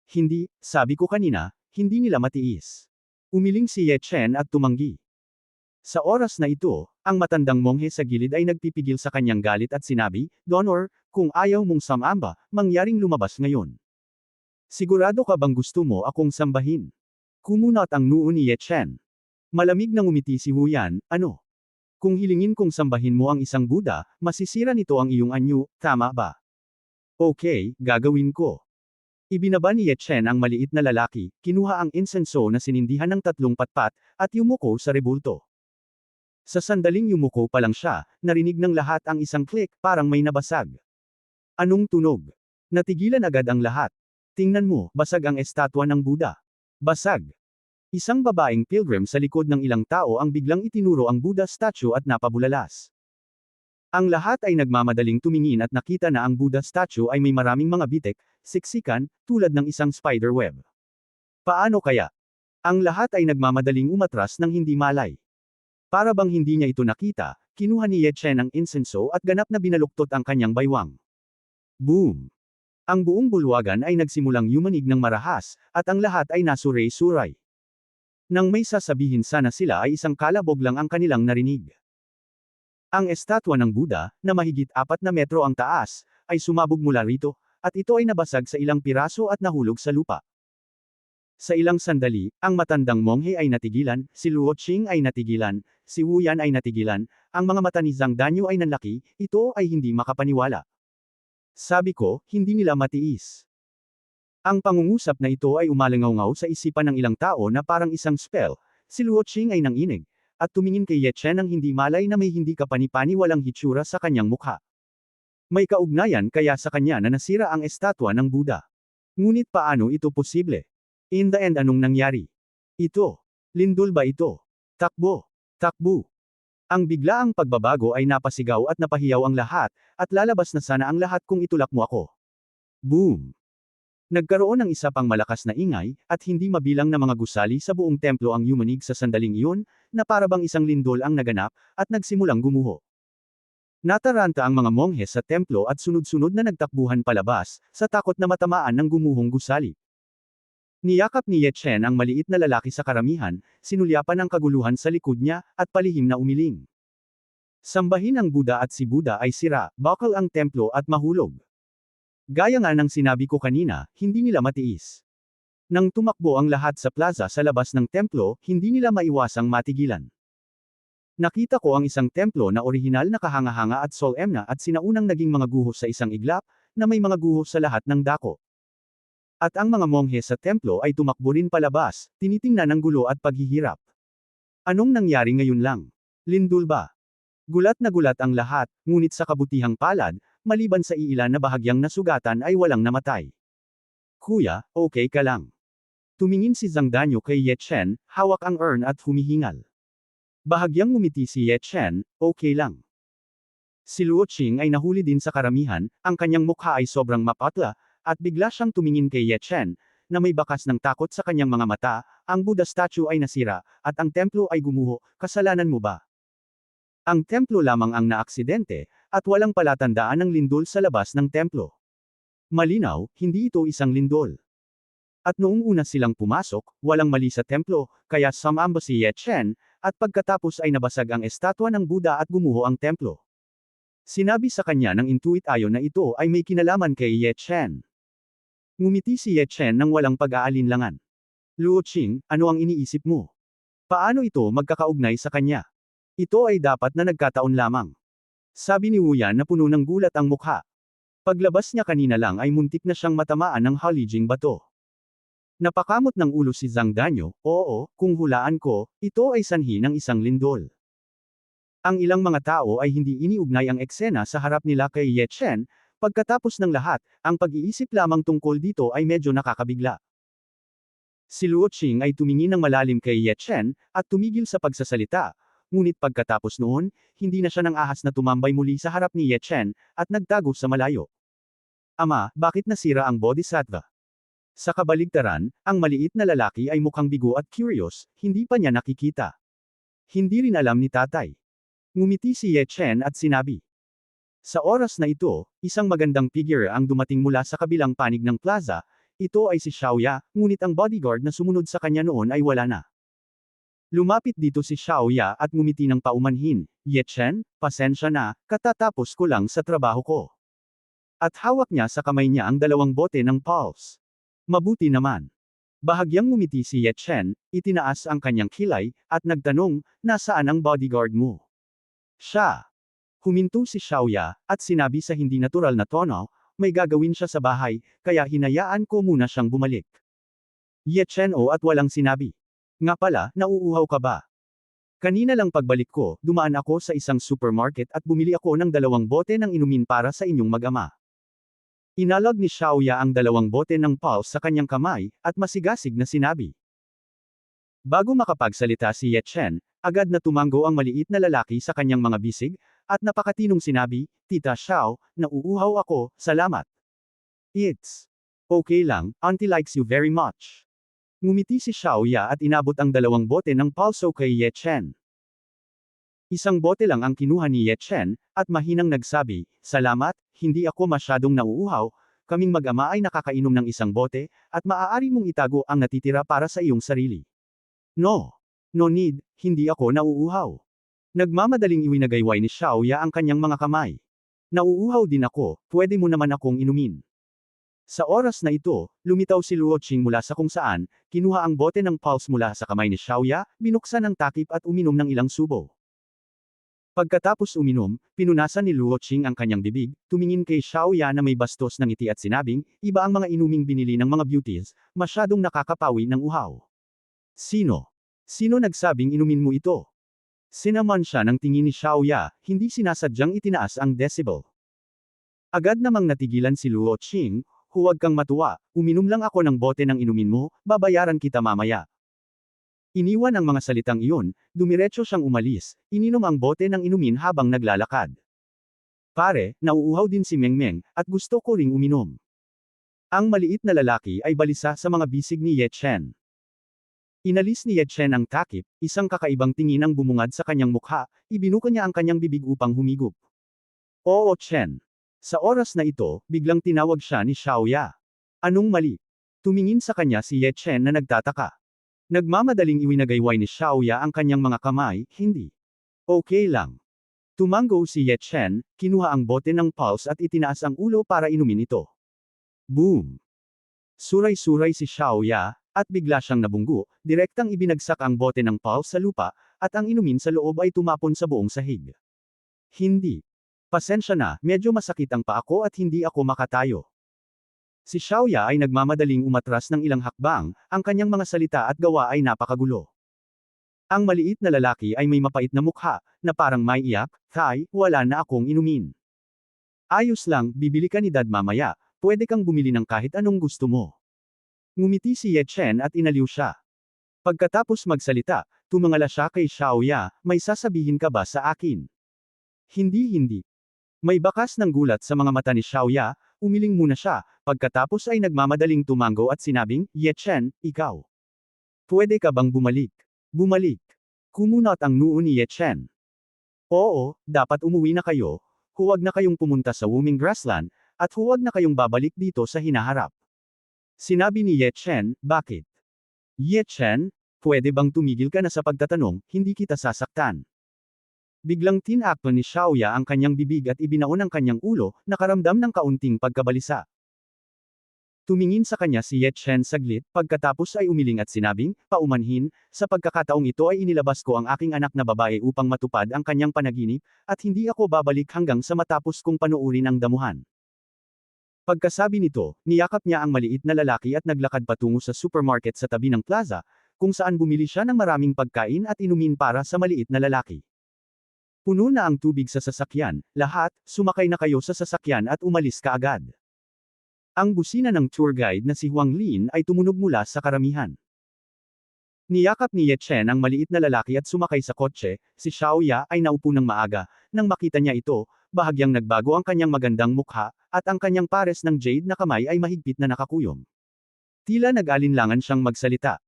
Hindi, sabi ko kanina, hindi nila matiis. Umiling si Ye Chen at tumanggi. Sa oras na ito, ang matandang monghe sa gilid ay nagpipigil sa kanyang galit at sinabi, Donor, kung ayaw mong samamba, mangyaring lumabas ngayon. Sigurado ka bang gusto mo akong sambahin? Kumunat ang noo ni Ye Chen. Malamig na ngumiti si Wu Yan, ano? Kung hilingin kong sambahin mo ang isang Buddha, masisira nito ang iyong anyo, tama ba? Okay, gagawin ko. Ibinaba ni Ye Chen ang maliit na lalaki, kinuha ang insenso na sinindihan ng 3 patpat, at yumuko sa rebulto. Sa sandaling yumuko pa lang siya, narinig ng lahat ang isang click, parang may nabasag. Anong tunog? Natigilan agad ang lahat. Tingnan mo, basag ang estatwa ng Buddha. Basag. Isang babaeng pilgrim sa likod ng ilang tao ang biglang itinuro ang Buddha statue at napabulalas. Ang lahat ay nagmamadaling tumingin at nakita na ang Buddha statue ay may maraming mga bitek, siksikan, tulad ng isang spider web. Paano kaya? Ang lahat ay nagmamadaling umatras ng hindi malay. Para bang hindi niya ito nakita, kinuha ni Ye Chen ang insenso at ganap na binaluktot ang kanyang baywang. Boom! Ang buong bulwagan ay nagsimulang yumanig ng marahas, at ang lahat ay nasuray-suray. Nang may sasabihin sana sila ay isang kalabog lang ang kanilang narinig. Ang estatwa ng Buddha, na mahigit 4 na metro ang taas, ay sumabog mula rito, at ito ay nabasag sa ilang piraso at nahulog sa lupa. Sa ilang sandali, ang matandang monghe ay natigilan, si Luo Qing ay natigilan, si Wu Yan ay natigilan, ang mga mata ni Zhang Danyo ay nanlaki, ito ay hindi makapaniwala. Sabi ko, hindi nila matiis. Ang pangungusap na ito ay umalangaw-ngaw sa isipan ng ilang tao na parang isang spell, si Luo Qing ay nanginig, at tumingin kay Ye Chen ng hindi malay na may hindi kapani-pani walang hitsura sa kanyang mukha. May kaugnayan kaya sa kanya na nasira ang estatwa ng Buddha. Ngunit paano ito posible? In the end anong nangyari? Ito. Lindol ba ito? Takbo. Takbo. Ang biglaang pagbabago ay napasigaw at napahiyaw ang lahat, at lalabas na sana ang lahat kung itulak mo ako. Boom! Nagkaroon ng isa pang malakas na ingay, at hindi mabilang na mga gusali sa buong templo ang yumanig sa sandaling iyon, na para bang isang lindol ang naganap, at nagsimulang gumuho. Nataranta ang mga monghe sa templo at sunod-sunod na nagtakbuhan palabas, sa takot na matamaan ng gumuhong gusali. Niyakap ni Ye Chen ang maliit na lalaki sa karamihan, sinulyapan ang kaguluhan sa likod niya, at palihim na umiling. Sambahin ang Buddha at si Buddha ay sira, bakal ang templo at mahulog. Gaya nga ng sinabi ko kanina, hindi nila matiis. Nang tumakbo ang lahat sa plaza sa labas ng templo, hindi nila maiwasang matigilan. Nakita ko ang isang templo na orihinal na kahanga-hanga at solemna at sinaunang naging mga guhos sa isang iglap, na may mga guhos sa lahat ng dako. At ang mga monghe sa templo ay tumakbo rin palabas, tinitingnan ang gulo at paghihirap. Anong nangyari ngayon lang? Lindol ba? Gulat na gulat ang lahat, ngunit sa kabutihang palad, maliban sa iilan na bahagyang nasugatan ay walang namatay. Kuya, okay ka lang. Tumingin si Zhang Danyo kay Ye Chen, hawak ang urn at humihingal. Bahagyang ngumiti si Ye Chen, okay lang. Si Luo Qing ay nahuli din sa karamihan, ang kanyang mukha ay sobrang mapatla, at bigla siyang tumingin kay Ye Chen, na may bakas ng takot sa kanyang mga mata, ang Buddha statue ay nasira, at ang templo ay gumuho, kasalanan mo ba? Ang templo lamang ang naaksidente, at walang palatandaan ng lindol sa labas ng templo. Malinaw, hindi ito isang lindol. At noong una silang pumasok, walang mali sa templo, kaya sumamba si Ye Chen, at pagkatapos ay nabasag ang estatwa ng Buddha at gumuho ang templo. Sinabi sa kanya ng intuit ayon na ito ay may kinalaman kay Ye Chen. Ngumiti si Ye Chen nang walang pag-aalinlangan. Luo Qing, ano ang iniisip mo? Paano ito magkakaugnay sa kanya? Ito ay dapat na nagkataon lamang. Sabi ni Wu Yan na puno ng gulat ang mukha. Paglabas niya kanina lang ay muntik na siyang matamaan ng halijing bato. Napakamot ng ulo si Zhang Danyo, oo, kung hulaan ko, ito ay sanhi ng isang lindol. Ang ilang mga tao ay hindi iniugnay ang eksena sa harap nila kay Ye Chen, pagkatapos ng lahat, ang pag-iisip lamang tungkol dito ay medyo nakakabigla. Si Luo Qing ay tumingin ng malalim kay Ye Chen, at tumigil sa pagsasalita. Ngunit pagkatapos noon, hindi na siya nang ahas na tumambay muli sa harap ni Ye Chen, at nagtago sa malayo. Ama, bakit nasira ang bodhisattva? Sa kabaligtaran, ang maliit na lalaki ay mukhang bigo at curious, hindi pa niya nakikita. Hindi rin alam ni tatay. Ngumiti si Ye Chen at sinabi. Sa oras na ito, isang magandang figure ang dumating mula sa kabilang panig ng plaza. Ito ay si Xiaoya, ngunit ang bodyguard na sumunod sa kanya noon ay wala na. Lumapit dito si Xiaoya at ngumiti ng paumanhin. Ye Chen, pasensya na, katatapos ko lang sa trabaho ko. At hawak niya sa kamay niya ang 2 bote ng pulse. Mabuti naman. Bahagyang ngumiti si Ye Chen, itinaas ang kanyang kilay, at nagtanong, nasaan ang bodyguard mo? Siya. Huminto si Xiaoya, at sinabi sa hindi natural na tono, may gagawin siya sa bahay, kaya hinayaan ko muna siyang bumalik. Ye Chen at walang sinabi. Nga pala, nauuhaw ka ba? Kanina lang pagbalik ko, dumaan ako sa isang supermarket at bumili ako ng 2 bote ng inumin para sa inyong mag-ama. Inalog ni Xiaoya ang 2 bote ng pulse sa kanyang kamay, at masigasig na sinabi. Bago makapagsalita si Ye Chen, agad na tumango ang maliit na lalaki sa kanyang mga bisig, at napakatinong sinabi, Tita Xiao, nauuhaw ako, salamat. It's okay lang, Auntie likes you very much. Ngumiti si Xiaoya at inabot ang 2 bote ng pulso kay Ye Chen. Isang bote lang ang kinuha ni Ye Chen, at mahinang nagsabi, salamat, hindi ako masyadong nauuhaw, kaming mag-ama ay nakakainom ng isang bote, at maaari mong itago ang natitira para sa iyong sarili. No need, hindi ako nauuhaw. Nagmamadaling iwinagayway ni Xiaoya ang kanyang mga kamay. Nauuhaw din ako, pwede mo naman akong inumin. Sa oras na ito, lumitaw si Luo Qing mula sa kung saan, kinuha ang bote ng pulse mula sa kamay ni Xiaoya, binuksan ang takip at uminom ng ilang subo. Pagkatapos uminom, pinunasan ni Luo Qing ang kanyang bibig, tumingin kay Xiaoya na may bastos ng ngiti at sinabing, iba ang mga inuming binili ng mga beauties, masyadong nakakapawi ng uhaw. Sino nagsabing inumin mo ito? Sinaman siya ng tingin ni Xiaoya, hindi sinasadyang itinaas ang decibel. Agad namang natigilan si Luo Qing, huwag kang matuwa, uminom lang ako ng bote ng inumin mo, babayaran kita mamaya. Iniwan ang mga salitang iyon, dumiretso siyang umalis, ininom ang bote ng inumin habang naglalakad. Pare, nauuhaw din si Mengmeng, at gusto ko ring uminom. Ang maliit na lalaki ay balisa sa mga bisig ni Ye Chen. Inalis ni Ye Chen ang takip, isang kakaibang tingin ang bumungad sa kanyang mukha, ibinuka niya ang kanyang bibig upang humigop. Oo Chen. Sa oras na ito, biglang tinawag siya ni Xiaoya. Anong mali? Tumingin sa kanya si Ye Chen na nagtataka. Nagmamadaling iwinagayway ni Xiaoya ang kanyang mga kamay, hindi. Okay lang. Tumango si Ye Chen, kinuha ang bote ng pulse at itinaas ang ulo para inumin ito. Boom! Suray-suray si Xiaoya, at bigla siyang nabunggo, direktang ibinagsak ang bote ng pulse sa lupa, at ang inumin sa loob ay tumapon sa buong sahig. Hindi. Pasensya na, medyo masakit ang paa ko at hindi ako makatayo. Si Xiaoya ay nagmamadaling umatras ng ilang hakbang, ang kanyang mga salita at gawa ay napakagulo. Ang maliit na lalaki ay may mapait na mukha, na parang may iyak, Tay, wala na akong inumin. Ayos lang, bibili ka ni Dad mamaya, pwede kang bumili ng kahit anong gusto mo. Ngumiti si Ye Chen at inaliw siya. Pagkatapos magsalita, tumangala siya kay Xiaoya, may sasabihin ka ba sa akin? Hindi. May bakas ng gulat sa mga mata ni Xiaoya, umiling muna siya, pagkatapos ay nagmamadaling tumango at sinabing, Ye Chen, ikaw. Pwede ka bang bumalik? Bumalik. Kumunot ang noo ni Ye Chen. Oo, dapat umuwi na kayo, huwag na kayong pumunta sa Wuming Grassland, at huwag na kayong babalik dito sa hinaharap. Sinabi ni Ye Chen, bakit? Ye Chen, pwede bang tumigil ka na sa pagtatanong, hindi kita sasaktan. Biglang tinakpan ni Xiaoya ang kanyang bibig at ibinaon ang kanyang ulo, nakaramdam ng kaunting pagkabalisa. Tumingin sa kanya si Ye Chen saglit, pagkatapos ay umiling at sinabing, paumanhin, sa pagkakataong ito ay inilabas ko ang aking anak na babae upang matupad ang kanyang panaginip, at hindi ako babalik hanggang sa matapos kong panuurin ang damuhan. Pagkasabi nito, niyakap niya ang maliit na lalaki at naglakad patungo sa supermarket sa tabi ng plaza, kung saan bumili siya ng maraming pagkain at inumin para sa maliit na lalaki. Puno na ang tubig sa sasakyan, lahat, sumakay na kayo sa sasakyan at umalis kaagad. Ang busina ng tour guide na si Huang Lin ay tumunog mula sa karamihan. Niyakap ni Ye Chen ang maliit na lalaki at sumakay sa kotse. Si Xiaoya ay naupo ng maaga. Nang makita niya ito, bahagyang nagbago ang kanyang magandang mukha, at ang kanyang pares ng jade na kamay ay mahigpit na nakakuyom. Tila nag-alinlangan siyang magsalita.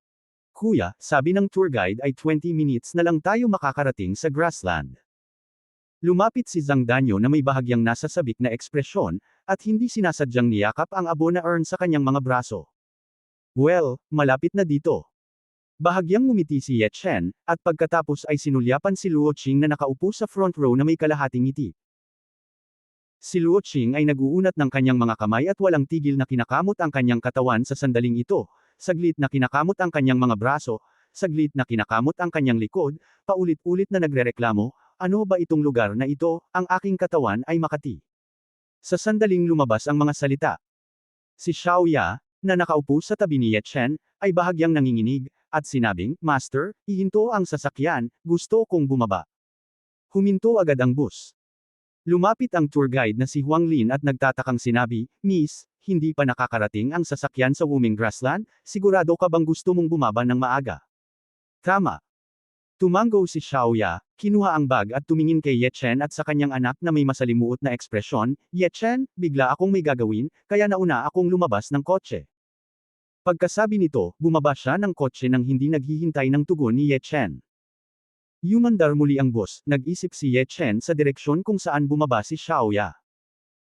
Kuya, sabi ng tour guide ay 20 minutes na lang tayo makakarating sa grassland. Lumapit si Zhang Danyo na may bahagyang nasasabik na ekspresyon, at hindi sinasadyang niyakap ang abo na urn sa kanyang mga braso. Well, malapit na dito. Bahagyang ngumiti si Ye Chen, at pagkatapos ay sinulyapan si Luo Qing na nakaupo sa front row na may kalahating ngiti. Si Luo Qing ay naguunat ng kanyang mga kamay at walang tigil na kinakamot ang kanyang katawan sa sandaling ito, saglit na kinakamot ang kanyang mga braso, saglit na kinakamot ang kanyang likod, paulit-ulit na nagrereklamo, ano ba itong lugar na ito, ang aking katawan ay Makati. Sa sandaling lumabas ang mga salita. Si Xiaoya, na nakaupo sa tabi ni Ye Chen, ay bahagyang nanginginig, at sinabing, Master, ihinto ang sasakyan, gusto kong bumaba. Huminto agad ang bus. Lumapit ang tour guide na si Huang Lin at nagtatakang sinabi, Miss, hindi pa nakakarating ang sasakyan sa Wuming Grassland, sigurado ka bang gusto mong bumaba ng maaga? Tama. Tumango si Xiaoya, kinuha ang bag at tumingin kay Ye Chen at sa kanyang anak na may masalimuot na ekspresyon, Ye Chen, bigla akong may gagawin, kaya nauna akong lumabas ng kotse. Pagkasabi nito, bumaba siya ng kotse nang hindi naghihintay ng tugon ni Ye Chen. Yumandar muli ang bus, nag-isip si Ye Chen sa direksyon kung saan bumaba si Xiaoya.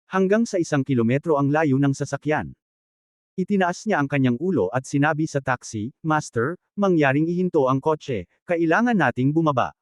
Hanggang sa 1 kilometro ang layo ng sasakyan. Itinaas niya ang kanyang ulo at sinabi sa taxi, Master, mangyaring ihinto ang kotse, kailangan nating bumaba.